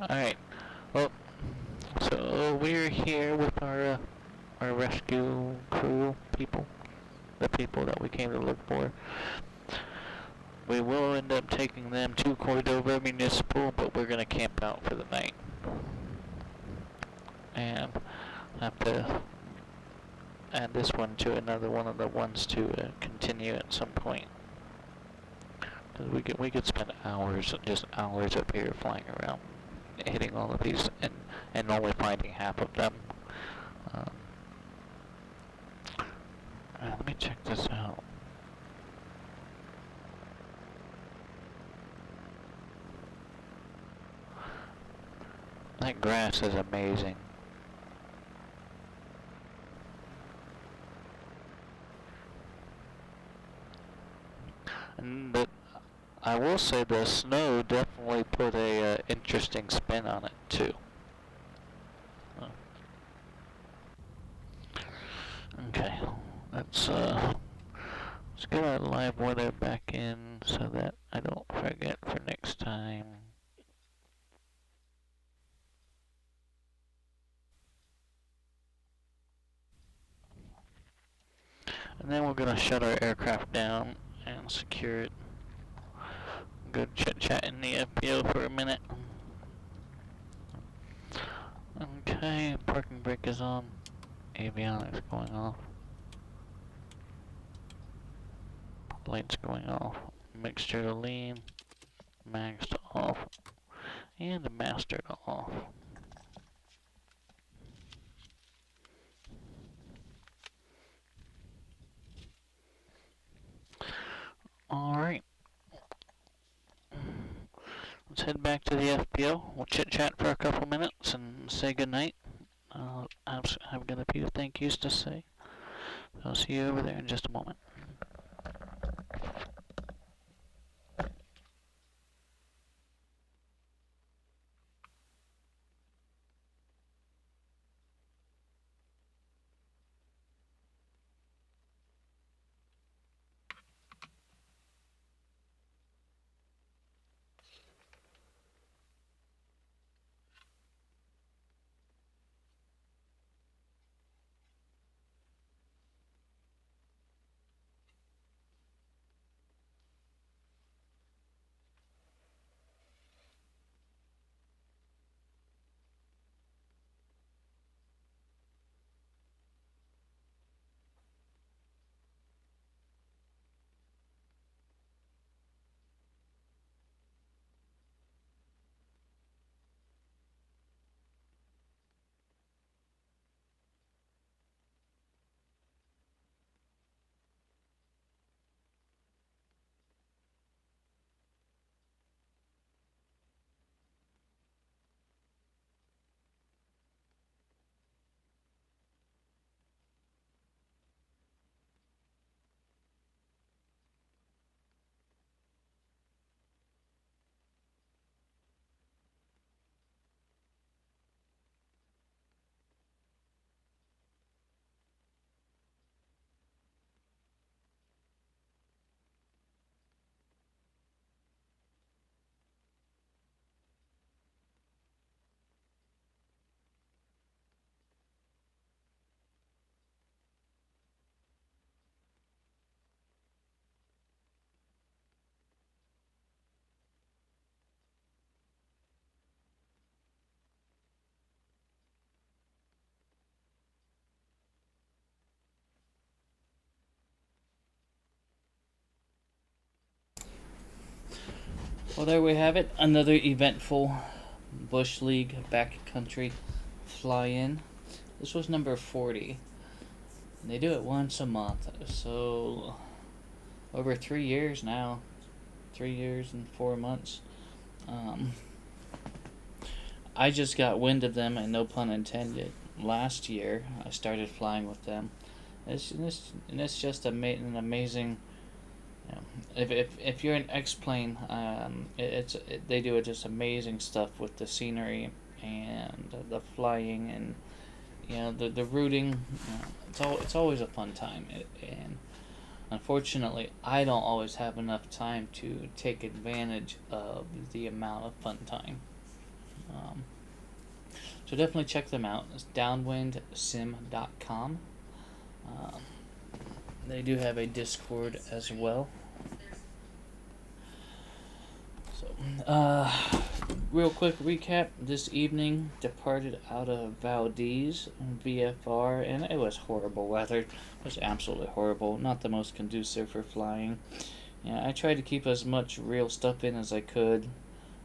[SPEAKER 17] Alright, well, so we're here with our rescue crew people, the people that we came to look for. We will end up taking them to Cordova Municipal, but we're going to camp out for the night. And have to add this one to another one of the ones to continue at some point. Because we could spend hours, just hours up here flying around, hitting all of these, and only finding half of them. Let me check this out. That grass is amazing. And I will say the snow definitely put a interesting spin on it too. Okay, let's get our live weather back in so that I don't forget for next time. And then we're gonna shut our aircraft down and secure it. Good chit-chat in the FPO for a minute. Okay, parking brake is on. Avionics going off. Lights going off. Mixture to lean. Mags to off. And the master to off. Alright. Let's head back to the FPO. We'll chit-chat for a couple minutes and say goodnight. I've got a few thank yous to say. I'll see you over there in just a moment.
[SPEAKER 1] Well, there we have it. Another eventful Bush League backcountry fly-in. This was number 40. And they do it once a month. So, over 3 years now. 3 years and 4 months. I just got wind of them, and no pun intended. Last year, I started flying with them. It's just an amazing. You know, if you're an X-plane, they do just amazing stuff with the scenery and the flying and the routing. It's always a fun time, and unfortunately, I don't always have enough time to take advantage of the amount of fun time. So definitely check them out. It's downwindsim.com. They do have a Discord as well. So, real quick recap. This evening, departed out of Valdez, VFR, and it was horrible weather. It was absolutely horrible. Not the most conducive for flying. Yeah, I tried to keep as much real stuff in as I could.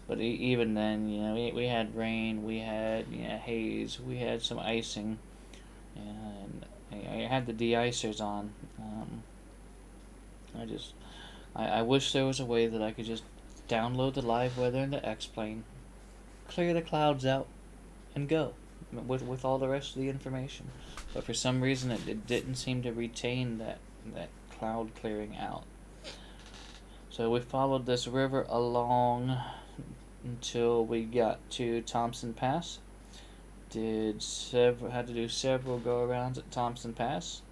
[SPEAKER 1] But even then, we had rain, we had haze, we had some icing, and I had the de-icers on. I wish there was a way that I could just download the live weather into X-Plane, clear the clouds out, and go with all the rest of the information. But for some reason, it didn't seem to retain that cloud clearing out. So we followed this river along until we got to Thompson Pass. Had to do several go-arounds at Thompson Pass.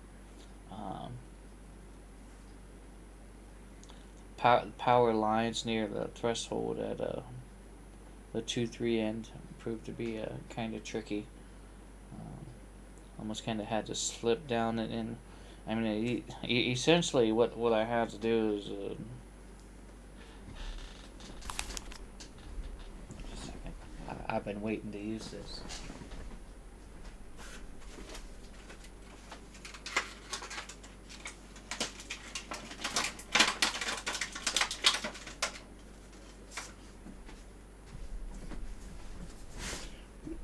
[SPEAKER 1] Power lines near the threshold at the 2-3 end proved to be kind of tricky. Almost kind of had to slip down and I mean, essentially what I had to do is I've been waiting to use this.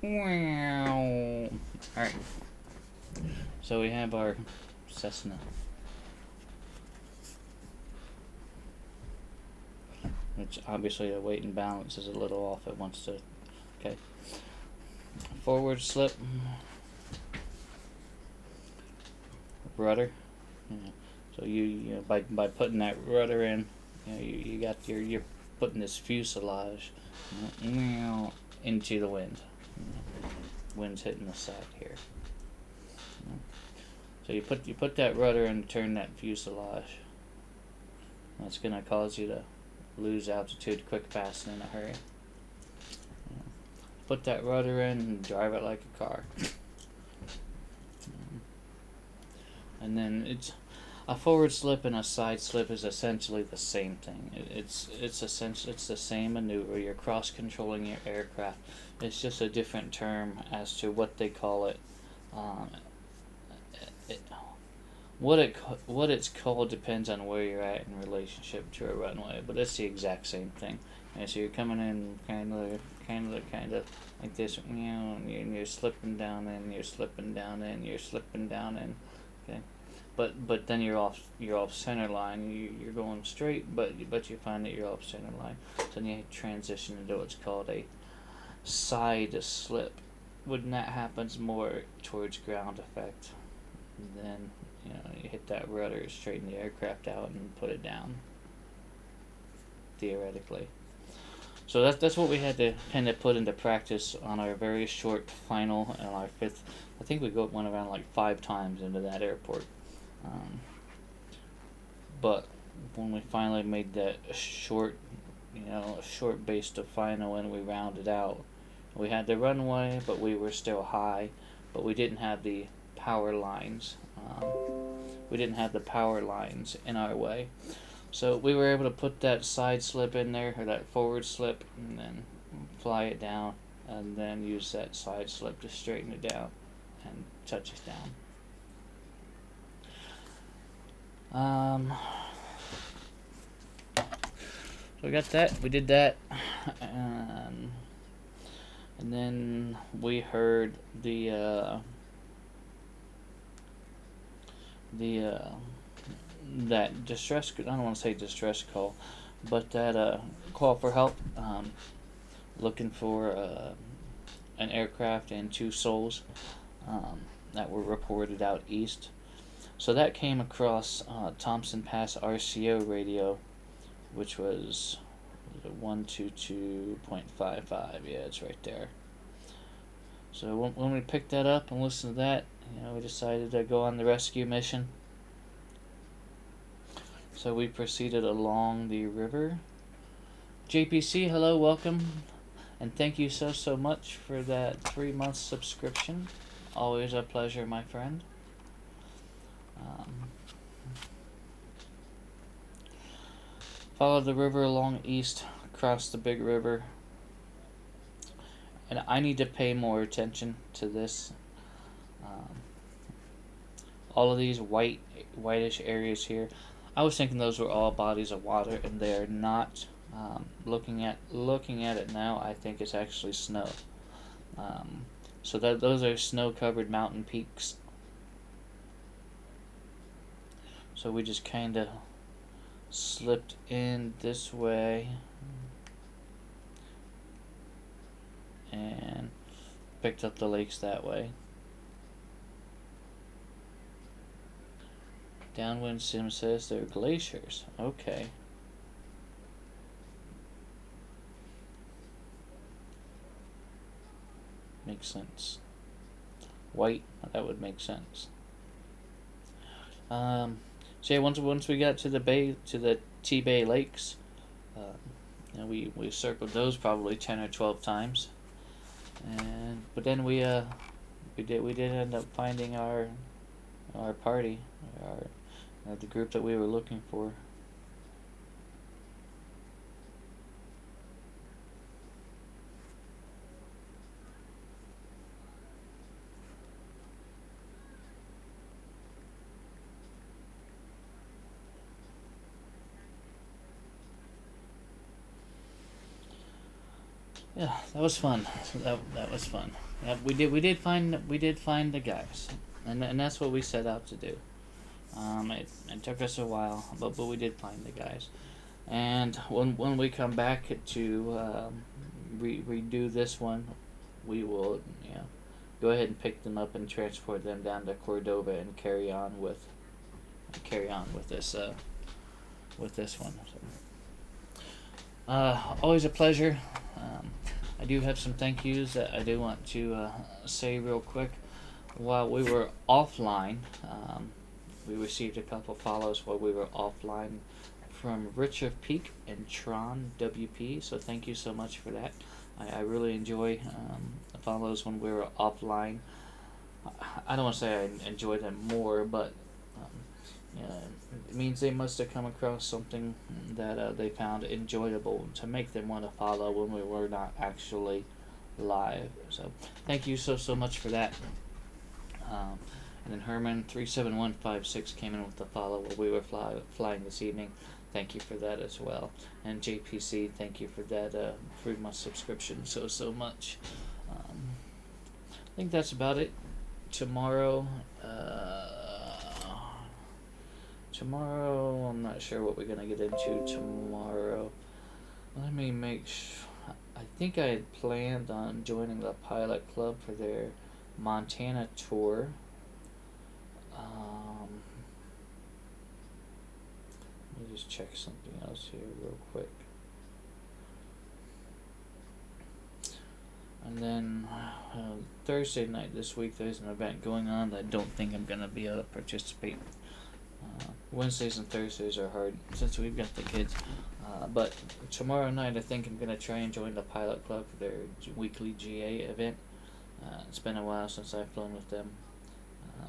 [SPEAKER 1] Wow. Alright. So we have our Cessna. Which obviously the weight and balance is a little off. It wants to. Okay. Forward slip. Rudder. So you by putting that rudder in, you got you're putting this fuselage into the wind. Wind's hitting the side here. So you put that rudder in to turn that fuselage. That's gonna cause you to lose altitude quick, fast, and in a hurry. Put that rudder in and drive it like a car. And then it's a forward slip and a side slip is essentially the same thing. It's the same maneuver. You're cross controlling your aircraft. It's just a different term as to what they call it. What it's called depends on where you're at in relationship to a runway, but it's the exact same thing. And so you're coming in kind of like this, and you're slipping down in, you're slipping down in, you're slipping down in, okay. But then you're off center line. You're going straight, but you find that you're off center line. So then you transition into what's called a side slip. When that happens more towards ground effect, then you hit that rudder, straighten the aircraft out, and put it down. Theoretically. So that's what we had to kind of put into practice on our very short final and our fifth. I think we went around like 5 times into that airport. But when we finally made that short base to final and we rounded out, we had the runway, but we were still high, but we didn't have the power lines. We didn't have the power lines in our way. So we were able to put that side slip in there, or that forward slip, and then fly it down, and then use that side slip to straighten it down and touch it down. So we got that. We did that, and then we heard that distress. I don't want to say distress call, but that call for help. Looking for an aircraft and 2 souls that were reported out east. So that came across Thompson Pass RCO radio, which was 122.55. Yeah, it's right there. So when we picked that up and listened to that, we decided to go on the rescue mission. So we proceeded along the river. JPC, hello, welcome, and thank you so much for that 3-month subscription. Always a pleasure, my friend. Follow the river along east, across the big river. And I need to pay more attention to this. All of these whitish areas here, I was thinking those were all bodies of water, and they're not. Looking at it now, I think it's actually snow. So those are snow-covered mountain peaks. So we just kind of slipped in this way and picked up the lakes that way. Downwind sim says they're glaciers. Okay. Makes sense. White, that would make sense. So once we got to the bay, to the T-Bay Lakes, we circled those probably 10 or 12 times, but then we did end up finding our party, the group that we were looking for. Yeah, that was fun. That was fun. Yeah, we did find the guys, and that's what we set out to do. It took us a while, but we did find the guys. And when we come back to redo this one, we will go ahead and pick them up and transport them down to Cordova and carry on with this one. So, always a pleasure. I do have some thank yous that I do want to say real quick. While we were offline, we received a couple follows while we were offline from Richard Peak and Tron WP, so thank you so much for that. I really enjoy the follows when we were offline. I don't want to say I enjoy them more, but it means they must have come across something that they found enjoyable to make them want to follow when we were not actually live. So thank you so much for that. And then Herman 37156 came in with the follow while we were flying this evening. Thank you for that as well. And JPC, thank you for that 3-month subscription so much. I think that's about it. Tomorrow, I'm not sure what we're going to get into tomorrow. Let me make sure. I think I had planned on joining the Pilot Club for their Montana tour. Let me just check something else here real quick. And then Thursday night this week, there's an event going on that I don't think I'm going to be able to participate. Wednesdays and Thursdays are hard since we've got the kids. But tomorrow night, I think I'm going to try and join the Pilot Club for their weekly GA event. It's been a while since I've flown with them.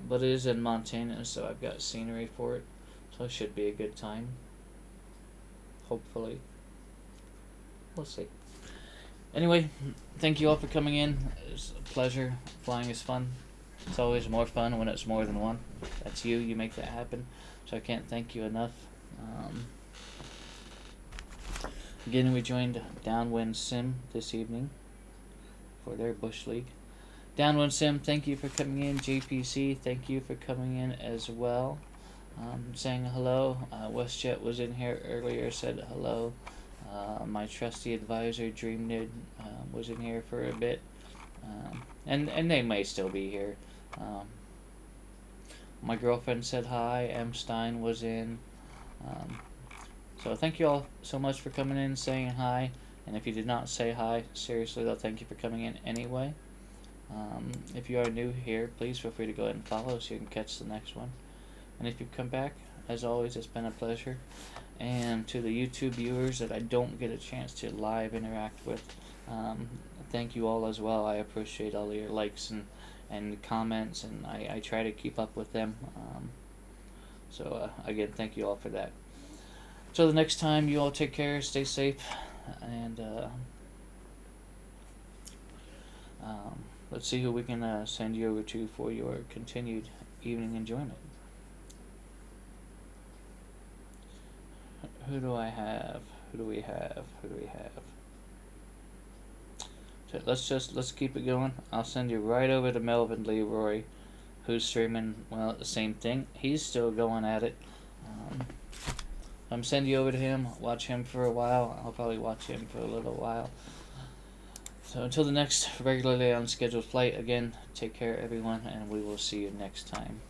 [SPEAKER 1] But it is in Montana, so I've got scenery for it. So it should be a good time. Hopefully. We'll see. Anyway, thank you all for coming in. It's a pleasure. Flying is fun. It's always more fun when it's more than one. That's you. You make that happen. So I can't thank you enough. Again, we joined Downwind Sim this evening for their Bush League. Downwind Sim, thank you for coming in. JPC, thank you for coming in as well. Saying hello. WestJet was in here earlier, said hello. My trusty advisor, Dream Nid, was in here for a bit. And they may still be here. My girlfriend said hi. M. Stein was in. So thank you all so much for coming in and saying hi. And if you did not say hi, seriously though, thank you for coming in anyway. If you are new here, please feel free to go ahead and follow so you can catch the next one. And if you've come back, as always, it's been a pleasure. And to the YouTube viewers that I don't get a chance to live interact with, thank you all as well. I appreciate all your likes and comments, and I try to keep up with them. So again, thank you all for that. Till the next time, you all take care, stay safe, and let's see who we can send you over to for your continued evening enjoyment. Who do I have? Who do we have? Who do we have? So let's keep it going. I'll send you right over to Melvin Leroy, who's streaming, well, the same thing. He's still going at it. I'm sending you over to him. Watch him for a while. I'll probably watch him for a little while. So until the next regularly on scheduled flight, again, take care everyone, and we will see you next time.